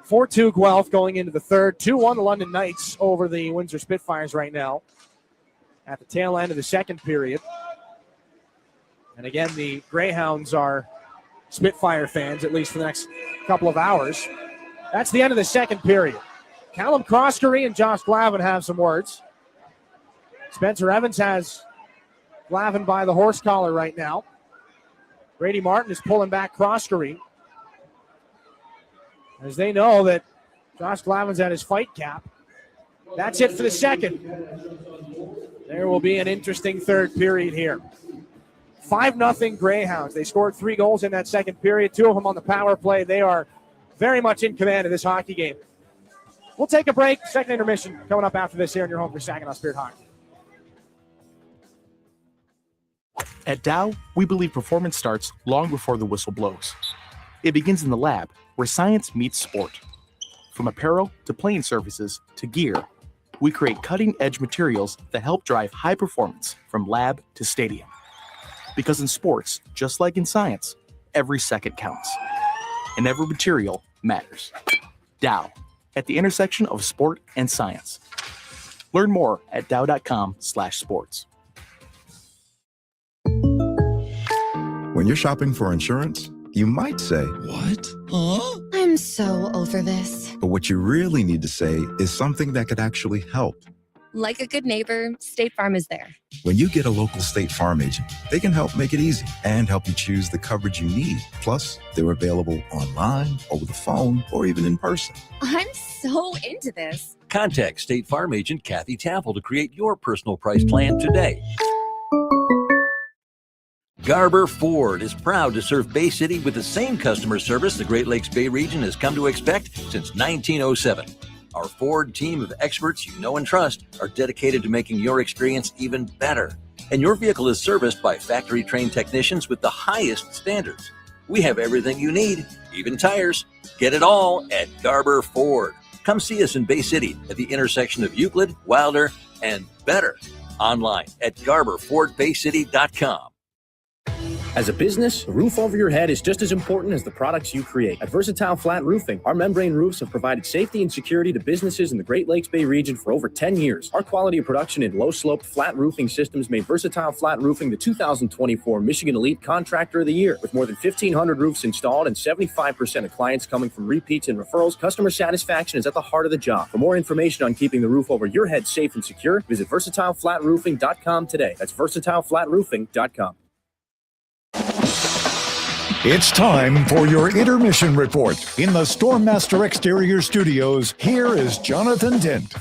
4-2 Guelph going into the third. 2-1 the London Knights over the Windsor Spitfires right now at the tail end of the second period. And again, the Greyhounds are Spitfire fans, at least for the next couple of hours. That's the end of the second period. Callum Croskery and Josh Glavin have some words. Spencer Evans has Glavin by the horse collar right now. Brady Martin is pulling back Croskery, as they know that Josh Glavin's at his fight cap. That's it for the second. There will be an interesting third period here. 5-0 Greyhounds. They scored 3 goals in that second period, 2 of them on the power play. They are very much in command of this hockey game. We'll take a break. Second intermission coming up after this here in your home for Saginaw Spirit Hockey. At Dow, we believe performance starts long before the whistle blows. It begins in the lab, where science meets sport. From apparel to playing surfaces to gear, we create cutting-edge materials that help drive high performance from lab to stadium. Because in sports, just like in science, every second counts. And every material matters. Dow, at the intersection of sport and science. Learn more at dow.com/sports. When you're shopping for insurance, you might say, "What? Huh?" I'm so over this. But what you really need to say is something that could actually help. Like a good neighbor, State Farm is there. When you get a local State Farm agent, they can help make it easy and help you choose the coverage you need. Plus, they're available online, over the phone, or even in person. I'm so into this. Contact State Farm agent Kathy Taffel to create your personal price plan today. Garber Ford is proud to serve Bay City with the same customer service the Great Lakes Bay region has come to expect since 1907. Our Ford team of experts you know and trust are dedicated to making your experience even better. And your vehicle is serviced by factory-trained technicians with the highest standards. We have everything you need, even tires. Get it all at Garber Ford. Come see us in Bay City at the intersection of Euclid, Wilder, and Better. Online at GarberFordBayCity.com. As a business, a roof over your head is just as important as the products you create. At Versatile Flat Roofing, our membrane roofs have provided safety and security to businesses in the Great Lakes Bay region for over 10 years. Our quality of production in low-sloped flat roofing systems made Versatile Flat Roofing the 2024 Michigan Elite Contractor of the Year. With more than 1,500 roofs installed and 75% of clients coming from repeats and referrals, customer satisfaction is at the heart of the job. For more information on keeping the roof over your head safe and secure, visit VersatileFlatRoofing.com today. That's VersatileFlatRoofing.com. It's time for your intermission report. In the Stormmaster Exterior Studios, here is Jonathan Dent.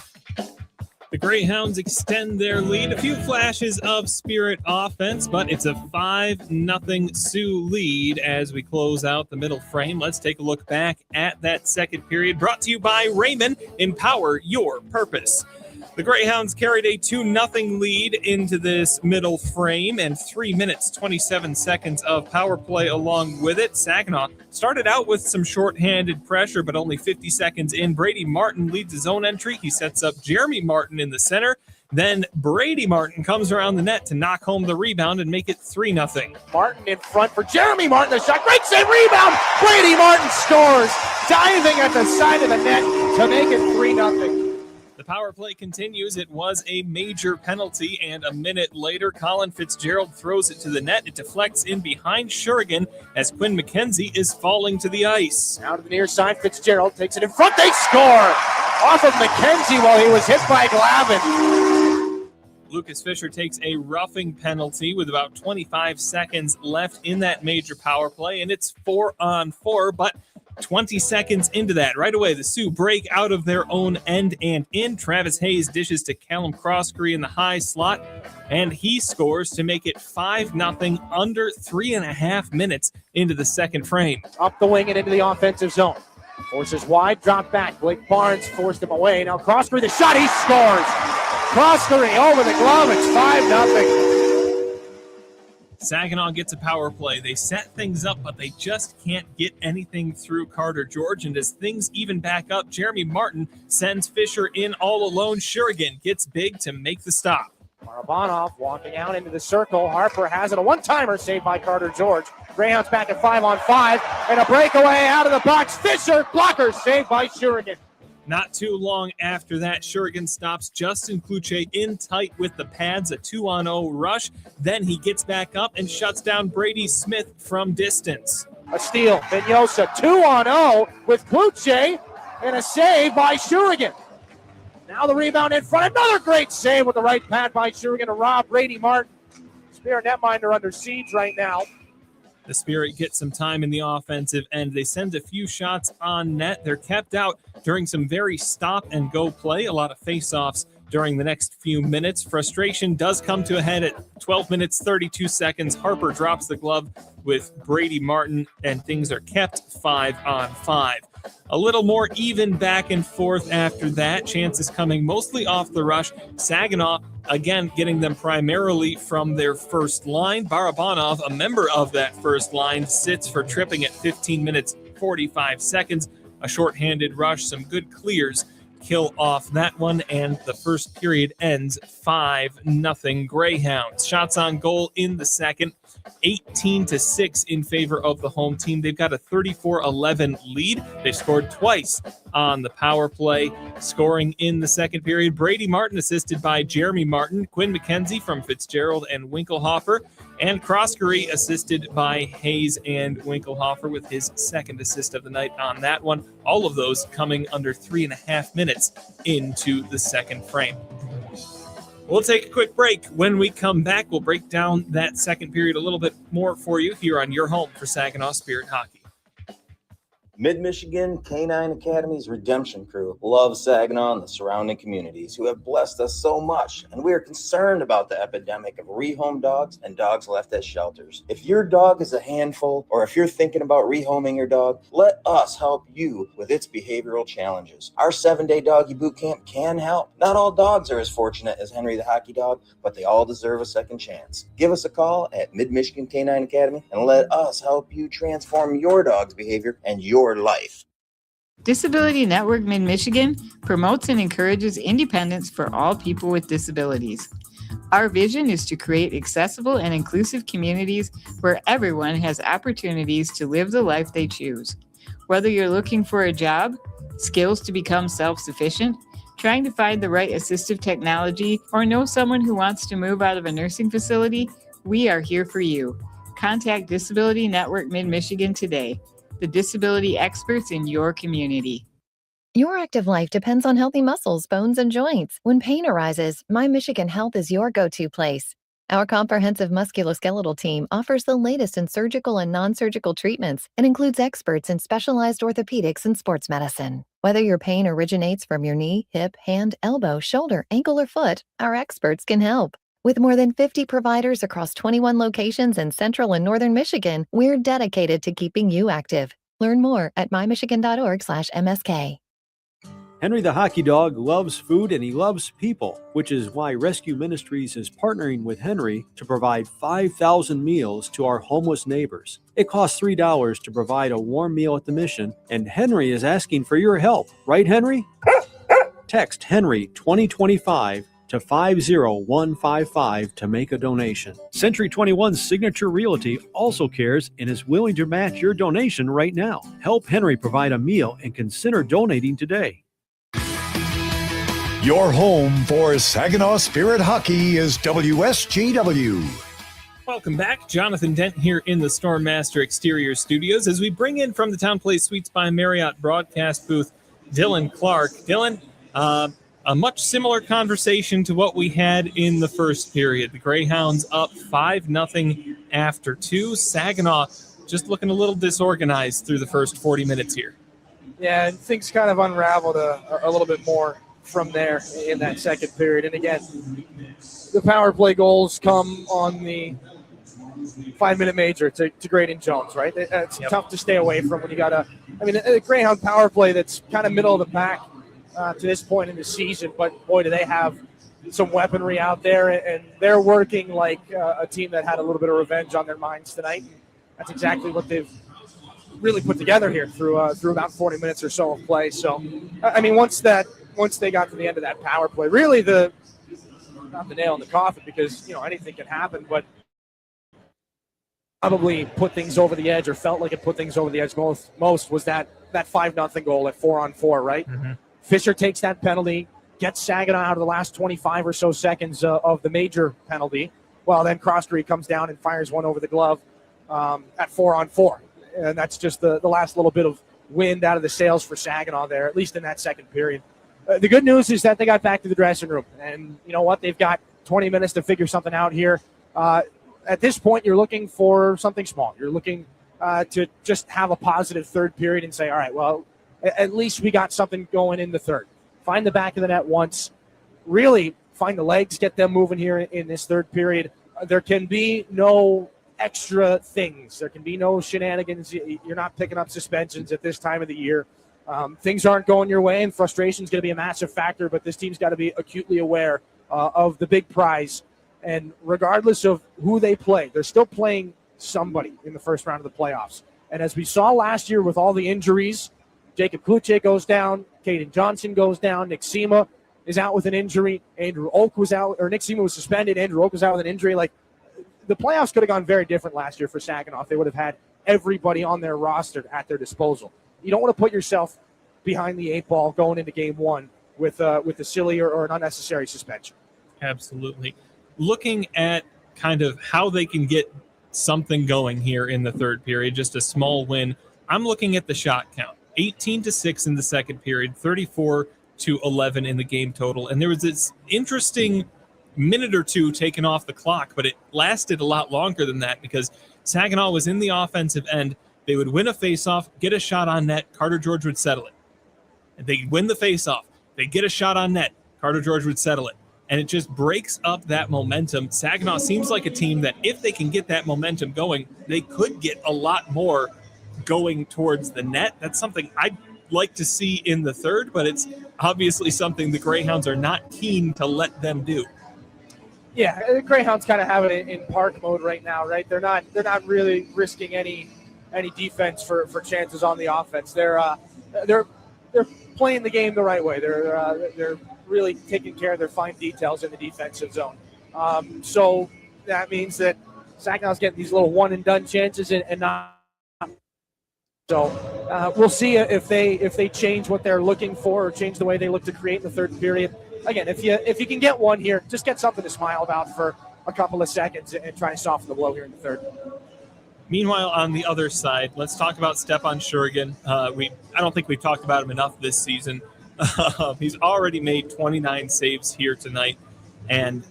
The Greyhounds extend their lead. A few flashes of Spirit offense, but it's a 5-0 Sioux lead as we close out the middle frame. Let's take a look back at that second period. Brought to you by Raymond. Empower your purpose. The Greyhounds carried a 2-0 lead into this middle frame and 3 minutes, 27 seconds of power play along with it. Saginaw started out with some shorthanded pressure, but only 50 seconds in. Brady Martin leads his own entry. He sets up Jeremy Martin in the center. Then Brady Martin comes around the net to knock home the rebound and make it 3-0. Martin in front for Jeremy Martin. The shot. Great save, rebound. Brady Martin scores. Diving at the side of the net to make it 3-0. The power play continues. It was a major penalty, and a minute later, Colin Fitzgerald throws it to the net. It deflects in behind Shurigan as Quinn McKenzie is falling to the ice. Now to the near side, Fitzgerald takes it in front. They score off of McKenzie while he was hit by Glavin. Lucas Fisher takes a roughing penalty with about 25 seconds left in that major power play, and it's 4-on-4, but 20 seconds into that, right away, the Sioux break out of their own end and in. Travis Hayes dishes to Callum Croskery in the high slot, and he scores to make it 5-0 under 3.5 minutes into the second frame. Up the wing and into the offensive zone. Forces wide, drop back. Blake Barnes forced him away. Now Croskery, the shot, he scores. Croskery over the glove, it's 5-0. Saginaw gets a power play. They set things up, but they just can't get anything through Carter George. And as things even back up, Jeremy Martin sends Fisher in all alone. Shurigan gets big to make the stop. Barabanov walking out into the circle. Harper has it. A one-timer saved by Carter George. Greyhounds back at 5-on-5. And a breakaway out of the box. Fisher, blocker saved by Shurigan. Not too long after that, Shurigan stops Justin Kluche in tight with the pads, a 2-on-0 rush. Then he gets back up and shuts down Brady Smith from distance. A steal, Vignosa, 2-on-0 with Kluche, and a save by Shurigan. Now the rebound in front, another great save with the right pad by Shurigan to rob Brady Martin. Spirit netminder under siege right now. The Spirit get some time in the offensive end. They send a few shots on net. They're kept out during some very stop-and-go play, a lot of face-offs during the next few minutes. Frustration does come to a head at 12 minutes, 32 seconds. Harper drops the glove with Brady Martin, and things are kept 5-on-5. A little more even back and forth after that. Chances coming mostly off the rush. Saginaw, again, getting them primarily from their first line. Barabanov, a member of that first line, sits for tripping at 15 minutes, 45 seconds. A shorthanded rush, some good clears kill off that one, and the first period ends 5-0 Greyhounds. Shots on goal in the second, 18-6 in favor of the home team. They've got a 34-11 lead. They scored twice on the power play. Scoring in the second period, Brady Martin assisted by Jeremy Martin, Quinn McKenzie from Fitzgerald and Winkelhofer, and Croskery assisted by Hayes and Winkelhofer with his second assist of the night on that one. All of those coming under 3.5 minutes into the second frame. We'll take a quick break. When we come back, we'll break down that second period a little bit more for you here on your home for Saginaw Spirit Hockey. Mid-Michigan Canine Academy's Redemption Crew loves Saginaw and the surrounding communities who have blessed us so much, and we are concerned about the epidemic of rehome dogs and dogs left at shelters. If your dog is a handful, or if you're thinking about rehoming your dog, let us help you with its behavioral challenges. Our 7-day doggy boot camp can help. Not all dogs are as fortunate as Henry the Hockey Dog, but they all deserve a second chance. Give us a call at Mid-Michigan Canine Academy and let us help you transform your dog's behavior and your life. Disability Network Mid-Michigan promotes and encourages independence for all people with disabilities. Our vision is to create accessible and inclusive communities where everyone has opportunities to live the life they choose. Whether you're looking for a job, skills to become self-sufficient, trying to find the right assistive technology, or know someone who wants to move out of a nursing facility, we are here for you. Contact Disability Network Mid-Michigan today, the disability experts in your community. Your active life depends on healthy muscles, bones, and joints. When pain arises, My Michigan Health is your go-to place. Our comprehensive musculoskeletal team offers the latest in surgical and non-surgical treatments and includes experts in specialized orthopedics and sports medicine. Whether your pain originates from your knee, hip, hand, elbow, shoulder, ankle, or foot, our experts can help. With more than 50 providers across 21 locations in central and northern Michigan, we're dedicated to keeping you active. Learn more at mymichigan.org/MSK. Henry the Hockey Dog loves food and he loves people, which is why Rescue Ministries is partnering with Henry to provide 5,000 meals to our homeless neighbors. It costs $3 to provide a warm meal at the mission, and Henry is asking for your help. Right, Henry? Text Henry 2025 to 50155 to make a donation. Century 21 Signature Realty also cares and is willing to match your donation right now. Help Henry provide a meal and consider donating today. Your home for Saginaw Spirit Hockey is WSGW. Welcome back. Jonathan Dent here in the Stormmaster Exterior Studios as we bring in from the Town Place Suites by Marriott broadcast booth, Dylan Clark. Dylan, a much similar conversation to what we had in the first period. The Greyhounds up 5-0 after 2. Saginaw just looking a little disorganized through the first 40 minutes here. Yeah, and things kind of unraveled a little bit more from there in that second period. And again, the power play goals come on the 5-minute major to Graydon Jones, right? It's tough to stay away from when you got a Greyhound power play that's kind of middle of the pack to this point in the season. But boy, do they have some weaponry out there, and they're working like a team that had a little bit of revenge on their minds tonight. And that's exactly what they've really put together here through about 40 minutes or so of play. So, I mean, once they got to the end of that power play, really not the nail in the coffin, because anything can happen, but probably put things over the edge, or felt like it put things over the edge most was that 5-0 goal at 4-on-4, right? Mm-hmm. Fisher takes that penalty, gets Saginaw out of the last 25 or so seconds of the major penalty. Well, then Croskery comes down and fires one over the glove at 4-on-4. And that's just the last little bit of wind out of the sails for Saginaw there, at least in that second period. The good news is that they got back to the dressing room. And you know what? They've got 20 minutes to figure something out here. At this point, you're looking for something small. You're looking to just have a positive third period and say, all right, well, at least we got something going in the third. Find the back of the net once. Really find the legs, get them moving here in this third period. There can be no extra things. There can be no shenanigans. You're not picking up suspensions at this time of the year. Things aren't going your way, and frustration is going to be a massive factor, but this team's got to be acutely aware of the big prize. And regardless of who they play, they're still playing somebody in the first round of the playoffs. And as we saw last year with all the injuries, Jacob Kluche goes down, Caden Johnson goes down. Nick Sema is out with an injury. Andrew Oak was out, or Nick Sema was suspended. Andrew Oak was out with an injury. Like, the playoffs could have gone very different last year for Saginaw if they would have had everybody on their roster at their disposal. You don't want to put yourself behind the 8 ball going into game 1 with a silly or an unnecessary suspension. Absolutely. Looking at kind of how they can get something going here in the third period, just a small win. I'm looking at the shot count. 18-6 in the second period, 34-11 in the game total. And there was this interesting minute or two taken off the clock, but it lasted a lot longer than that because Saginaw was in the offensive end. They would win a faceoff, get a shot on net, Carter George would settle it. And they'd win the faceoff, they'd get a shot on net, Carter George would settle it. And it just breaks up that momentum. Saginaw seems like a team that if they can get that momentum going, they could get a lot more going towards the net. That's something I'd like to see in the third, but it's obviously something the Greyhounds are not keen to let them do. Yeah, the Greyhounds kind of have it in park mode right now, right? They're not really risking any defense for chances on the offense. They're playing the game the right way. They're really taking care of their fine details in the defensive zone. So that means that Saginaw's getting these little one and done chances and not. So we'll see if they change what they're looking for or change the way they look to create in the third period. Again, if you can get one here, just get something to smile about for a couple of seconds and try to soften the blow here in the third. Meanwhile, on the other side, let's talk about Stepan Shurigan. I don't think we've talked about him enough this season. He's already made 29 saves here tonight, and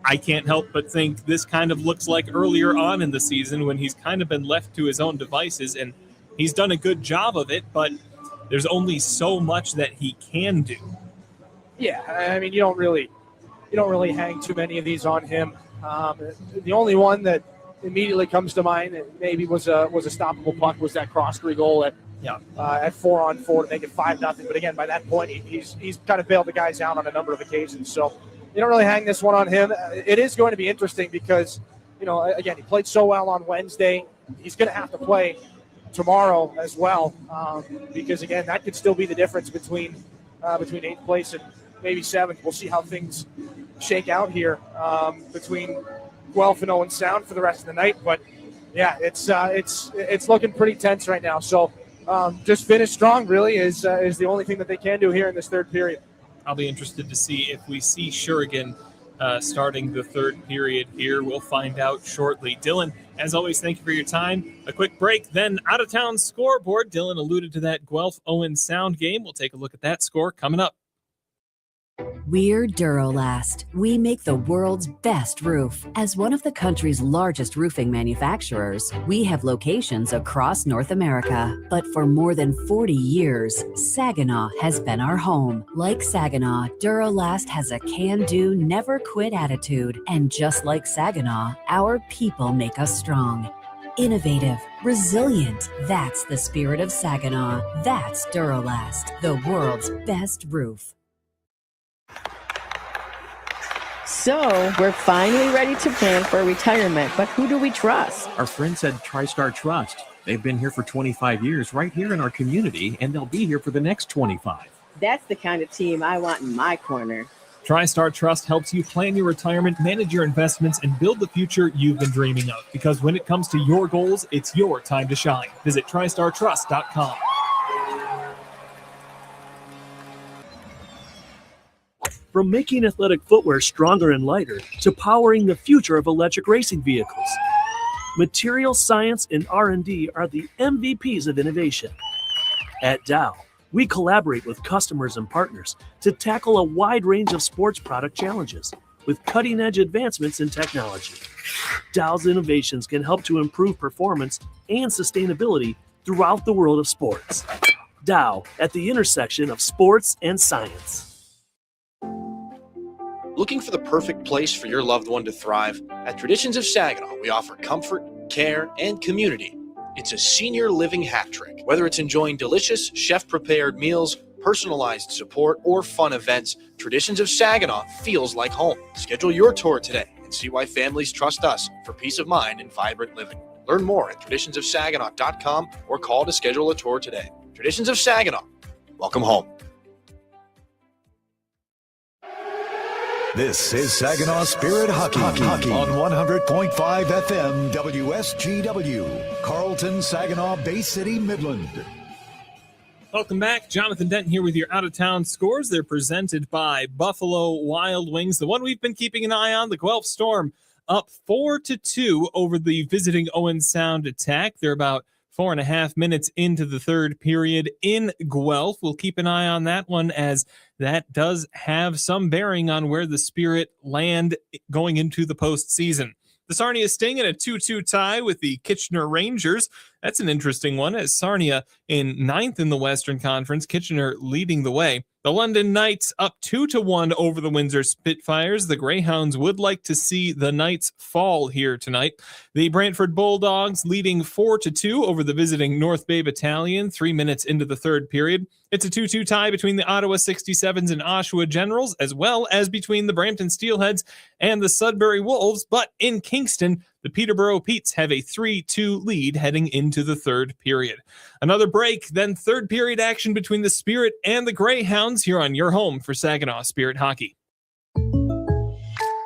I can't help but think this kind of looks like earlier on in the season when he's kind of been left to his own devices, and he's done a good job of it, but there's only so much that he can do. Yeah, I mean, you don't really hang too many of these on him. The only one that immediately comes to mind that maybe was a stoppable puck was that cross-free goal at 4-on-4 to make it 5-0. But again, by that point, he's kind of bailed the guys out on a number of occasions. So you don't really hang this one on him. It is going to be interesting because, again, he played so well on Wednesday. He's going to have to play tomorrow as well because, again, that could still be the difference between 8th place and maybe 7th. We'll see how things shake out here between Guelph and Owen Sound for the rest of the night. But, yeah, it's looking pretty tense right now. So just finish strong really is the only thing that they can do here in this third period. I'll be interested to see if we see Shurigan starting the third period here. We'll find out shortly. Dylan, as always, thank you for your time. A quick break, then out-of-town scoreboard. Dylan alluded to that Guelph-Owen Sound game. We'll take a look at that score coming up. We're Durolast. We make the world's best roof. As one of the country's largest roofing manufacturers, we have locations across North America. But for more than 40 years, Saginaw has been our home. Like Saginaw, Durolast has a can-do, never-quit attitude. And just like Saginaw, our people make us strong. Innovative, resilient. That's the spirit of Saginaw. That's Durolast, the world's best roof. So, we're finally ready to plan for retirement, but who do we trust? Our friends at TriStar Trust. They've been here for 25 years right here in our community, and they'll be here for the next 25. That's the kind of team I want in my corner. TriStar Trust helps you plan your retirement, manage your investments, and build the future you've been dreaming of. Because when it comes to your goals, it's your time to shine. Visit TriStarTrust.com. From making athletic footwear stronger and lighter to powering the future of electric racing vehicles, material science and R&D are the MVPs of innovation. At Dow, we collaborate with customers and partners to tackle a wide range of sports product challenges with cutting-edge advancements in technology. Dow's innovations can help to improve performance and sustainability throughout the world of sports. Dow, at the intersection of sports and science. Looking for the perfect place for your loved one to thrive? At Traditions of Saginaw, we offer comfort, care, and community. It's a senior living hat trick. Whether it's enjoying delicious, chef-prepared meals, personalized support, or fun events, Traditions of Saginaw feels like home. Schedule your tour today and see why families trust us for peace of mind and vibrant living. Learn more at traditionsofsaginaw.com or call to schedule a tour today. Traditions of Saginaw. Welcome home. This is Saginaw Spirit Hockey on 100.5 FM WSGW, Carlton, Saginaw, Bay City, Midland. Welcome back. Jonathan Denton here with your out-of-town scores. They're presented by Buffalo Wild Wings. The one we've been keeping an eye on, the Guelph Storm, up 4-2 over the visiting Owen Sound Attack. They're about 4.5 minutes into the third period in Guelph. We'll keep an eye on that one, as that does have some bearing on where the Spirit land going into the postseason. The Sarnia Sting in a 2-2 tie with the Kitchener Rangers. That's an interesting one, as Sarnia in 9th in the Western Conference, Kitchener leading the way. The London Knights up 2-1 over the Windsor Spitfires. The Greyhounds would like to see the Knights fall here tonight. The Brantford Bulldogs leading 4-2 over the visiting North Bay Battalion 3 minutes into the third period. It's a 2-2 tie between the Ottawa 67s and Oshawa Generals, as well as between the Brampton Steelheads and the Sudbury Wolves. But in Kingston, the Peterborough Petes have a 3-2 lead heading into the third period. Another break, then third period action between the Spirit and the Greyhounds here on your home for Saginaw Spirit Hockey.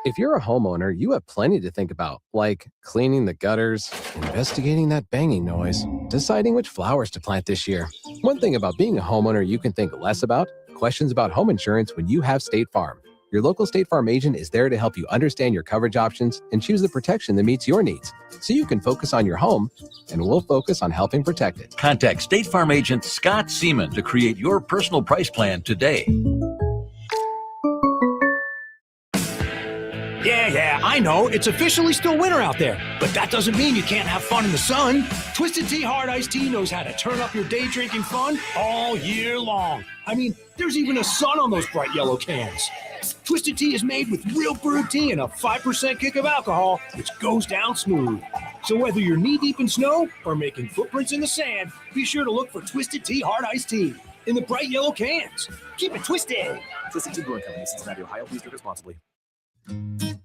If you're a homeowner, you have plenty to think about, like cleaning the gutters, investigating that banging noise, deciding which flowers to plant this year. One thing about being a homeowner you can think less about: questions about home insurance when you have State Farm. Your local State Farm agent is there to help you understand your coverage options and choose the protection that meets your needs, so you can focus on your home, and we'll focus on helping protect it. Contact State Farm agent Scott Seaman to create your personal price plan today. Yeah, I know. It's officially still winter out there, but that doesn't mean you can't have fun in the sun. Twisted Tea Hard Iced Tea knows how to turn up your day drinking fun all year long. I mean, there's even a sun on those bright yellow cans. Twisted Tea is made with real brewed tea and a 5% kick of alcohol, which goes down smooth. So whether you're knee-deep in snow or making footprints in the sand, be sure to look for Twisted Tea Hard Iced Tea in the bright yellow cans. Keep it twisted. Twisted Tea Brewing Company, Cincinnati, Ohio. Please drink responsibly.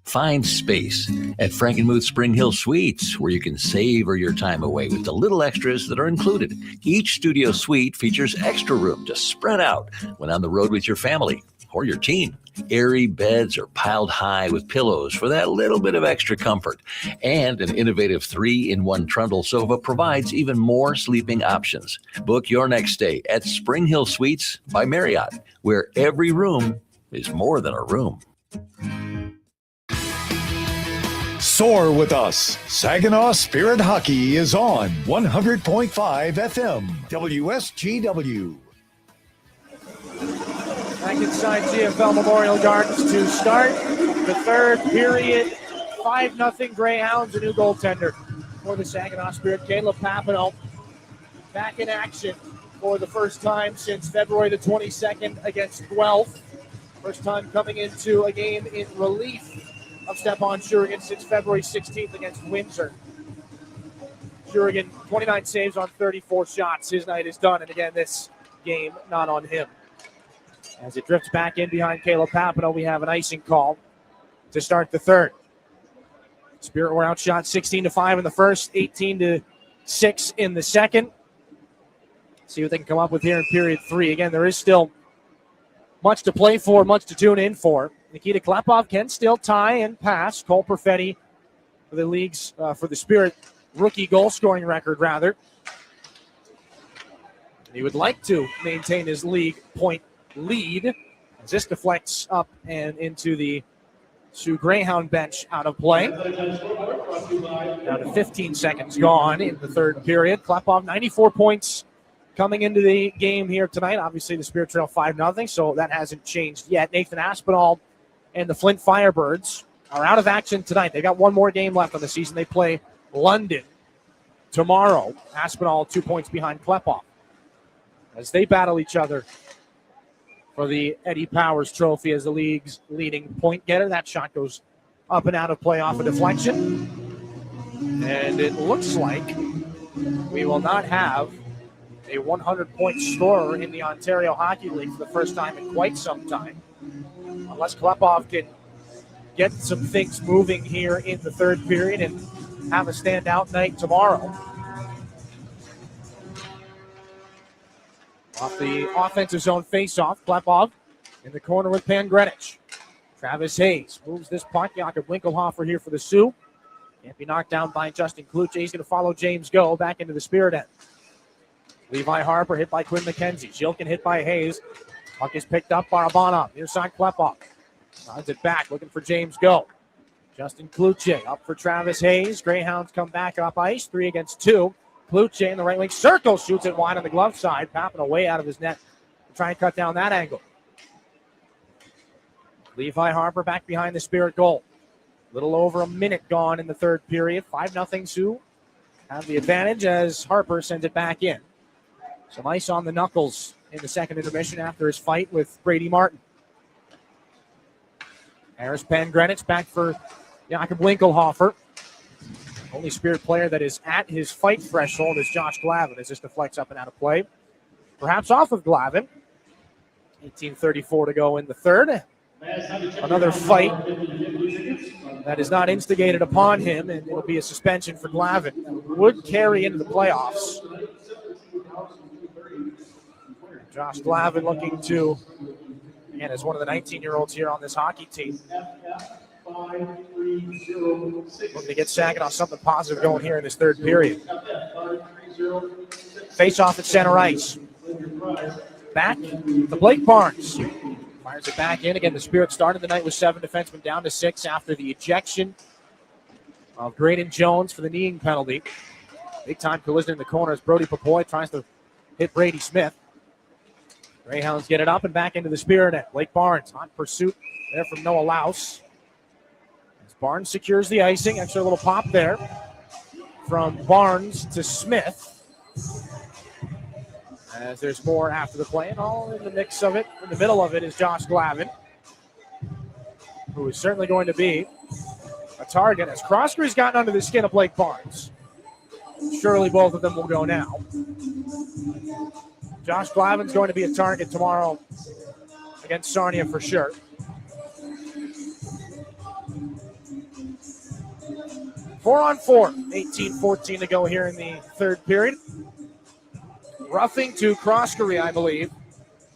Find space at Frankenmuth Spring Hill Suites, where you can savor your time away with the little extras that are included. Each studio suite features extra room to spread out when on the road with your family or your team. Airy beds are piled high with pillows for that little bit of extra comfort. And an innovative 3-in-1 trundle sofa provides even more sleeping options. Book your next stay at Spring Hill Suites by Marriott, where every room is more than a room. Soar with us. Saginaw Spirit Hockey is on 100.5 FM WSGW. Back inside GFL Memorial Gardens to start the third period. 5-0 Greyhounds, a new goaltender for the Saginaw Spirit. Caleb Papineau back in action for the first time since February the 22nd against Guelph. First time coming into a game in relief of Stepan Shurigan since February 16th against Windsor. Shurigan, 29 saves on 34 shots. His night is done, and again, this game not on him. As it drifts back in behind Caleb Papineau, we have an icing call to start the third. Spirit were outshot 16-5 in the first, 18-6 in the second. See what they can come up with here in period 3. Again, there is still much to play for, much to tune in for. Nikita Klepov can still tie and pass Cole Perfetti for the league's, for the Spirit rookie goal scoring record, rather. He would like to maintain his league point lead as this deflects up and into the Soo Greyhound bench out of play. Down to 15 seconds gone in the third period. Klepov, 94 points coming into the game here tonight. Obviously, the Spirit trail 5-0, so that hasn't changed yet. Nathan Aspinall and the Flint Firebirds are out of action tonight. They got one more game left on the season. They play London tomorrow. Aspinall 2 points behind Klepov as they battle each other for the Eddie Powers Trophy as the league's leading point getter. That shot goes up and out of play off a deflection. And it looks like we will not have a 100-point scorer in the Ontario Hockey League for the first time in quite some time, unless Klepov can get some things moving here in the third period and have a standout night tomorrow. Off the offensive zone faceoff, Klepov in the corner with Pangrenich. Travis Hayes moves this puck. Jakob Winkelhofer here for the Sioux. Can't be knocked down by Justin Kluche. He's going to follow James Go back into the Spirit end. Levi Harper hit by Quinn McKenzie. Shilkin hit by Hayes. Puck is picked up. Barabanov. Near side Klepov. Runs it back. Looking for James Go. Justin Kluche up for Travis Hayes. Greyhounds come back up ice. 3 against 2. Kluche in the right wing circle. Shoots it wide on the glove side. Papino way out of his net to try and cut down that angle. Levi Harper back behind the Spirit goal. Little over a minute gone in the third period. 5-0 Sioux have the advantage as Harper sends it back in. Some ice on the knuckles in the second intermission after his fight with Brady Martin. Harris Pan-Greenwich back for Jakob Winkelhofer. Only Spirit player that is at his fight threshold is Josh Glavin as this deflects up and out of play. Perhaps off of Glavin. 18:34 to go in the third. Another fight that is not instigated upon him, and it'll be a suspension for Glavin. Would carry into the playoffs. Josh Glavin looking to, again, as one of the 19-year-olds here on this hockey team, looking to get Saginaw something positive going here in this third period. Face off at center ice. Back to Blake Barnes. Fires it back in. Again, the Spirit started the night with 7 defensemen down to 6 after the ejection of Graydon Jones for the kneeing penalty. Big-time collision in the corner as Brody Papoy tries to hit Brady Smith. Greyhounds get it up and back into the Spirit net. Blake Barnes on pursuit there from Noah Laus. As Barnes secures the icing. Extra little pop there from Barnes to Smith. As there's more after the play, and all in the mix of it, in the middle of it, is Josh Glavin, who is certainly going to be a target as Croskery's gotten under the skin of Blake Barnes. Surely both of them will go now. Josh Glavin's going to be a target tomorrow against Sarnia for sure. Four on four, 18-14 to go here in the third period. Roughing to Croskery, I believe.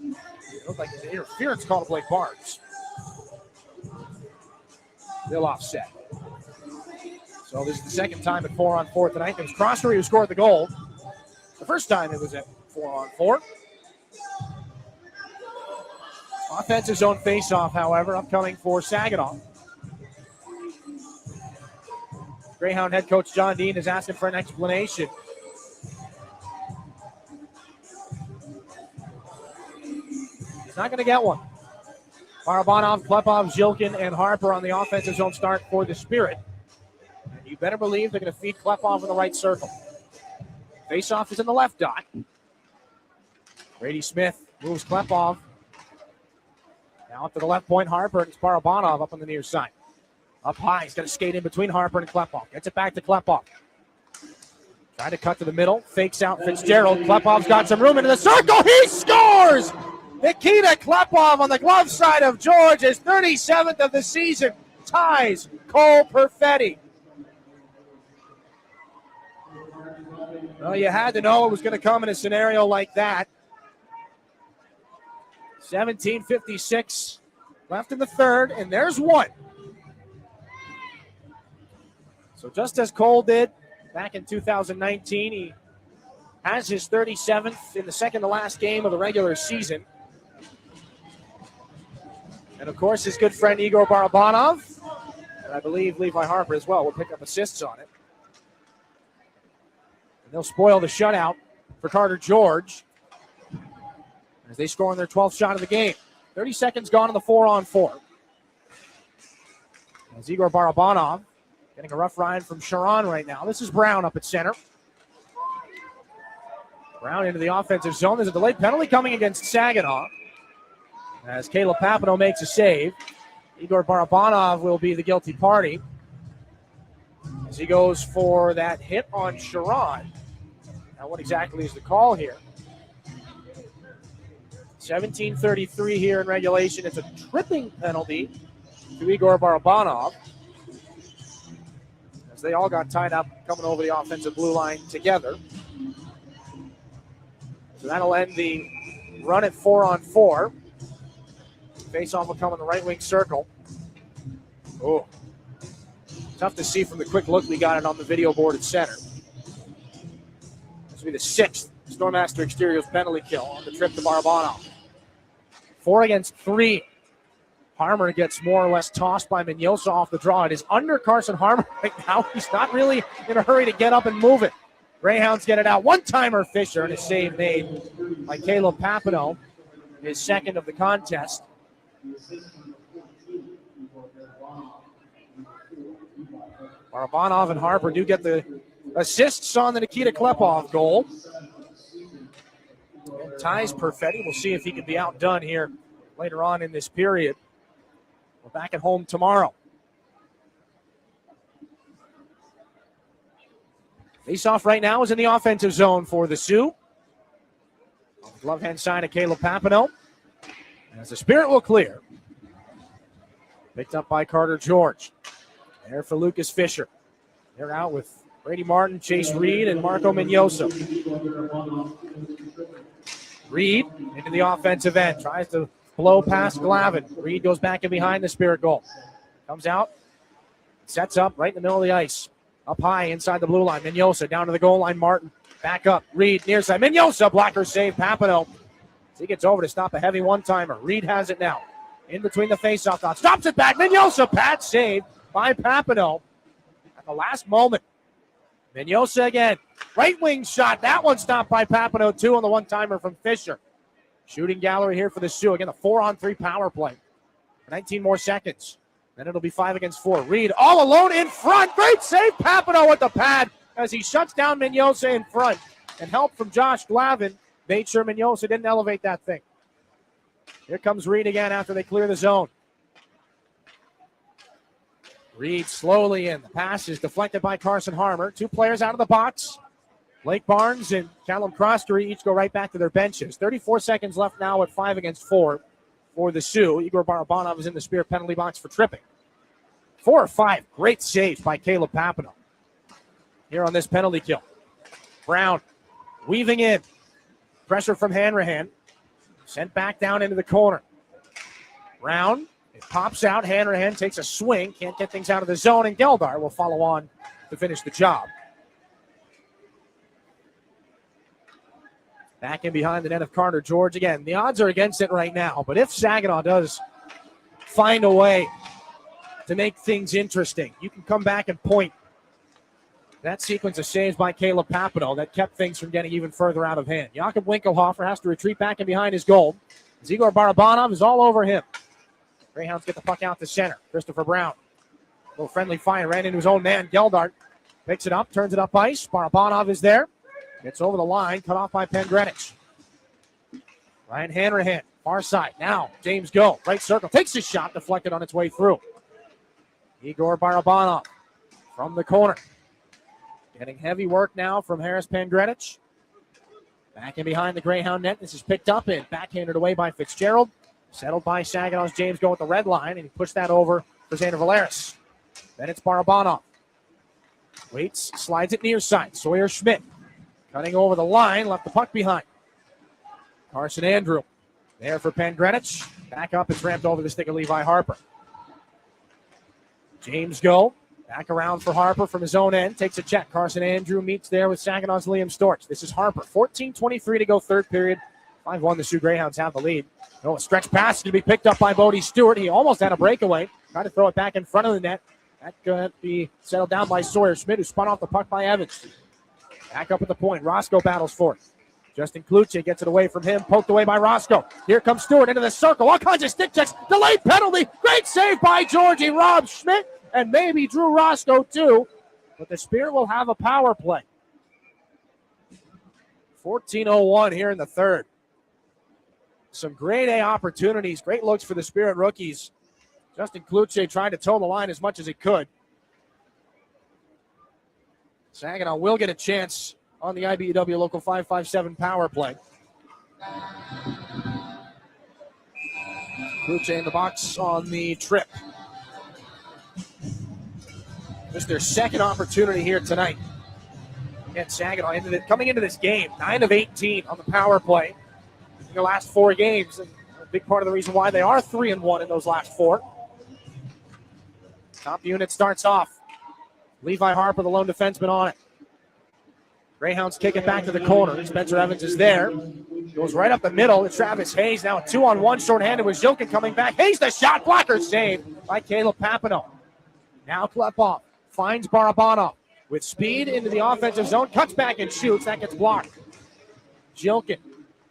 It looked like an interference call to Blake Barnes. They'll offset. So this is the second time at 4 on 4 tonight. It was Croskery who scored the goal. The first time it was at 4 on 4. Offensive zone faceoff, however, upcoming for Saginaw. Greyhound head coach John Dean is asking for an explanation. Not going to get one. Barabanov, Klepov, Zhilkin, and Harper on the offensive zone start for the Spirit. And you better believe they're going to feed Klepov in the right circle. Faceoff is in the left dot. Brady Smith moves Klepov. Now up to the left point, Harper, and it's Barabanov up on the near side. Up high, he's going to skate in between Harper and Klepov. Gets it back to Klepov. Trying to cut to the middle, fakes out Fitzgerald. Klepov's got some room into the circle. He scores! Nikita Klepov on the glove side of George, his 37th of the season, ties Cole Perfetti. Well, you had to know it was going to come in a scenario like that. 17:56 left in the third, and there's one. So just as Cole did back in 2019, he has his 37th in the second to last game of the regular season. And, of course, his good friend Igor Barabanov, and I believe Levi Harper as well, will pick up assists on it. And they'll spoil the shutout for Carter George as they score on their 12th shot of the game. 30 seconds gone in the 4 on 4. As Igor Barabanov getting a rough ride from Sharon right now. This is Brown up at center. Brown into the offensive zone. There's a delayed penalty coming against Saginaw as Caleb Papino makes a save. Igor Barabanov will be the guilty party as he goes for that hit on Sharon. Now, what exactly is the call here? 17:33 here in regulation. It's a tripping penalty to Igor Barabanov as they all got tied up coming over the offensive blue line together. So that'll end the run at 4 on 4. Face-off will come in the right wing circle. Oh, tough to see from the quick look we got it on the video board at center. This will be the 6th Stormmaster Exteriors penalty kill on the trip to Barabanov. 4 against 3. Harmer gets more or less tossed by Mignosa off the draw. It is under Carson Harmer right now. He's not really in a hurry to get up and move it. Greyhounds get it out. One-timer Fisher, and a save made by Caleb Papineau, his second of the contest. Barabanov and Harper do get the assists on the Nikita Klepov goal. And ties Perfetti. We'll see if he can be outdone here later on in this period. We're back at home tomorrow. Face-off right now is in the offensive zone for the Sioux. On the glove-hand side of Caleb Papineau. As the Spirit will clear. Picked up by Carter George. There for Lucas Fisher. They're out with Brady Martin, Chase Reed, and Marco Mignosa. Reed into the offensive end. Tries to blow past Glavin. Reed goes back in behind the Spirit goal. Comes out. Sets up right in the middle of the ice. Up high inside the blue line. Mignosa down to the goal line. Martin back up. Reed near side. Mignosa blocker save. Papineau. He gets over to stop a heavy one-timer. Reed has it now. In between the face-off dots. Stops it back. Mignosa. Pat save by Papineau at the last moment. Mignosa again. Right wing shot. That one stopped by Papineau too on the one-timer from Fisher. Shooting gallery here for the Sioux. Again, a 4-on-3 power play. 19 more seconds. Then it'll be 5 against 4. Reed all alone in front. Great save. Papineau with the pad as he shuts down Mignosa in front. And help from Josh Glavin made sure Mignosa didn't elevate that thing. Here comes Reed again after they clear the zone. Reed slowly in. The pass is deflected by Carson Harmer. 2 players out of the box. Blake Barnes and Callum Croskery each go right back to their benches. 34 seconds left now at 5 against 4 for the Sioux. Igor Barabanov is in the Spirit penalty box for tripping. 4 or 5 great saves by Caleb Papineau here on this penalty kill. Brown weaving in. Pressure from Hanrahan. Sent back down into the corner. Brown, it pops out. Hanrahan takes a swing. Can't get things out of the zone, and Geldar will follow on to finish the job. Back in behind the net of Carter George. Again, the odds are against it right now, but if Saginaw does find a way to make things interesting, you can come back and point. That sequence of saves by Caleb Papineau that kept things from getting even further out of hand. Jakob Winkelhofer has to retreat back in behind his goal. Igor Barabanov is all over him. Greyhounds get the puck out to center. Christopher Brown. A little friendly fire. Ran into his own man, Geldart. Picks it up, turns it up ice. Barabanov is there. Gets over the line, cut off by Penn Greenwich. Ryan Hanrahan, far side. Now, James Go, right circle. Takes his shot, deflected on its way through. Igor Barabanov from the corner. Getting heavy work now from Harris Penn Greenwich. Back in behind the Greyhound net. This is picked up and backhanded away by Fitzgerald. Settled by Saginaw's James Go at the red line, and he pushed that over for Xander Valeris. Then it's Barabanov. Waits, slides it near side. Sawyer Schmidt cutting over the line, left the puck behind. Carson Andrew there for Penn Greenwich. Back up, it's ramped over the stick of Levi Harper. James Go back around for Harper from his own end. Takes a check. Carson Andrew meets there with Saginaw's Liam Storch. This is Harper. 14:23 to go third period. 5-1, the Sioux Greyhounds have the lead. Oh, a stretch pass to be picked up by Bodie Stewart. He almost had a breakaway. Tried to throw it back in front of the net. That could be settled down by Sawyer Schmidt, who spun off the puck by Evans. Back up at the point. Roscoe battles for it. Justin Kluche gets it away from him. Poked away by Roscoe. Here comes Stewart into the circle. All kinds of stick checks. Delayed penalty. Great save by Georgie. Rob Schmidt and maybe Drew Roscoe too. But the Spirit will have a power play. 14:01 here in the third. Some grade A opportunities. Great looks for the Spirit rookies. Justin Kluche trying to toe the line as much as he could. Saginaw will get a chance on the IBEW Local 557 power play. Kluche in the box on the trip. This is their second opportunity here tonight. Again, Saginaw coming into this game, 9 of 18 on the power play in the last 4 games. And a big part of the reason why they are 3-1 in those last 4. Top unit starts off. Levi Harper, the lone defenseman on it. Greyhounds kick it back to the corner. Spencer Evans is there. Goes right up the middle. It's Travis Hayes. Now a 2-on-1 shorthanded with Zilkin coming back. Hayes, the shot blocker saved by Caleb Papineau. Now Klepov finds Barabanov with speed into the offensive zone. Cuts back and shoots. That gets blocked. Zilkin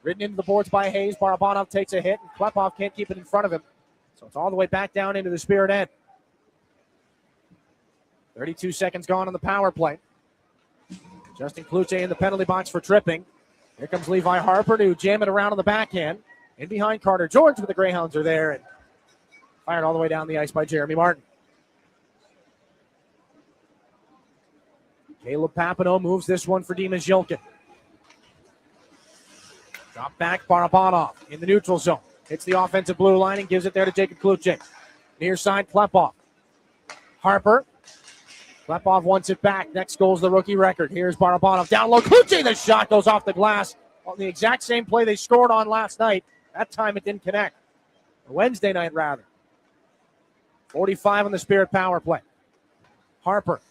ridden into the boards by Hayes. Barabanov takes a hit, and Klepov can't keep it in front of him. So it's all the way back down into the Spirit end. 32 seconds gone on the power play. Justin Cloutier in the penalty box for tripping. Here comes Levi Harper to jam it around on the backhand. In behind Carter George, but the Greyhounds are there. And fired all the way down the ice by Jeremy Martin. Caleb Papineau moves this one for Dima Zilkin. Drop back, Barabanov in the neutral zone. Hits the offensive blue line and gives it there to Jacob Cloutier. Near side, Klepov. Harper. Klepov wants it back. Next goal's the rookie record. Here's Barabanov down low. Cloutier, the shot goes off the glass on the exact same play they scored on last night. That time it didn't connect. Wednesday night, rather. 45 on the Spirit power play. Harper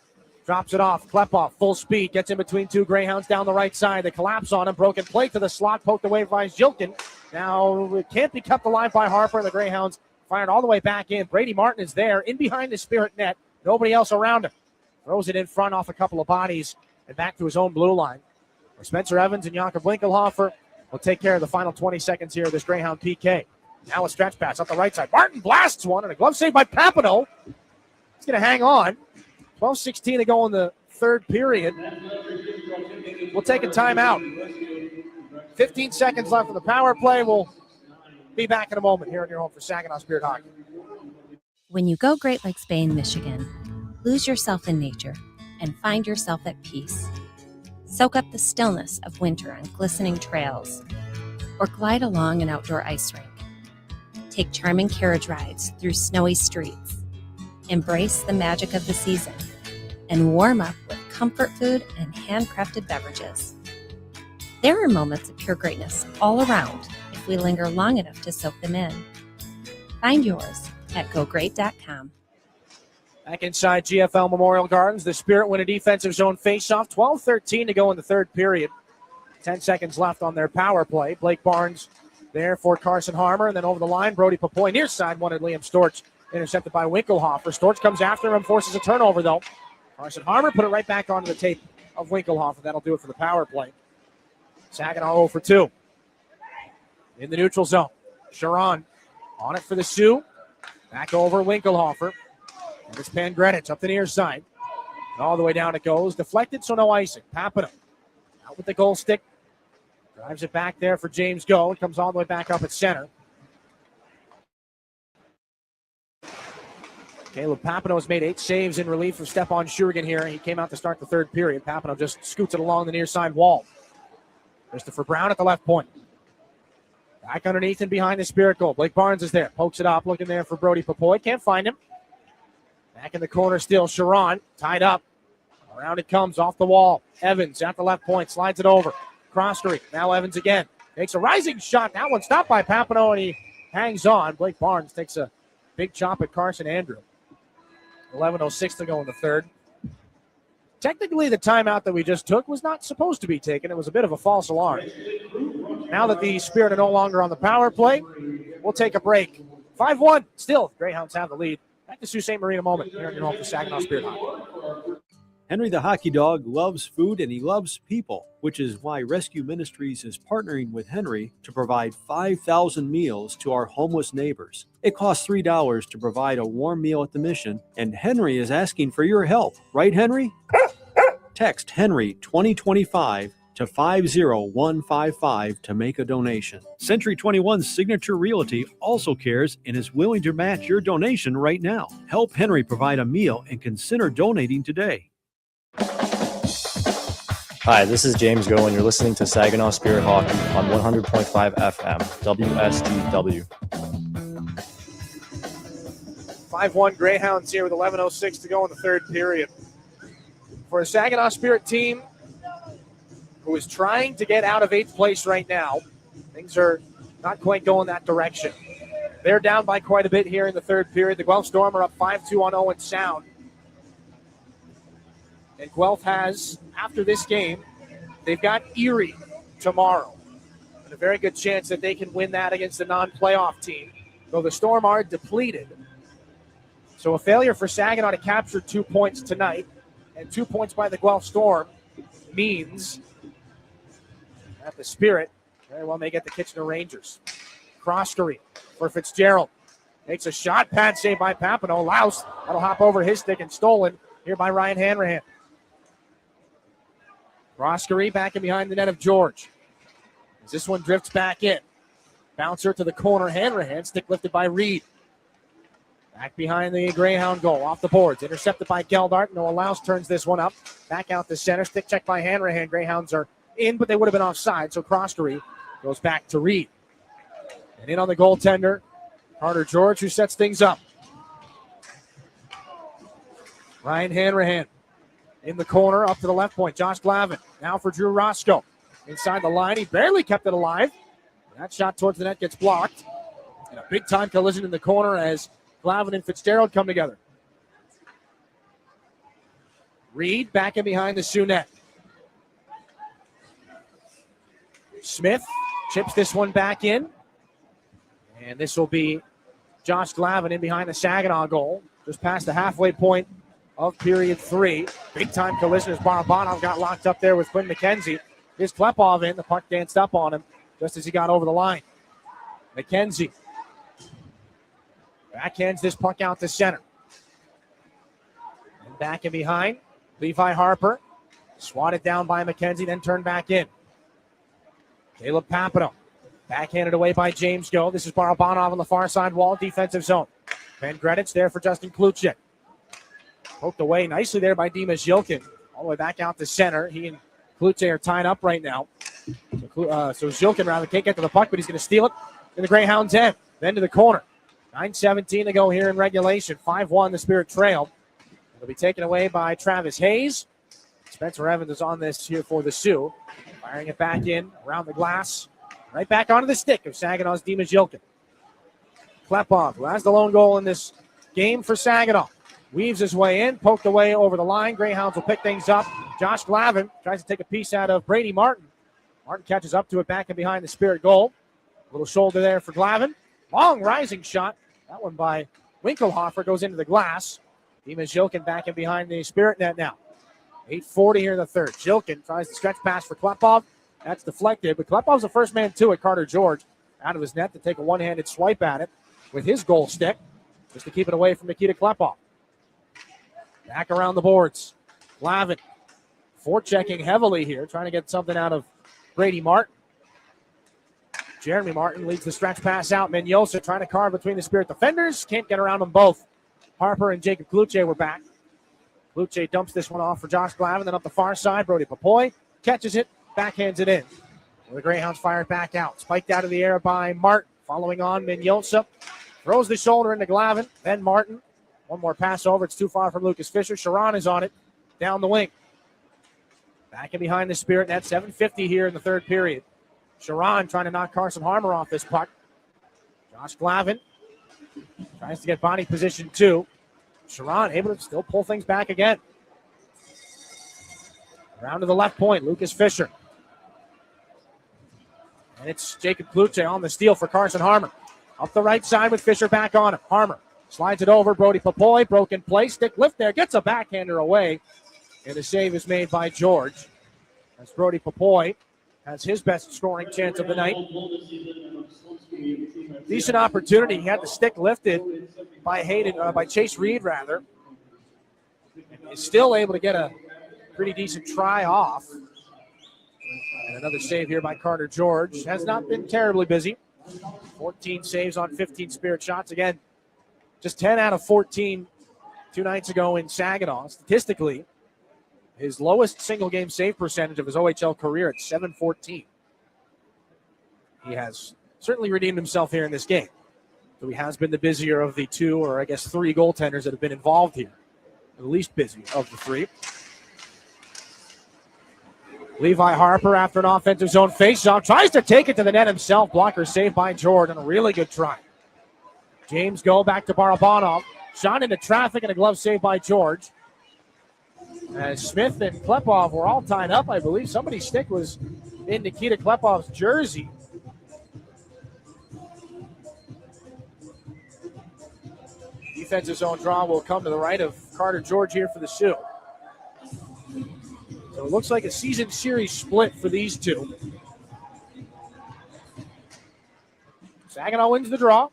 drops it off. Klepov, full speed, gets in between two Greyhounds down the right side. They collapse on him. Broken plate to the slot, poked away by Zilkin. Now it can't be kept alive by Harper. The Greyhounds fired all the way back in. Brady Martin is there, in behind the Spirit net. Nobody else around him. Throws it in front off a couple of bodies and back to his own blue line. Where Spencer Evans and Jakob Winkelhofer will take care of the final 20 seconds here of this Greyhound PK. Now a stretch pass up the right side. Martin blasts one, and a glove save by Papineau. He's going to hang on. 12:16 to go in the third period. We'll take a timeout. 15 seconds left in the power play. We'll be back in a moment here on your home for Saginaw Spirit Hockey. When you go Great Lakes Bay in Michigan, lose yourself in nature and find yourself at peace. Soak up the stillness of winter on glistening trails, or glide along an outdoor ice rink. Take charming carriage rides through snowy streets. Embrace the magic of the season and warm up with comfort food and handcrafted beverages. There are moments of pure greatness all around if we linger long enough to soak them in. Find yours at gogreat.com. Back inside GFL Memorial Gardens, the Spirit win a defensive zone faceoff. 12:13 to go in the third period. 10 seconds left on their power play. Blake Barnes there for Carson Harmer, and then over the line, Brody Papoy near side wanted Liam Storch, intercepted by Winkelhofer. Storch comes after him, forces a turnover though. Carson Harmer put it right back onto the tape of Winkelhofer. That'll do it for the power play. Saginaw 0 for 2. In the neutral zone, Sharon on it for the Sioux. Back over Winkelhofer. And it's Pangrenich up the near side. All the way down it goes. Deflected, so no icing. Papineau out with the goal stick. Drives it back there for James Go. It comes all the way back up at center. Caleb Papineau has made 8 saves in relief for Stepan Shurigan here. He came out to start the third period. Papineau just scoots it along the near side wall. Christopher Brown at the left point. Back underneath and behind the Spirit goal. Blake Barnes is there. Pokes it up. Looking there for Brody Papoy. Can't find him. Back in the corner still, Sharon, tied up. Around it comes, off the wall. Evans at the left point, slides it over. Cross street, now Evans again. Takes a rising shot. That one stopped by Papineau, and he hangs on. Blake Barnes takes a big chop at Carson Andrew. 11:06 to go in the third. Technically, the timeout that we just took was not supposed to be taken. It was a bit of a false alarm. Now that the Spirit are no longer on the power play, we'll take a break. 5-1, still, Greyhounds have the lead. Back to Sault Ste. Marie in a moment here on your home for Saginaw Spirit Hockey. Henry the Hockey Dog loves food and he loves people, which is why Rescue Ministries is partnering with Henry to provide 5,000 meals to our homeless neighbors. It costs $3 to provide a warm meal at the mission, and Henry is asking for your help. Right, Henry? Text Henry 2025 to 50155 to make a donation. Century 21 Signature Realty also cares and is willing to match your donation right now. Help Henry provide a meal and consider donating today. Hi, this is James Go, and you're listening to Saginaw Spirit Hockey on 100.5 FM, WSGW. 5-1 Greyhounds here with 11:06 to go in the third period. For a Saginaw Spirit team who is trying to get out of 8th place right now, things are not quite going that direction. They're down by quite a bit here in the third period. The Guelph Storm are up 5-2 on Owen Sound. And Guelph has, after this game, they've got Erie tomorrow. And a very good chance that they can win that against a non-playoff team. Though the Storm are depleted. So a failure for Saginaw to capture 2 points tonight, and 2 points by the Guelph Storm means that the Spirit very well may get the Kitchener Rangers. Croskery for Fitzgerald. Makes a shot. Pad saved by Papineau. Louse. That'll hop over his stick and stolen here by Ryan Hanrahan. Croskery back in behind the net of George. As this one drifts back in. Bouncer to the corner. Hanrahan. Stick lifted by Reed. Back behind the Greyhound goal. Off the boards. Intercepted by Geldart. Noah Louse turns this one up. Back out the center. Stick check by Hanrahan. Greyhounds are in, but they would have been offside. So Croskery goes back to Reed. And in on the goaltender, Carter George, who sets things up. Ryan Hanrahan in the corner, up to the left point. Josh Glavin now for Drew Roscoe. Inside the line, he barely kept it alive. That shot towards the net gets blocked. And a big-time collision in the corner as Glavin and Fitzgerald come together. Reed back in behind the Sioux net. Smith chips this one back in. And this will be Josh Glavin in behind the Saginaw goal. Just past the halfway point of period 3. Big-time collision as Barabanov got locked up there with Quinn McKenzie. Here's Klepov in. The puck danced up on him just as he got over the line. McKenzie backhands this puck out to center. And back in behind, Levi Harper. Swatted down by McKenzie, then turned back in. Caleb Papineau. Backhanded away by James Go. This is Barabanov on the far side wall, defensive zone. Van Greditz there for Justin Kluchek. Poked away nicely there by Dimas Yilkin. All the way back out to center. He and Kluchek are tied up right now. So Yilkin rather can't get to the puck, but he's going to steal it in the Greyhounds' end. Then to the corner. 9:17 to go here in regulation. 5-1 the Spirit trail. It'll be taken away by Travis Hayes. Spencer Evans is on this here for the Sioux. Firing it back in around the glass. Right back onto the stick of Saginaw's Dimas Yilkin. Klepov, who has the lone goal in this game for Saginaw. Weaves his way in, poked away over the line. Greyhounds will pick things up. Josh Glavin tries to take a piece out of Brady Martin. Martin catches up to it back and behind the Spirit goal. A little shoulder there for Glavin. Long rising shot. That one by Winkelhofer goes into the glass. Dimas Yilkin back and behind the Spirit net now. 8:40 here in the third. Yilkin tries to stretch pass for Klepov. That's deflected, but Klepov's the first man to it. Carter George out of his net to take a one-handed swipe at it with his goal stick just to keep it away from Nikita Klepov. Back around the boards. Glavin forechecking heavily here, trying to get something out of Brady Martin. Jeremy Martin leads the stretch pass out. Menyosa trying to carve between the Spirit defenders. Can't get around them both. Harper and Jacob Kluche were back. Kluche dumps this one off for Josh Glavin. Then up the far side, Brody Papoy catches it, backhands it in. The Greyhounds fire it back out. Spiked out of the air by Martin. Following on, Menyosa throws the shoulder into Glavin. Then Martin. One more pass over. It's too far from Lucas Fisher. Sharon is on it. Down the wing. Back in behind the Spirit net. 7:50 here in the third period. Sharon trying to knock Carson Harmer off this puck. Josh Glavin tries to get body position too. Sharon able to still pull things back again. Around to the left point. Lucas Fisher. And it's Jacob Kluche on the steal for Carson Harmer. Up the right side with Fisher back on him. Harmer slides it over. Brody Papoy. Broken play. Stick lift there. Gets a backhander away. And the save is made by George. As Brody Papoy has his best scoring chance of the night. Decent opportunity. He had the stick lifted by by Chase Reed, rather. Is still able to get a pretty decent try off. And another save here by Carter George. Has not been terribly busy. 14 saves on 15 Spirit shots. Again, just 10 out of 14 2 nights ago in Saginaw. Statistically, his lowest single-game save percentage of his OHL career at .714. He has certainly redeemed himself here in this game. So he has been the busier of the two, or I guess three goaltenders that have been involved here. The least busy of the three. Levi Harper, after an offensive zone faceoff, tries to take it to the net himself. Blocker saved by Jordan. A really good try. James Go back to Barabanov. Shot into traffic and a glove save by George. As Smith and Klepov were all tied up, I believe somebody's stick was in Nikita Klepov's jersey. Defensive zone draw will come to the right of Carter George here for the Sioux. So it looks like a season series split for these two. Saginaw wins the draw.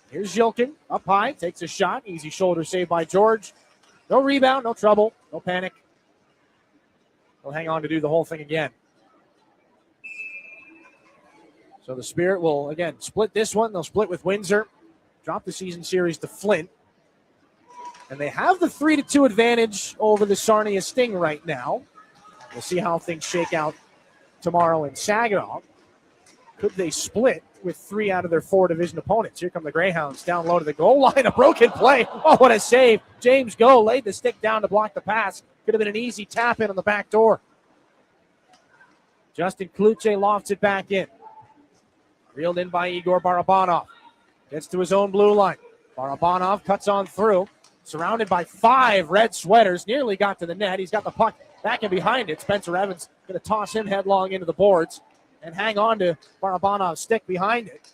Here's Zilkin up high, takes a shot. Easy shoulder save by George. No rebound, no trouble, no panic. He'll hang on to do the whole thing again. So the Spirit will, again, split this one. They'll split with Windsor. Drop the season series to Flint. And they have the 3-2 advantage over the Sarnia Sting right now. We'll see how things shake out tomorrow in Saginaw. Could they split with 3 out of their 4 division opponents? Here come the Greyhounds down low to the goal line. A broken play. Oh, what a save. James Go laid the stick down to block the pass. Could have been an easy tap in on the back door. Justin Kluche lofts it back in. Reeled in by Igor Barabanov. Gets to his own blue line. Barabanov cuts on through. Surrounded by 5 red sweaters. Nearly got to the net. He's got the puck back and behind it. Spencer Evans going to toss him headlong into the boards and hang on to Barabanov's stick behind it.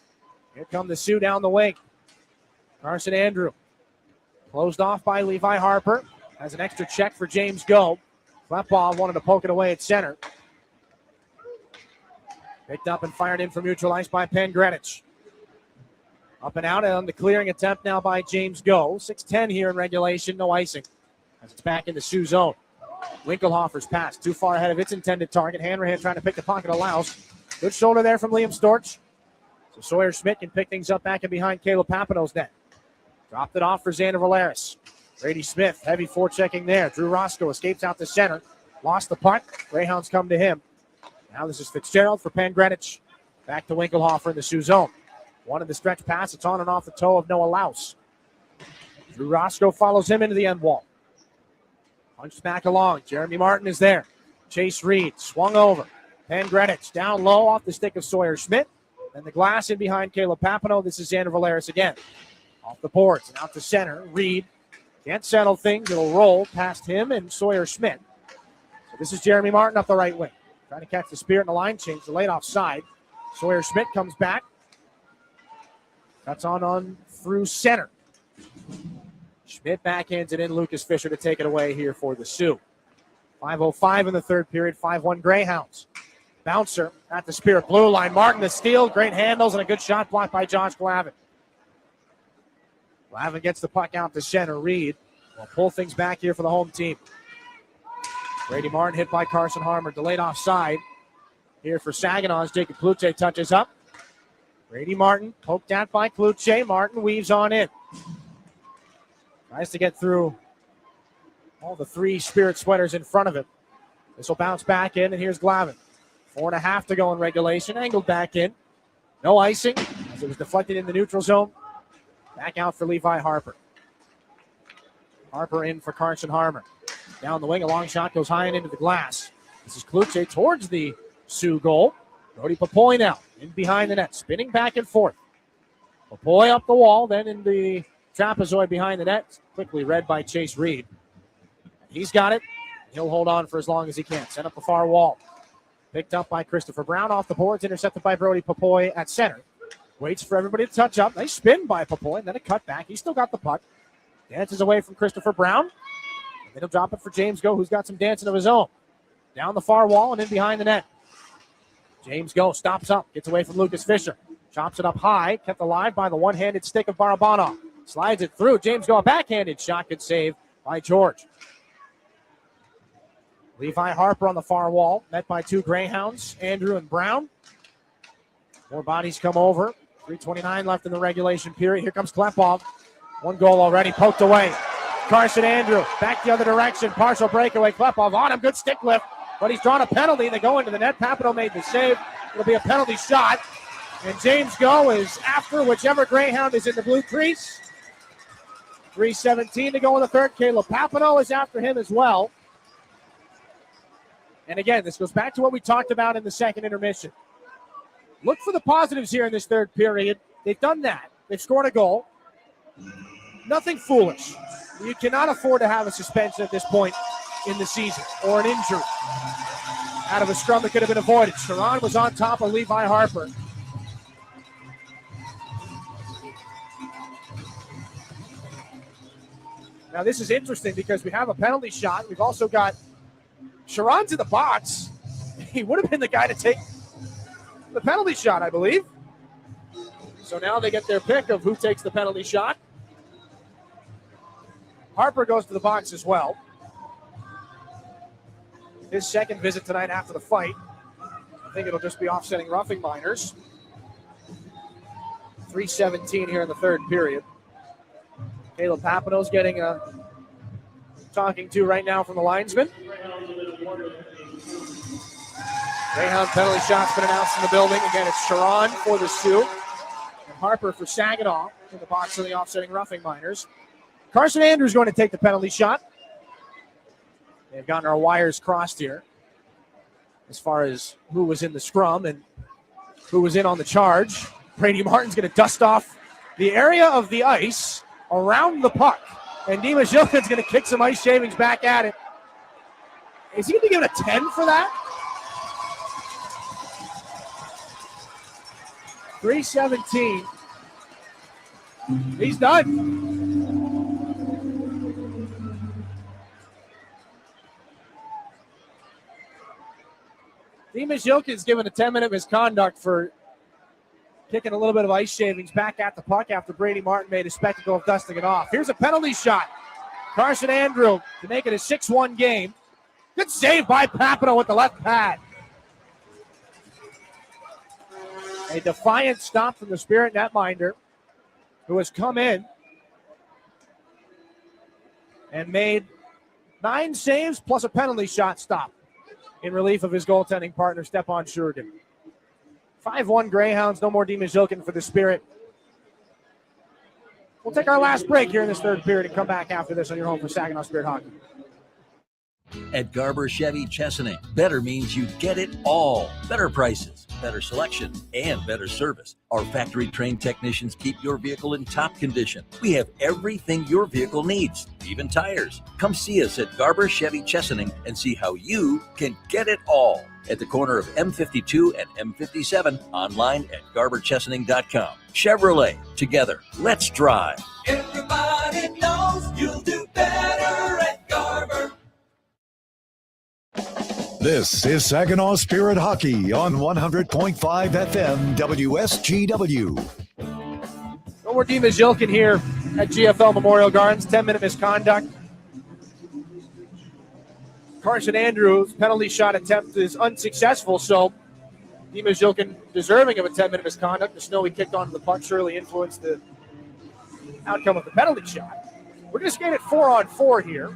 Here come the Sioux down the wing. Carson Andrew. Closed off by Levi Harper. Has an extra check for James Go. Klepov wanted to poke it away at center. Picked up and fired in for neutral ice by Penn Greenwich. Up and out on the clearing attempt now by James Go. 6:10 here in regulation, no icing. As it's back in the Sioux zone. Winkelhofer's pass too far ahead of its intended target. Hanrahan trying to pick the pocket of Laus. Good shoulder there from Liam Storch. So Sawyer Schmidt can pick things up back and behind Caleb Papineau's net. Dropped it off for Xander Valeris. Brady Smith, heavy forechecking there. Drew Roscoe escapes out to center. Lost the puck. Greyhounds come to him. Now this is Fitzgerald for Penn Greenwich. Back to Winkelhofer in the Sioux zone. Wanted the stretch pass. It's on and off the toe of Noah Laus. Drew Roscoe follows him into the end wall. Punched back along. Jeremy Martin is there. Chase Reed swung over. Penn Greenwich down low off the stick of Sawyer Schmidt. And the glass in behind Caleb Papineau. This is Xander Valeris again. Off the boards and out to center. Reed can't settle things. It'll roll past him and Sawyer Schmidt. So this is Jeremy Martin up the right wing. Trying to catch the Spirit in the line change. The late offside. Sawyer Schmidt comes back. Cuts on through center. Schmidt backhands it in. Lucas Fisher to take it away here for the Sioux. 5:05 in the third period. 5-1 Greyhounds. Bouncer at the Spirit blue line. Martin the steal. Great handles and a good shot blocked by Josh Glavin. Glavin gets the puck out to center. Reed will pull things back here for the home team. Brady Martin hit by Carson Harmer. Delayed offside here for Saginaw as Jacob Kluche touches up. Brady Martin poked at by Kluche. Martin weaves on in. Tries to get through all the 3 Spirit sweaters in front of him. This will bounce back in, and here's Glavin. 4.5 to go in regulation. Angled back in. No icing as it was deflected in the neutral zone. Back out for Levi Harper. Harper in for Carson Harmer. Down the wing, a long shot goes high and into the glass. This is Kluche towards the Sioux goal. Brody Papoy now in behind the net, spinning back and forth. Papoy up the wall, then in the trapezoid behind the net. Quickly read by Chase Reed. He's got it. He'll hold on for as long as he can. Sent up the far wall. Picked up by Christopher Brown off the boards, intercepted by Brody Papoy at center. Waits for everybody to touch up. Nice spin by Papoy, and then a cut back. He's still got the puck. Dances away from Christopher Brown. And then he'll drop it for James Go, who's got some dancing of his own. Down the far wall and in behind the net. James Go stops up, gets away from Lucas Fisher. Chops it up high, kept alive by the one-handed stick of Barabanov. Slides it through. James Go, a backhanded shot, good save by George. Levi Harper on the far wall, met by 2 Greyhounds, Andrew and Brown. 4 bodies come over. 3:29 left in the regulation period. Here comes Klepov. 1 goal already, poked away. Carson Andrew, back the other direction. Partial breakaway. Klepov on him, good stick lift. But he's drawn a penalty. They go into the net. Papineau made the save. It'll be a penalty shot. And James Go is after whichever Greyhound is in the blue crease. 3:17 to go in the third. Caleb Papineau is after him as well. And again, this goes back to what we talked about in the second intermission. Look for the positives here in this third period. They've done that. They've scored a goal. Nothing foolish. You cannot afford to have a suspension at this point in the season or an injury out of a scrum that could have been avoided. Sharon was on top of Levi Harper. Now this is interesting because we have a penalty shot. We've also got Sharon's in the box. He would have been the guy to take the penalty shot, I believe. So now they get their pick of who takes the penalty shot. Harper goes to the box as well. His second visit tonight after the fight. I think it'll just be offsetting roughing minors. 3:17 here in the third period. Caleb Papineau's getting a talking to right now from the linesman. Greyhound penalty shot's been announced in the building. Again, it's Sharon for the Sioux and Harper for Saginaw in the box of the offsetting roughing minors. Carson Andrews going to take the penalty shot. They've gotten our wires crossed here as far as who was in the scrum and who was in on the charge. Brady Martin's going to dust off the area of the ice around the puck. And Dimas Jilkin's going to kick some ice shavings back at it. Is he going to give it a 10 for that? 3:17. He's done. Dimas Jilkin's given a 10-minute misconduct for kicking a little bit of ice shavings back at the puck after Brady Martin made a spectacle of dusting it off. Here's a penalty shot. Carson Andrew to make it a 6-1 game. Good save by Papineau with the left pad. A defiant stop from the Spirit netminder, who has come in and made 9 saves plus a penalty shot stop in relief of his goaltending partner, Stepan Shurgin. 5-1 Greyhounds, no more Dimas Jilkin for the Spirit. We'll take our last break here in this third period and come back after this on your home for Saginaw Spirit Hockey. At Garber Chevy Chesaning, better means you get it all. Better prices, better selection, and better service. Our factory-trained technicians keep your vehicle in top condition. We have everything your vehicle needs, even tires. Come see us at Garber Chevy Chesaning and see how you can get it all. At the corner of M52 and M57, online at GarberChesaning.com. Chevrolet, together, let's drive. Everybody knows you'll do better at Garber. This is Saginaw Spirit Hockey on 100.5 FM WSGW. No more Dimas Jilkin here at GFL Memorial Gardens. 10-minute misconduct. Carson Andrews' penalty shot attempt is unsuccessful, so Dimas Jilkin deserving of a 10-minute misconduct. The snow he kicked onto the puck surely influenced the outcome of the penalty shot. We're going to skate at 4-on-4 here.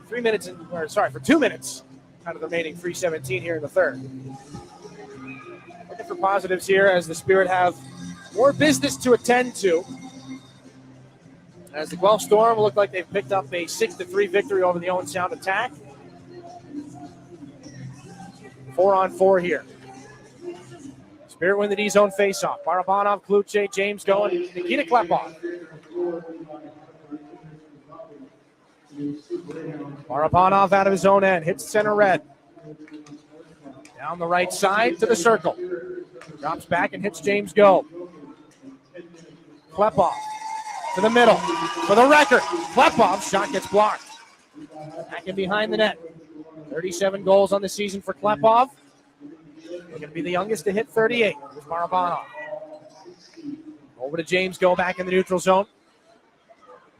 For 2 minutes out of the remaining 3:17 here in the third. Looking for positives here as the Spirit have more business to attend to. As the Guelph Storm look like they've picked up a 6-3 victory over the Owen Sound Attack. 4-on-4 here. Spirit win the D-zone faceoff. Barabanov, Kluche, James going, Nikita Klepov. Barabanov out of his own end, hits center red. Down the right side to the circle. Drops back and hits James Go. Klepov to the middle for the record. Klepov's shot gets blocked. Back in behind the net. 37 goals on the season for Klepov. Looking to be the youngest to hit 38 with Barabanov. Over to James Go back in the neutral zone.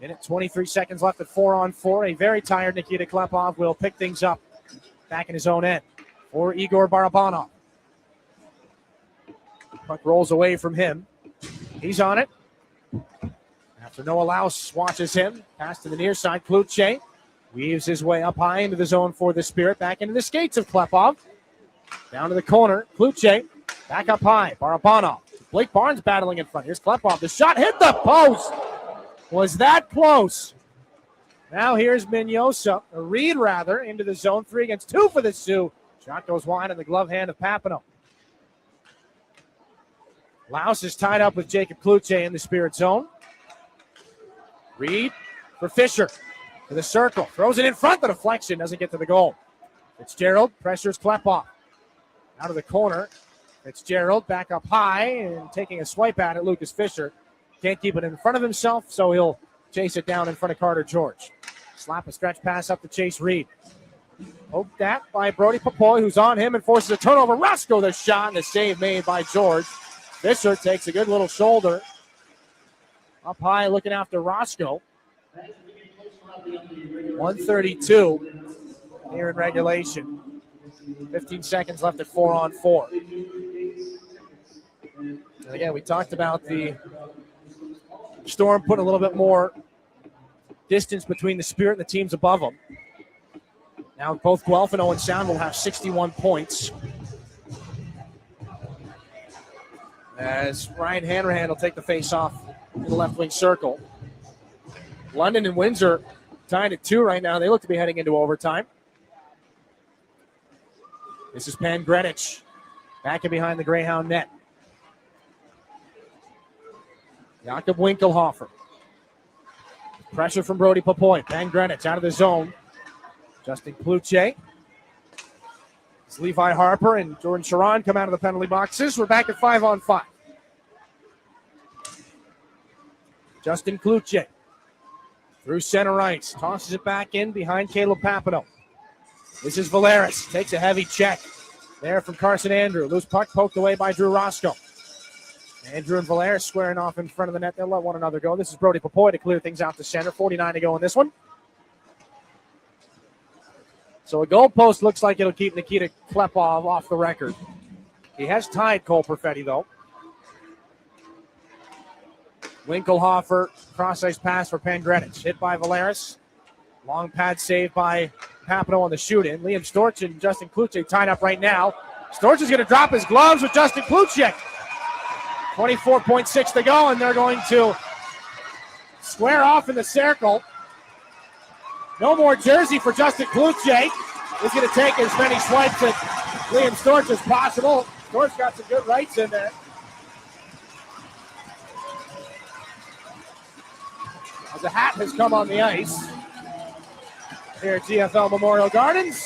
Minute 23 seconds left at 4-on-4. A very tired Nikita Klepov will pick things up back in his own end for Igor Barabanov. Puck rolls away from him. He's on it. After Noah Laus watches him. Pass to the near side. Kluche weaves his way up high into the zone for the Spirit. Back into the skates of Klepov. Down to the corner. Kluche back up high. Barabanov. Blake Barnes battling in front. Here's Klepov. The shot hit the post. Was that close? Now here's Mignosa, or Reed rather, into the zone. 3 against 2 for the Sioux. Shot goes wide in the glove hand of Papineau. Laus is tied up with Jacob Kluche in the Spirit zone. Reed for Fisher to the circle. Throws it in front. The deflection doesn't get to the goal. Fitzgerald pressures Klepoff. Out of the corner. Fitzgerald back up high and taking a swipe at it. Lucas Fisher can't keep it in front of himself, so he'll chase it down in front of Carter George. Slap a stretch pass up to Chase Reed. Poked at by Brody Papoy, who's on him and forces a turnover. Roscoe the shot and a save made by George. Fisher takes a good little shoulder. Up high looking after Roscoe. 132 here in regulation. 15 seconds left at 4-on-4. And again, we talked about the Storm putting a little bit more distance between the Spirit and the teams above them. Now both Guelph and Owen Sound will have 61 points. As Ryan Hanrahan will take the face-off in the left wing circle. London and Windsor tied at 2 right now. They look to be heading into overtime. This is Pan Greenwich back in behind the Greyhound net. Jakob Winkelhofer. Pressure from Brody Papoy. Pan Greenwich out of the zone. Justin Kluche. It's Levi Harper and Jordan Sharon come out of the penalty boxes. We're back at 5-on-5. Justin Kluche through center ice. Tosses it back in behind Caleb Papineau. This is Valeris. Takes a heavy check there from Carson Andrew. Loose puck poked away by Drew Roscoe. Andrew and Valeris squaring off in front of the net. They'll let one another go. This is Brody Papoy to clear things out to center. 49 to go in this one. So a goalpost looks like it'll keep Nikita Klepov off the record. He has tied Cole Perfetti, though. Winkelhofer, cross-ice pass for Pan Greenwich. Hit by Valeris. Long pad save by Papineau on the shoot-in. Liam Storch and Justin Kluche tied up right now. Storch is going to drop his gloves with Justin Kluche. 24.6 to go, and they're going to square off in the circle. No more jersey for Justin Kluche. He's going to take as many swipes at Liam Storch as possible. Storch got some good rights in there. As a hat has come on the ice here at GFL Memorial Gardens.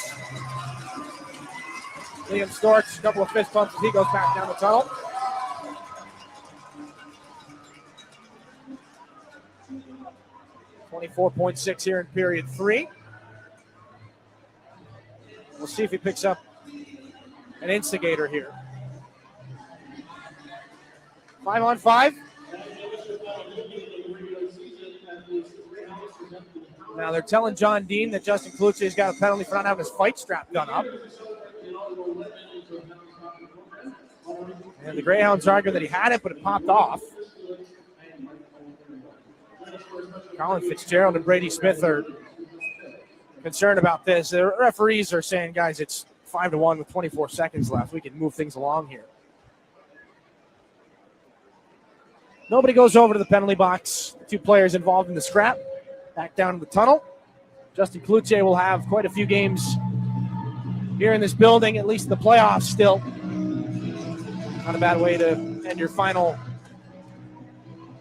Liam Storch, a couple of fist bumps as he goes back down the tunnel. .6 here in period 3. We'll see if he picks up an instigator here. 5-on-5. Now they're telling John Dean that Justin Kluche's got a penalty for not having his fight strap done up. And the Greyhounds arguing that he had it, but it popped off. Colin Fitzgerald and Brady Smith are concerned about this. The referees are saying, guys, it's 5-1 with 24 seconds left. We can move things along here. Nobody goes over to the penalty box. The two players involved in the scrap. Back down to the tunnel. Justin Kluche will have quite a few games here in this building, at least in the playoffs still. Not a bad way to end your final,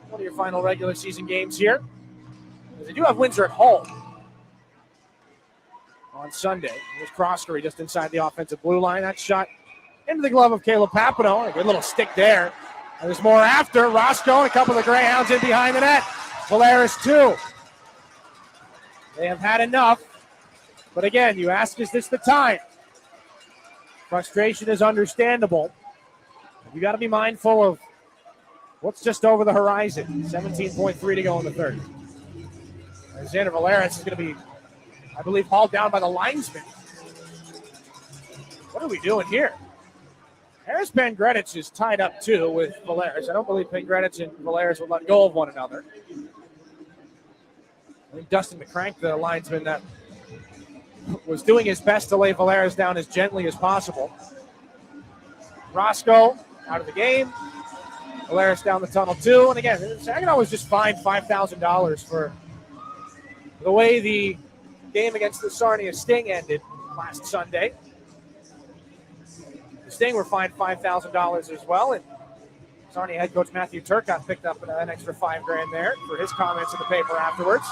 one of your final regular season games here. They do have Windsor at home on Sunday. Here's Croskery just inside the offensive blue line. That shot into the glove of Caleb Papineau. A good little stick there. And there's more after. Roscoe and a couple of Greyhounds in behind the net. Valeris, too. They have had enough. But again, you ask, is this the time? Frustration is understandable. You got to be mindful of what's just over the horizon. 17.3 to go in the third. Xander Valeris is going to be, I believe, hauled down by the linesman. What are we doing here? Harris Pangrenich is tied up, too, with Valeris. I don't believe Pangrenich and Valeris will let go of one another. I think Dustin McCrank, the linesman that was doing his best to lay Valeris down as gently as possible. Roscoe out of the game. Valeris down the tunnel, too. And again, Saginaw was just fined $5,000 for the way the game against the Sarnia Sting ended last Sunday. The Sting were fined $5,000 as well, and Sarnia head coach Matthew Turcotte picked up an extra $5,000 there for his comments in the paper afterwards.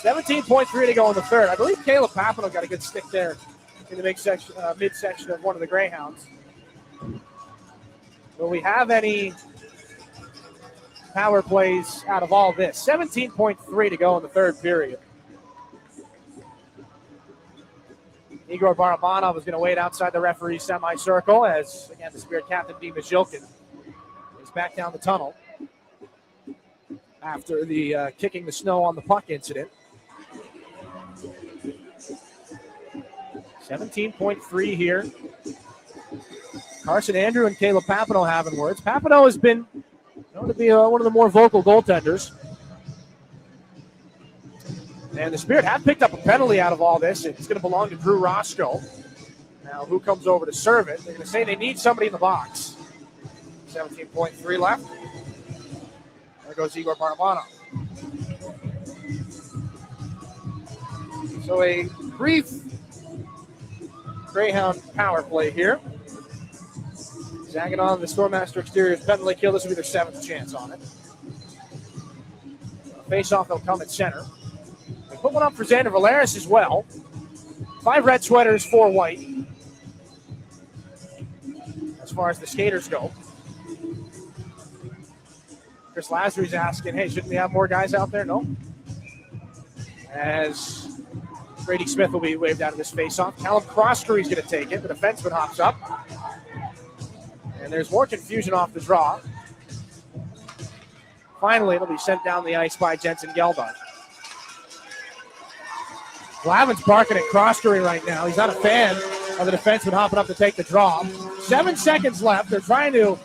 17.3 to go in the third. I believe Caleb Papino got a good stick there in the midsection of one of the Greyhounds. Will we have any power plays out of all this? 17.3 to go in the third period. Igor Barabanov is going to wait outside the referee's semicircle as, again, the Spirit captain, Dima Zhilkin, is back down the tunnel after the kicking the snow on the puck incident. 17.3 here. Carson Andrew and Caleb Papino having words. Papino has been known to be one of the more vocal goaltenders. And the Spirit have picked up a penalty out of all this. It's going to belong to Drew Roscoe. Now, who comes over to serve it? They're going to say they need somebody in the box. 17.3 left. There goes Igor Barabanov. So a brief Greyhound power play here. Saginaw, the Stormmaster exterior penalty kill. This will be their 7th chance on it. Face-off, they'll come at center. They put one up for Xander Valeris as well. 5 red sweaters, 4 white. As far as the skaters go. Chris Lazzary's asking, hey, shouldn't we have more guys out there? No. As Brady Smith will be waved out of this face-off. Callum Croskery's going to take it. The defenseman hops up. And there's more confusion off the draw. Finally, it'll be sent down the ice by Jensen Geldar. Glavin's barking at Croskery right now. He's not a fan of the defenseman hopping up to take the draw. 7 seconds left. They're trying to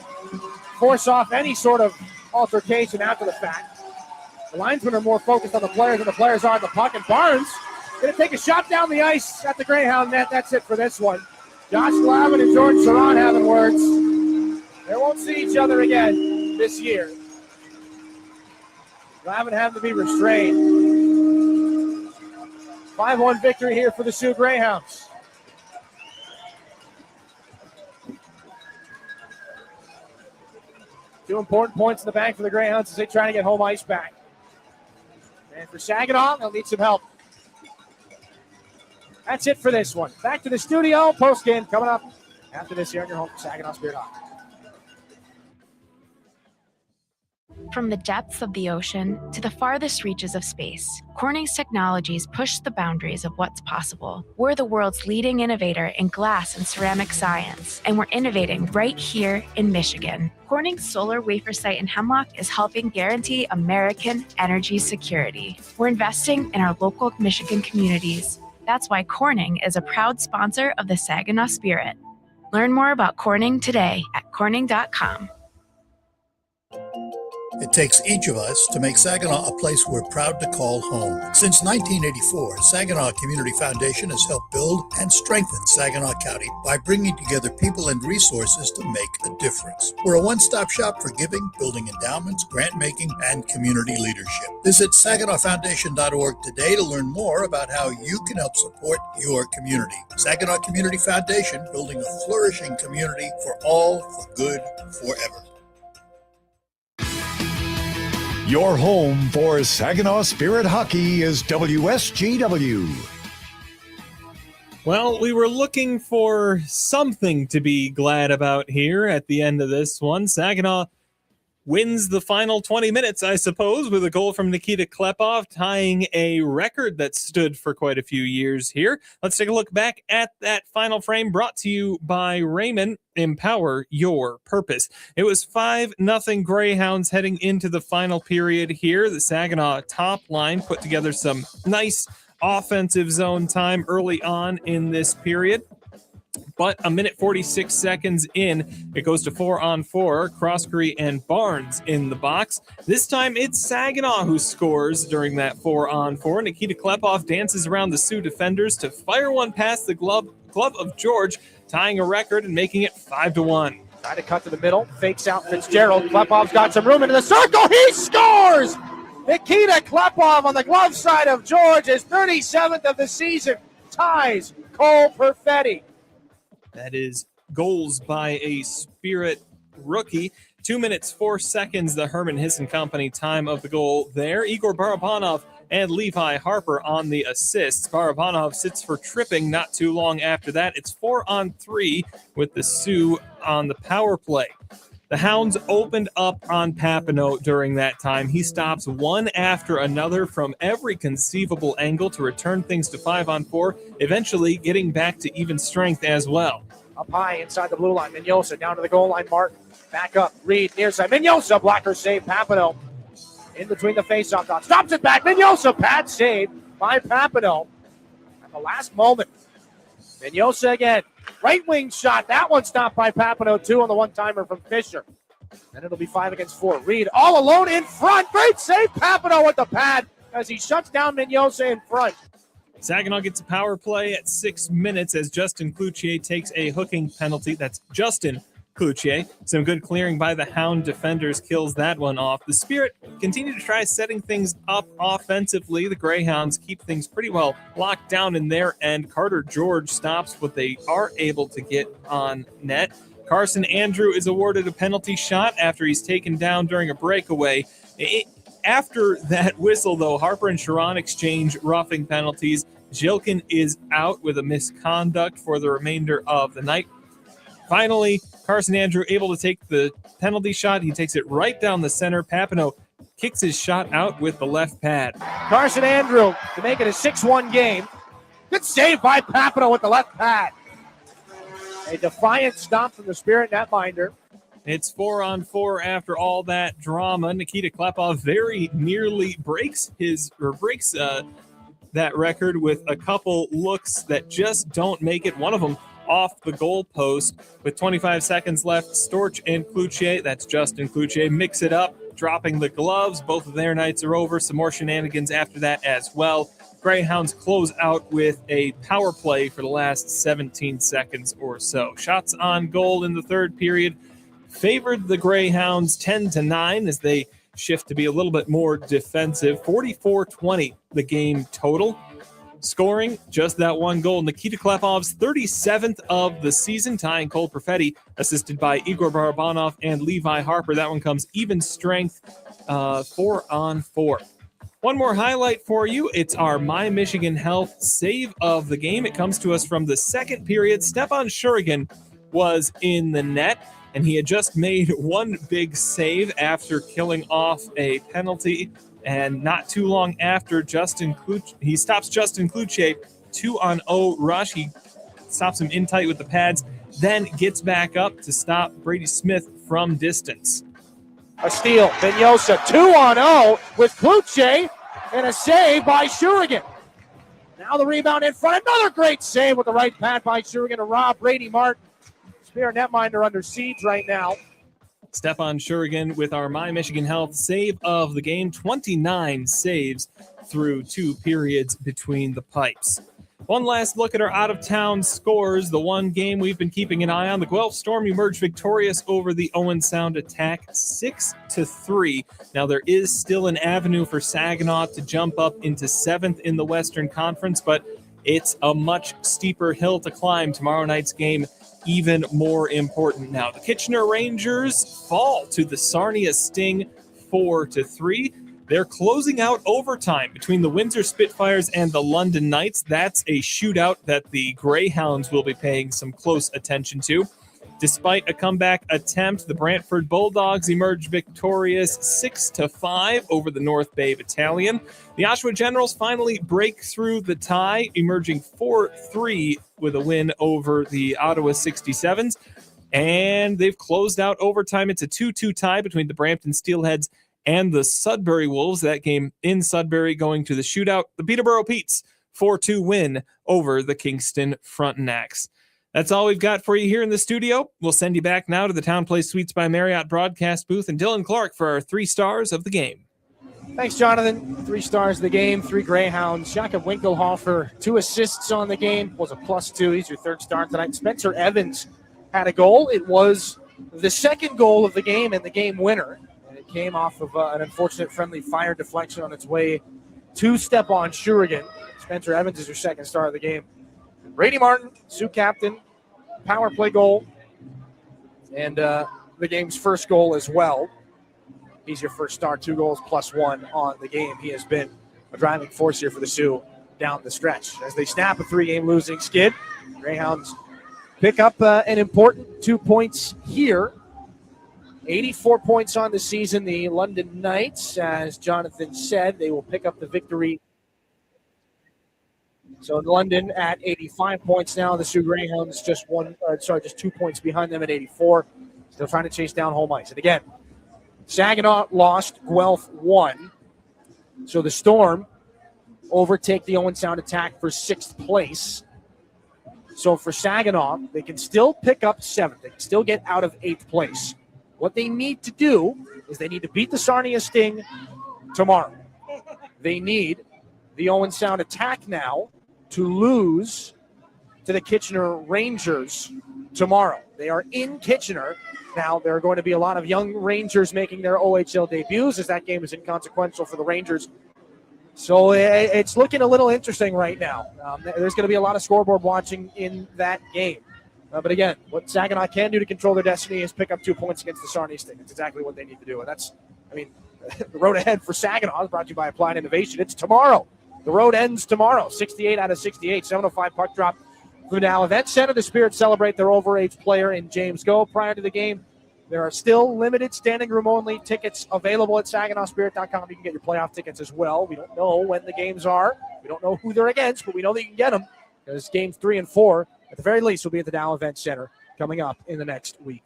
force off any sort of altercation after the fact. The linesmen are more focused on the players than the players are on the puck. And Barnes going to take a shot down the ice at the Greyhound net. That's it for this one. Josh Glavin and George Saran having words. They won't see each other again this year. Glavin having to be restrained. 5-1 victory here for the Soo Greyhounds. Two important points in the bank for the Greyhounds as they try to get home ice back. And for Saginaw, they'll need some help. That's it for this one. Back to the studio. Post-game coming up after this here on your home for Saginaw Spirit Hockey. From the depths of the ocean to the farthest reaches of space, Corning's technologies push the boundaries of what's possible. We're the world's leading innovator in glass and ceramic science, and we're innovating right here in Michigan. Corning's solar wafer site in Hemlock is helping guarantee American energy security. We're investing in our local Michigan communities. That's why Corning is a proud sponsor of the Saginaw Spirit. Learn more about Corning today at corning.com. It takes each of us to make Saginaw a place we're proud to call home. Since 1984, Saginaw Community Foundation has helped build and strengthen Saginaw County by bringing together people and resources to make a difference. We're a one-stop shop for giving, building endowments, grant-making, and community leadership. Visit SaginawFoundation.org today to learn more about how you can help support your community. Saginaw Community Foundation, building a flourishing community for all, for good, forever. Your home for Saginaw Spirit Hockey is WSGW. Well, we were looking for something to be glad about here at the end of this one. Saginaw wins the final 20 minutes, I suppose, with a goal from Nikita Klepov, tying a record that stood for quite a few years here. Let's take a look back at that final frame, brought to you by Raymond. Empower your purpose. It was 5-0 Greyhounds heading into the final period here. The Saginaw top line put together some nice offensive zone time early on in this period. But a minute 46 seconds in, it goes to 4-on-4. Croskery and Barnes in the box. This time it's Saginaw who scores during that 4-on-4. Nikita Klepov dances around the Sioux defenders to fire one past the glove of George, tying a record and making it 5-1. Trying to cut to the middle, fakes out Fitzgerald. Klepov's got some room into the circle. He scores! Nikita Klepov on the glove side of George, his 37th of the season, ties Cole Perfetti. That is goals by a Spirit rookie. 2 minutes, 4 seconds, the Herman Hisson Company time of the goal there. Igor Barabanov and Levi Harper on the assists. Barabanov sits for tripping not too long after that. It's 4-on-3 with the Sioux on the power play. The Hounds opened up on Papineau during that time. He stops one after another from every conceivable angle to return things to 5-on-4, eventually getting back to even strength as well. Up high inside the blue line. Mignosa down to the goal line. Martin back up. Reed near side. Mignosa blocker save. Papineau in between the faceoff dots. Stops it back. Mignosa pad save by Papineau at the last moment. Mignosa again. Right wing shot. That one stopped by Papineau, too, on the one-timer from Fisher. And it'll be 5 against 4. Reed all alone in front. Great save. Papineau with the pad as he shuts down Mignosa in front. Saginaw gets a power play at 6 minutes as Justin Cloutier takes a hooking penalty. That's Justin Cloutier. Some good clearing by the Hound defenders kills that one off. The Spirit continue to try setting things up offensively. The Greyhounds keep things pretty well locked down in their end. Carter George stops what they are able to get on net. Carson Andrew is awarded a penalty shot after he's taken down during a breakaway. After that whistle, though, Harper and Sharon exchange roughing penalties. Jilkin is out with a misconduct for the remainder of the night. Finally, Carson Andrew able to take the penalty shot. He takes it right down the center. Papineau kicks his shot out with the left pad. Carson Andrew to make it a 6-1 game. Good save by Papineau with the left pad. A defiant stop from the Spirit netminder. It's 4-on-4 after all that drama. Nikita Klepov very nearly breaks that record with a couple looks that just don't make it. One of them off the goal post with 25 seconds left. Storch and Cloutier, that's Justin Cloutier, mix it up, dropping the gloves. Both of their nights are over. Some more shenanigans after that as well. Greyhounds close out with a power play for the last 17 seconds or so. Shots on goal in the third period favored the Greyhounds 10-9 as they shift to be a little bit more defensive. 44-20 the game total. Scoring just that one goal. Nikita Klepov's 37th of the season, tying Cole Perfetti, assisted by Igor Barabanov and Levi Harper. That one comes even strength, 4-on-4. One more highlight for you. It's our My Michigan Health save of the game. It comes to us from the second period. Stepan Shurigan was in the net, and he had just made one big save after killing off a penalty. And not too long after, he stops Justin Cloutier, 2-on-0 rush. He stops him in tight with the pads, then gets back up to stop Brady Smith from distance. A steal. Mignosa 2-on-0 with Cloutier and a save by Shurigan. Now the rebound in front. Another great save with the right pad by Shurigan to rob Brady Martin. Spirit netminder under siege right now. Stepan Shurigan with our My Michigan Health save of the game. 29 saves through 2 periods between the pipes. One last look at our out-of-town scores. The one game we've been keeping an eye on. The Guelph Storm emerged victorious over the Owen Sound Attack, 6-3. Now, there is still an avenue for Saginaw to jump up into 7th in the Western Conference, but it's a much steeper hill to climb. Tomorrow night's game even more important now. The Kitchener Rangers fall to the Sarnia Sting 4-3. They're closing out overtime between the Windsor Spitfires and the London Knights. That's a shootout that the Greyhounds will be paying some close attention to. Despite a comeback attempt, the Brantford Bulldogs emerged victorious 6-5 over the North Bay Battalion. The Oshawa Generals finally break through the tie, emerging 4-3 with a win over the Ottawa 67s. And they've closed out overtime. It's a 2-2 tie between the Brampton Steelheads and the Sudbury Wolves. That game in Sudbury going to the shootout. The Peterborough Petes 4-2 win over the Kingston Frontenacs. That's all we've got for you here in the studio. We'll send you back now to the Town Place Suites by Marriott broadcast booth and Dylan Clark for our 3 stars of the game. Thanks, Jonathan. 3 stars of the game, 3 Greyhounds. Jakob Winkelhofer, 2 assists on the game, was a +2. He's your 3rd star tonight. Spencer Evans had a goal. It was the 2nd goal of the game and the game winner. And it came off of an unfortunate friendly fire deflection on its way to Stepan Shurigan. Spencer Evans is your 2nd star of the game. Brady Martin, Sioux captain, power play goal. And the game's first goal as well. He's your first star, 2 goals plus 1 on the game. He has been a driving force here for the Sioux down the stretch. As they snap a 3-game losing skid, Greyhounds pick up an important 2 points here. 84 points on the season. The London Knights, as Jonathan said, they will pick up the victory. So London at 85 points now. The Soo Greyhounds just 2 points behind them at 84. Still trying to chase down home ice. And again, Saginaw lost, Guelph won. So the Storm overtake the Owen Sound Attack for 6th place. So for Saginaw, they can still pick up 7th. They can still get out of 8th place. What they need to do is they need to beat the Sarnia Sting tomorrow. They need the Owen Sound Attack now to lose to the Kitchener Rangers tomorrow. They are in Kitchener. Now, there are going to be a lot of young Rangers making their OHL debuts, as that game is inconsequential for the Rangers. So it's looking a little interesting right now. There's going to be a lot of scoreboard watching in that game. But again, what Saginaw can do to control their destiny is pick up 2 points against the Sarnia Sting. That's exactly what they need to do. And that's, the road ahead for Saginaw is brought to you by Applied Innovation. It's tomorrow. The road ends tomorrow. 68 out of 68. 7:05 puck drop. Vidal Event Center. The Spirit celebrate their overage player in James Go. Prior to the game, there are still limited standing room only tickets available at SaginawSpirit.com. You can get your playoff tickets as well. We don't know when the games are. We don't know who they're against, but we know that you can get them because games 3 and 4, at the very least, will be at the Dow Event Center coming up in the next week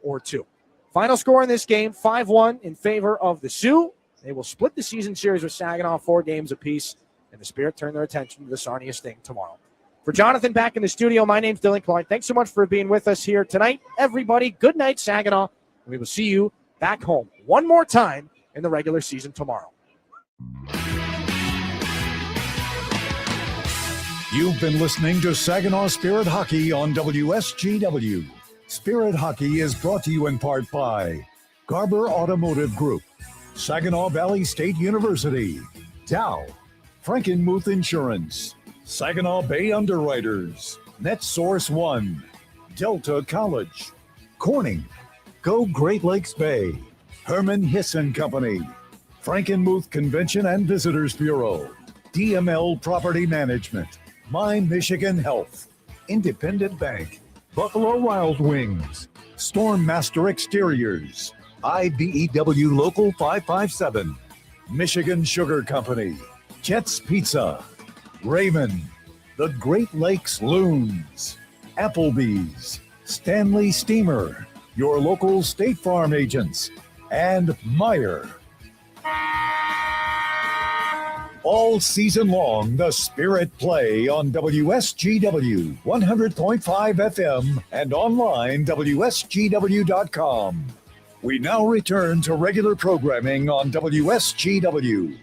or two. Final score in this game, 5-1 in favor of the Sioux. They will split the season series with Saginaw 4 games apiece, and the Spirit turn their attention to the Sarnia Sting tomorrow. For Jonathan back in the studio, my name's Dylan Klein. Thanks so much for being with us here tonight. Everybody, good night, Saginaw. We will see you back home one more time in the regular season tomorrow. You've been listening to Saginaw Spirit Hockey on WSGW. Spirit Hockey is brought to you in part by Garber Automotive Group, Saginaw Valley State University, Dow, Frankenmuth Insurance, Saginaw Bay Underwriters, NetSource One, Delta College, Corning, Go Great Lakes Bay, Herman Hisson Company, Frankenmuth Convention and Visitors Bureau, DML Property Management, My Michigan Health, Independent Bank, Buffalo Wild Wings, Stormmaster Exteriors, IBEW Local 557, Michigan Sugar Company, Jets Pizza, Raymond, the Great Lakes Loons, Applebee's, Stanley Steamer, your local State Farm agents, and Meyer. All season long, the Spirit play on WSGW 100.5 FM and online WSGW.com. We now return to regular programming on WSGW.